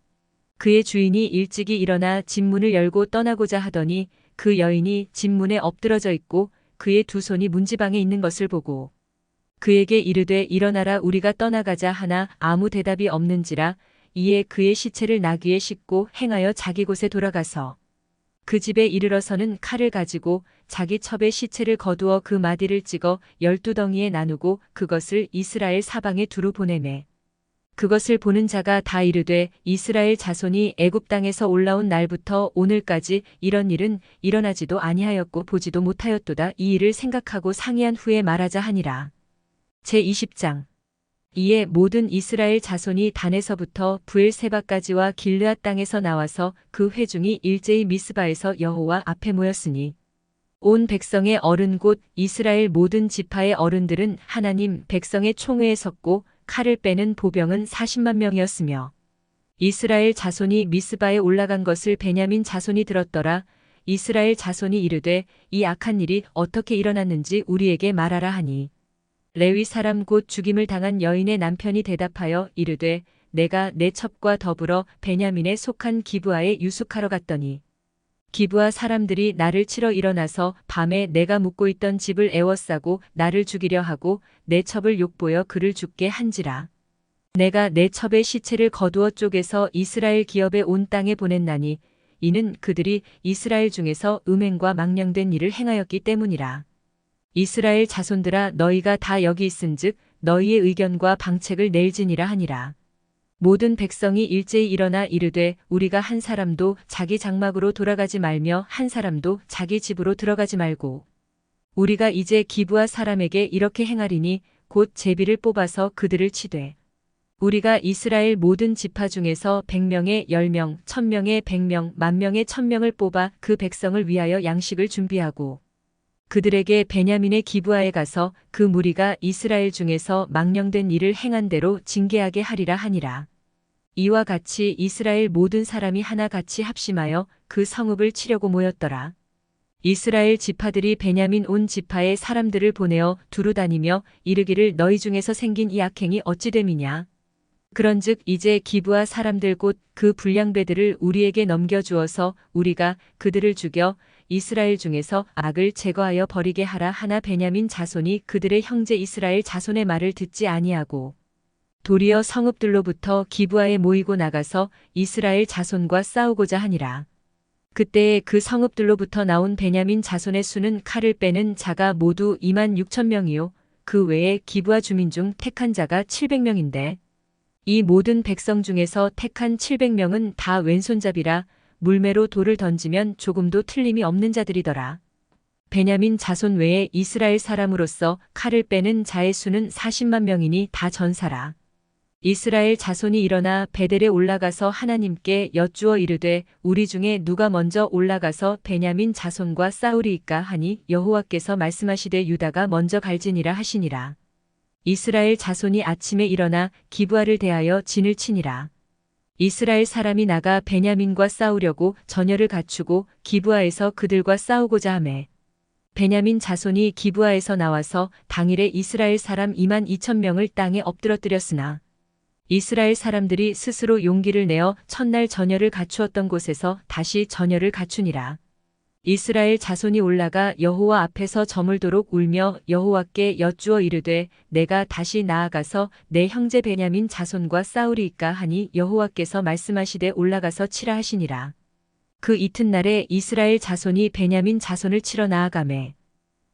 그의 주인이 일찍이 일어나 집 문을 열고 떠나고자 하더니 그 여인이 집 문에 엎드러져 있고 그의 두 손이 문지방에 있는 것을 보고 그에게 이르되 일어나라 우리가 떠나가자 하나 아무 대답이 없는지라. 이에 그의 시체를 나귀에 싣고 행하여 자기 곳에 돌아가서 그 집에 이르러서는 칼을 가지고 자기 첩의 시체를 거두어 그 마디를 찍어 12덩이에 나누고 그것을 이스라엘 사방에 두루 보내매 그것을 보는 자가 다 이르되 이스라엘 자손이 애굽 땅에서 올라온 날부터 오늘까지 이런 일은 일어나지도 아니하였고 보지도 못하였도다. 이 일을 생각하고 상의한 후에 말하자 하니라. 제20장 이에 모든 이스라엘 자손이 단에서부터 브엘세바까지와 길르앗 땅에서 나와서 그 회중이 일제히 미스바에서 여호와 앞에 모였으니 온 백성의 어른 곧 이스라엘 모든 지파의 어른들은 하나님 백성의 총회에 섰고 칼을 빼는 보병은 40만 명이었으며 이스라엘 자손이 미스바에 올라간 것을 베냐민 자손이 들었더라. 이스라엘 자손이 이르되 이 악한 일이 어떻게 일어났는지 우리에게 말하라 하니 레위 사람 곧 죽임을 당한 여인의 남편이 대답하여 이르되 내가 내 첩과 더불어 베냐민에 속한 기브아에 유숙하러 갔더니 기브아 사람들이 나를 치러 일어나서 밤에 내가 묵고 있던 집을 에워싸고 나를 죽이려 하고 내 첩을 욕보여 그를 죽게 한지라. 내가 내 첩의 시체를 거두어 쪼개서 이스라엘 기업에 온 땅에 보냈나니 이는 그들이 이스라엘 중에서 음행과 망령된 일을 행하였기 때문이라. 이스라엘 자손들아 너희가 다 여기 있은즉 너희의 의견과 방책을 낼지니라 하니라. 모든 백성이 일제히 일어나 이르되 우리가 한 사람도 자기 장막으로 돌아가지 말며 한 사람도 자기 집으로 들어가지 말고 우리가 이제 기브아 사람에게 이렇게 행하리니 곧 제비를 뽑아서 그들을 치되 우리가 이스라엘 모든 지파 중에서 100명에 10명, 1000명에 100명, 10,000명에 1000명을 뽑아 그 백성을 위하여 양식을 준비하고 그들에게 베냐민의 기브아에 가서 그 무리가 이스라엘 중에서 망령된 일을 행한 대로 징계하게 하리라 하니라. 이와 같이 이스라엘 모든 사람이 하나같이 합심하여 그 성읍을 치려고 모였더라. 이스라엘 지파들이 베냐민 온 지파의 사람들을 보내어 두루 다니며 이르기를 너희 중에서 생긴 이 악행이 어찌 됨이냐. 그런즉 이제 기브아 사람들 곧 그 불량배들을 우리에게 넘겨주어서 우리가 그들을 죽여 이스라엘 중에서 악을 제거하여 버리게 하라 하나 베냐민 자손이 그들의 형제 이스라엘 자손의 말을 듣지 아니하고 도리어 성읍들로부터 기브아에 모이고 나가서 이스라엘 자손과 싸우고자 하니라. 그때에 그 성읍들로부터 나온 베냐민 자손의 수는 칼을 빼는 자가 모두 26,000명이요 그 외에 기브아 주민 중 택한 자가 700명인데 이 모든 백성 중에서 택한 700명은 다 왼손잡이라 물매로 돌을 던지면 조금도 틀림이 없는 자들이더라. 베냐민 자손 외에 이스라엘 사람으로서 칼을 빼는 자의 수는 40만 명이니 다 전사라. 이스라엘 자손이 일어나 베델에 올라가서 하나님께 여쭈어 이르되 우리 중에 누가 먼저 올라가서 베냐민 자손과 싸우리이까 하니 여호와께서 말씀하시되 유다가 먼저 갈지니라 하시니라. 이스라엘 자손이 아침에 일어나 기브아를 대하여 진을 치니라. 이스라엘 사람이 나가 베냐민과 싸우려고 전열을 갖추고 기브아에서 그들과 싸우고자 하매 베냐민 자손이 기브아에서 나와서 당일에 이스라엘 사람 22,000명을 땅에 엎드러뜨렸으나 이스라엘 사람들이 스스로 용기를 내어 첫날 전열을 갖추었던 곳에서 다시 전열을 갖추니라. 이스라엘 자손이 올라가 여호와 앞에서 저물도록 울며 여호와께 여쭈어 이르되 내가 다시 나아가서 내 형제 베냐민 자손과 싸우리이까 하니 여호와께서 말씀하시되 올라가서 치라 하시니라. 그 이튿날에 이스라엘 자손이 베냐민 자손을 치러 나아가매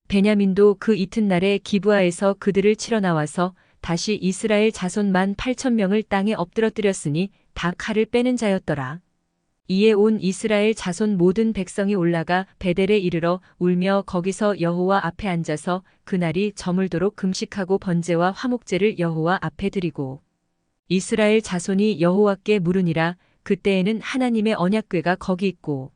베냐민도 그 이튿날에 기브아에서 그들을 치러 나와서 다시 이스라엘 자손 18,000명을 땅에 엎드러뜨렸으니 다 칼을 빼는 자였더라. 이에 온 이스라엘 자손 모든 백성이 올라가 베델에 이르러 울며 거기서 여호와 앞에 앉아서 그날이 저물도록 금식하고 번제와 화목제를 여호와 앞에 드리고 이스라엘 자손이 여호와께 물으니라. 그때에는 하나님의 언약궤가 거기 있고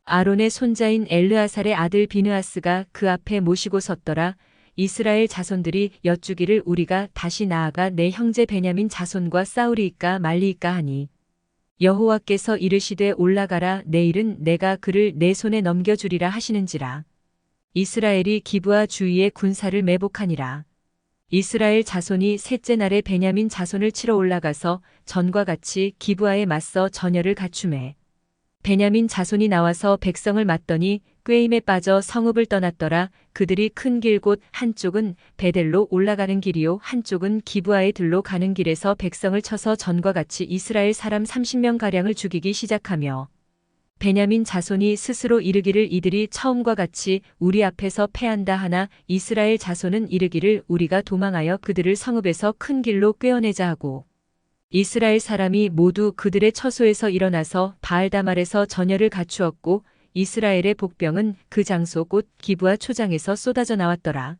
아론의 손자인 엘르아살의 아들 비느하스가 그 앞에 모시고 섰더라. 이스라엘 자손들이 여쭈기를 우리가 다시 나아가 내 형제 베냐민 자손과 싸우리이까 말리이까 하니 여호와께서 이르시되 올라가라 내일은 내가 그를 내 손에 넘겨주리라 하시는지라. 이스라엘이 기브아 주위에 군사를 매복하니라. 이스라엘 자손이 셋째 날에 베냐민 자손을 치러 올라가서 전과 같이 기브아에 맞서 전열을 갖추매 베냐민 자손이 나와서 백성을 맞더니 꾀임에 빠져 성읍을 떠났더라. 그들이 큰 길 곧 한쪽은 베델로 올라가는 길이요 한쪽은 기브아의 들로 가는 길에서 백성을 쳐서 전과 같이 이스라엘 사람 30명가량을 죽이기 시작하며 베냐민 자손이 스스로 이르기를 이들이 처음과 같이 우리 앞에서 패한다 하나 이스라엘 자손은 이르기를 우리가 도망하여 그들을 성읍에서 큰 길로 꿰어내자 하고 이스라엘 사람이 모두 그들의 처소에서 일어나서 바알다말에서 전열을 갖추었고 이스라엘의 복병은 그 장소 곧 기브아 초장에서 쏟아져 나왔더라.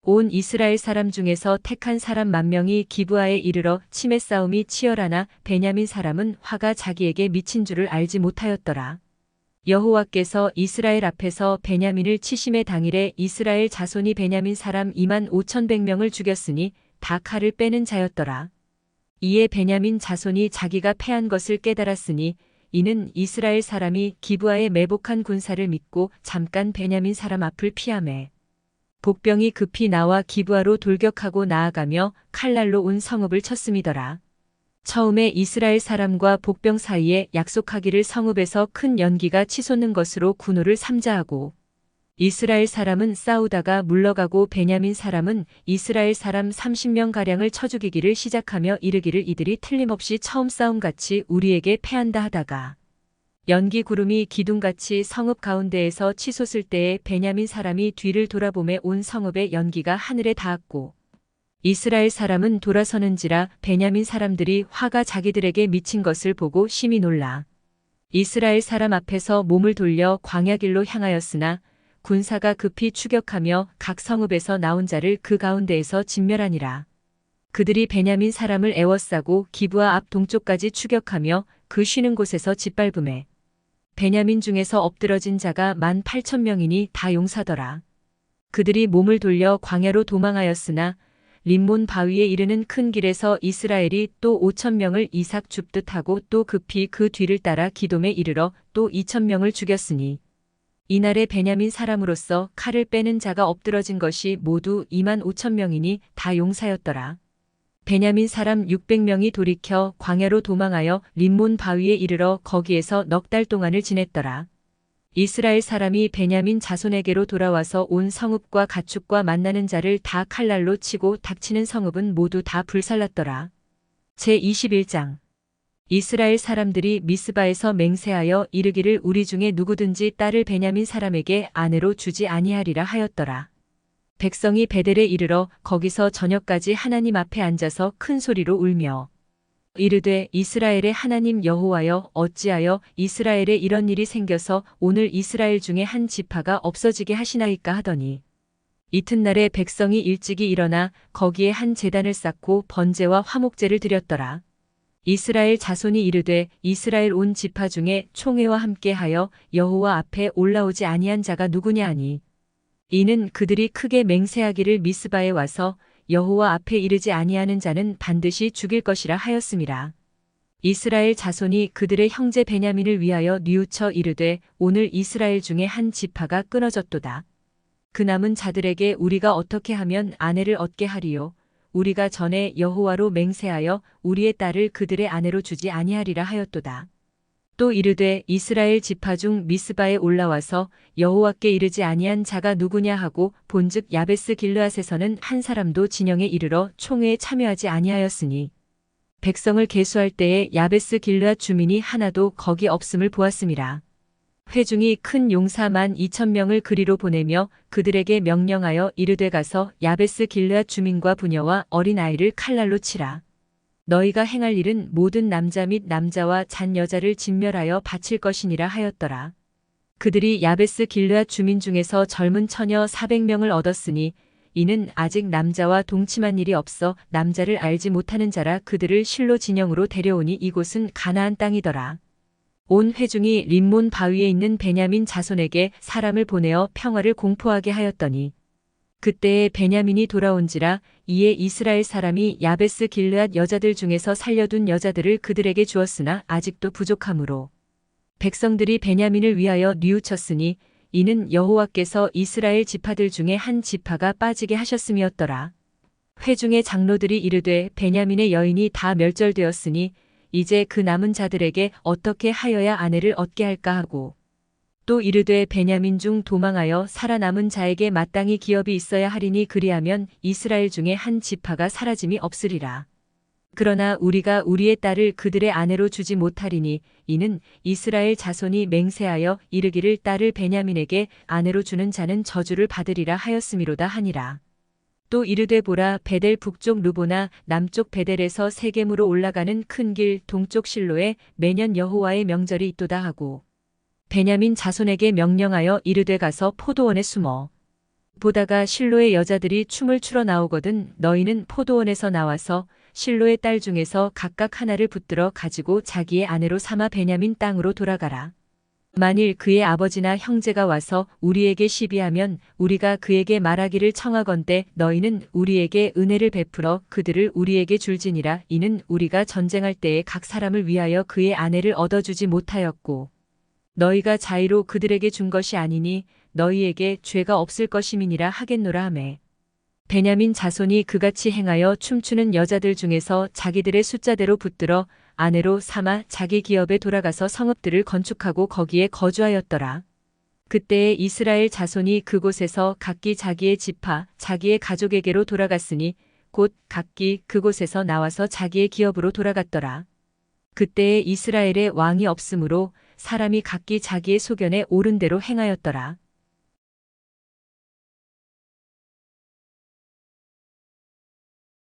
온 이스라엘 사람 중에서 택한 사람 10,000명이 기브아에 이르러 치매 싸움이 치열하나 베냐민 사람은 화가 자기에게 미친 줄을 알지 못하였더라. 여호와께서 이스라엘 앞에서 베냐민을 치심의 당일에 이스라엘 자손이 베냐민 사람 25,100명을 죽였으니 다 칼을 빼는 자였더라. 이에 베냐민 자손이 자기가 패한 것을 깨달았으니 이는 이스라엘 사람이 기브아에 매복한 군사를 믿고 잠깐 베냐민 사람 앞을 피하매 복병이 급히 나와 기브아로 돌격하고 나아가며 칼날로 온 성읍을 쳤음이더라. 처음에 이스라엘 사람과 복병 사이에 약속하기를 성읍에서 큰 연기가 치솟는 것으로 군호를 삼자하고 이스라엘 사람은 싸우다가 물러가고 베냐민 사람은 이스라엘 사람 30명가량을 쳐 죽이기를 시작하며 이르기를 이들이 틀림없이 처음 싸움같이 우리에게 패한다 하다가 연기 구름이 기둥같이 성읍 가운데에서 치솟을 때에 베냐민 사람이 뒤를 돌아보매 온 성읍의 연기가 하늘에 닿았고 이스라엘 사람은 돌아서는지라 베냐민 사람들이 화가 자기들에게 미친 것을 보고 심히 놀라 이스라엘 사람 앞에서 몸을 돌려 광야길로 향하였으나 군사가 급히 추격하며 각 성읍에서 나온 자를 그 가운데에서 진멸하니라. 그들이 베냐민 사람을 에워싸고 기브아 앞 동쪽까지 추격하며 그 쉬는 곳에서 짓밟음에 베냐민 중에서 엎드러진 자가 18,000명이니 다 용사더라. 그들이 몸을 돌려 광야로 도망하였으나 림몬 바위에 이르는 큰 길에서 이스라엘이 또 5,000명을 이삭 줍듯 하고 또 급히 그 뒤를 따라 기돔에 이르러 또 2,000명을 죽였으니 이날에 베냐민 사람으로서 칼을 빼는 자가 엎드러진 것이 모두 25,000명이니 다 용사였더라. 베냐민 사람 600명이 돌이켜 광야로 도망하여 림몬 바위에 이르러 거기에서 넉 달 동안을 지냈더라. 이스라엘 사람이 베냐민 자손에게로 돌아와서 온 성읍과 가축과 만나는 자를 다 칼날로 치고 닥치는 성읍은 모두 다 불살랐더라. 제21장 이스라엘 사람들이 미스바에서 맹세하여 이르기를 우리 중에 누구든지 딸을 베냐민 사람에게 아내로 주지 아니하리라 하였더라. 백성이 베델에 이르러 거기서 저녁까지 하나님 앞에 앉아서 큰 소리로 울며 이르되 이스라엘의 하나님 여호와여 어찌하여 이스라엘에 이런 일이 생겨서 오늘 이스라엘 중에 한 지파가 없어지게 하시나이까 하더니 이튿날에 백성이 일찍이 일어나 거기에 한 제단을 쌓고 번제와 화목제를 드렸더라. 이스라엘 자손이 이르되 이스라엘 온 지파 중에 총회와 함께하여 여호와 앞에 올라오지 아니한 자가 누구냐 하니 이는 그들이 크게 맹세하기를 미스바에 와서 여호와 앞에 이르지 아니하는 자는 반드시 죽일 것이라 하였음이라. 이스라엘 자손이 그들의 형제 베냐민을 위하여 뉘우쳐 이르되 오늘 이스라엘 중에 한 지파가 끊어졌도다. 그 남은 자들에게 우리가 어떻게 하면 아내를 얻게 하리요. 우리가 전에 여호와로 맹세하여 우리의 딸을 그들의 아내로 주지 아니하리라 하였도다. 또 이르되 이스라엘 지파 중 미스바에 올라와서 여호와께 이르지 아니한 자가 누구냐 하고 본즉 야베스 길르앗에서는 한 사람도 진영에 이르러 총회에 참여하지 아니하였으니 백성을 계수할 때에 야베스 길르앗 주민이 하나도 거기 없음을 보았음이라. 회중이 큰 용사 12,000명을 그리로 보내며 그들에게 명령하여 이르되 가서 야베스 길르앗 주민과 부녀와 어린 아이를 칼날로 치라. 너희가 행할 일은 모든 남자 및 남자와 잔 여자를 진멸하여 바칠 것이니라 하였더라. 그들이 야베스 길르앗 주민 중에서 젊은 처녀 400명을 얻었으니 이는 아직 남자와 동침한 일이 없어 남자를 알지 못하는 자라 그들을 실로 진영으로 데려오니 이곳은 가나안 땅이더라. 온 회중이 림몬 바위에 있는 베냐민 자손에게 사람을 보내어 평화를 공포하게 하였더니 그때에 베냐민이 돌아온지라 이에 이스라엘 사람이 야베스 길르앗 여자들 중에서 살려둔 여자들을 그들에게 주었으나 아직도 부족하므로 백성들이 베냐민을 위하여 뉘우쳤으니 이는 여호와께서 이스라엘 지파들 중에 한 지파가 빠지게 하셨음이었더라. 회중의 장로들이 이르되 베냐민의 여인이 다 멸절되었으니 이제 그 남은 자들에게 어떻게 하여야 아내를 얻게 할까 하고 또 이르되 베냐민 중 도망하여 살아남은 자에게 마땅히 기업이 있어야 하리니 그리하면 이스라엘 중에 한 지파가 사라짐이 없으리라. 그러나 우리가 우리의 딸을 그들의 아내로 주지 못하리니 이는 이스라엘 자손이 맹세하여 이르기를 딸을 베냐민에게 아내로 주는 자는 저주를 받으리라 하였음이로다 하니라. 또 이르되 보라 베델 북쪽 르보나 남쪽 베델에서 세겜으로 올라가는 큰 길 동쪽 실로에 매년 여호와의 명절이 있도다 하고 베냐민 자손에게 명령하여 이르되 가서 포도원에 숨어 보다가 실로의 여자들이 춤을 추러 나오거든 너희는 포도원에서 나와서 실로의 딸 중에서 각각 하나를 붙들어 가지고 자기의 아내로 삼아 베냐민 땅으로 돌아가라. 만일 그의 아버지나 형제가 와서 우리에게 시비하면 우리가 그에게 말하기를 청하건대 너희는 우리에게 은혜를 베풀어 그들을 우리에게 줄지니라. 이는 우리가 전쟁할 때에 각 사람을 위하여 그의 아내를 얻어주지 못하였고 너희가 자의로 그들에게 준 것이 아니니 너희에게 죄가 없을 것임이니라 하겠노라 하매 베냐민 자손이 그같이 행하여 춤추는 여자들 중에서 자기들의 숫자대로 붙들어 아내로 삼아 자기 기업에 돌아가서 성읍들을 건축하고 거기에 거주하였더라. 그때에 이스라엘 자손이 그곳에서 각기 자기의 지파, 자기의 가족에게로 돌아갔으니 곧 각기 그곳에서 나와서 자기의 기업으로 돌아갔더라. 그때에 이스라엘에 왕이 없으므로 사람이 각기 자기의 소견에 옳은 대로 행하였더라.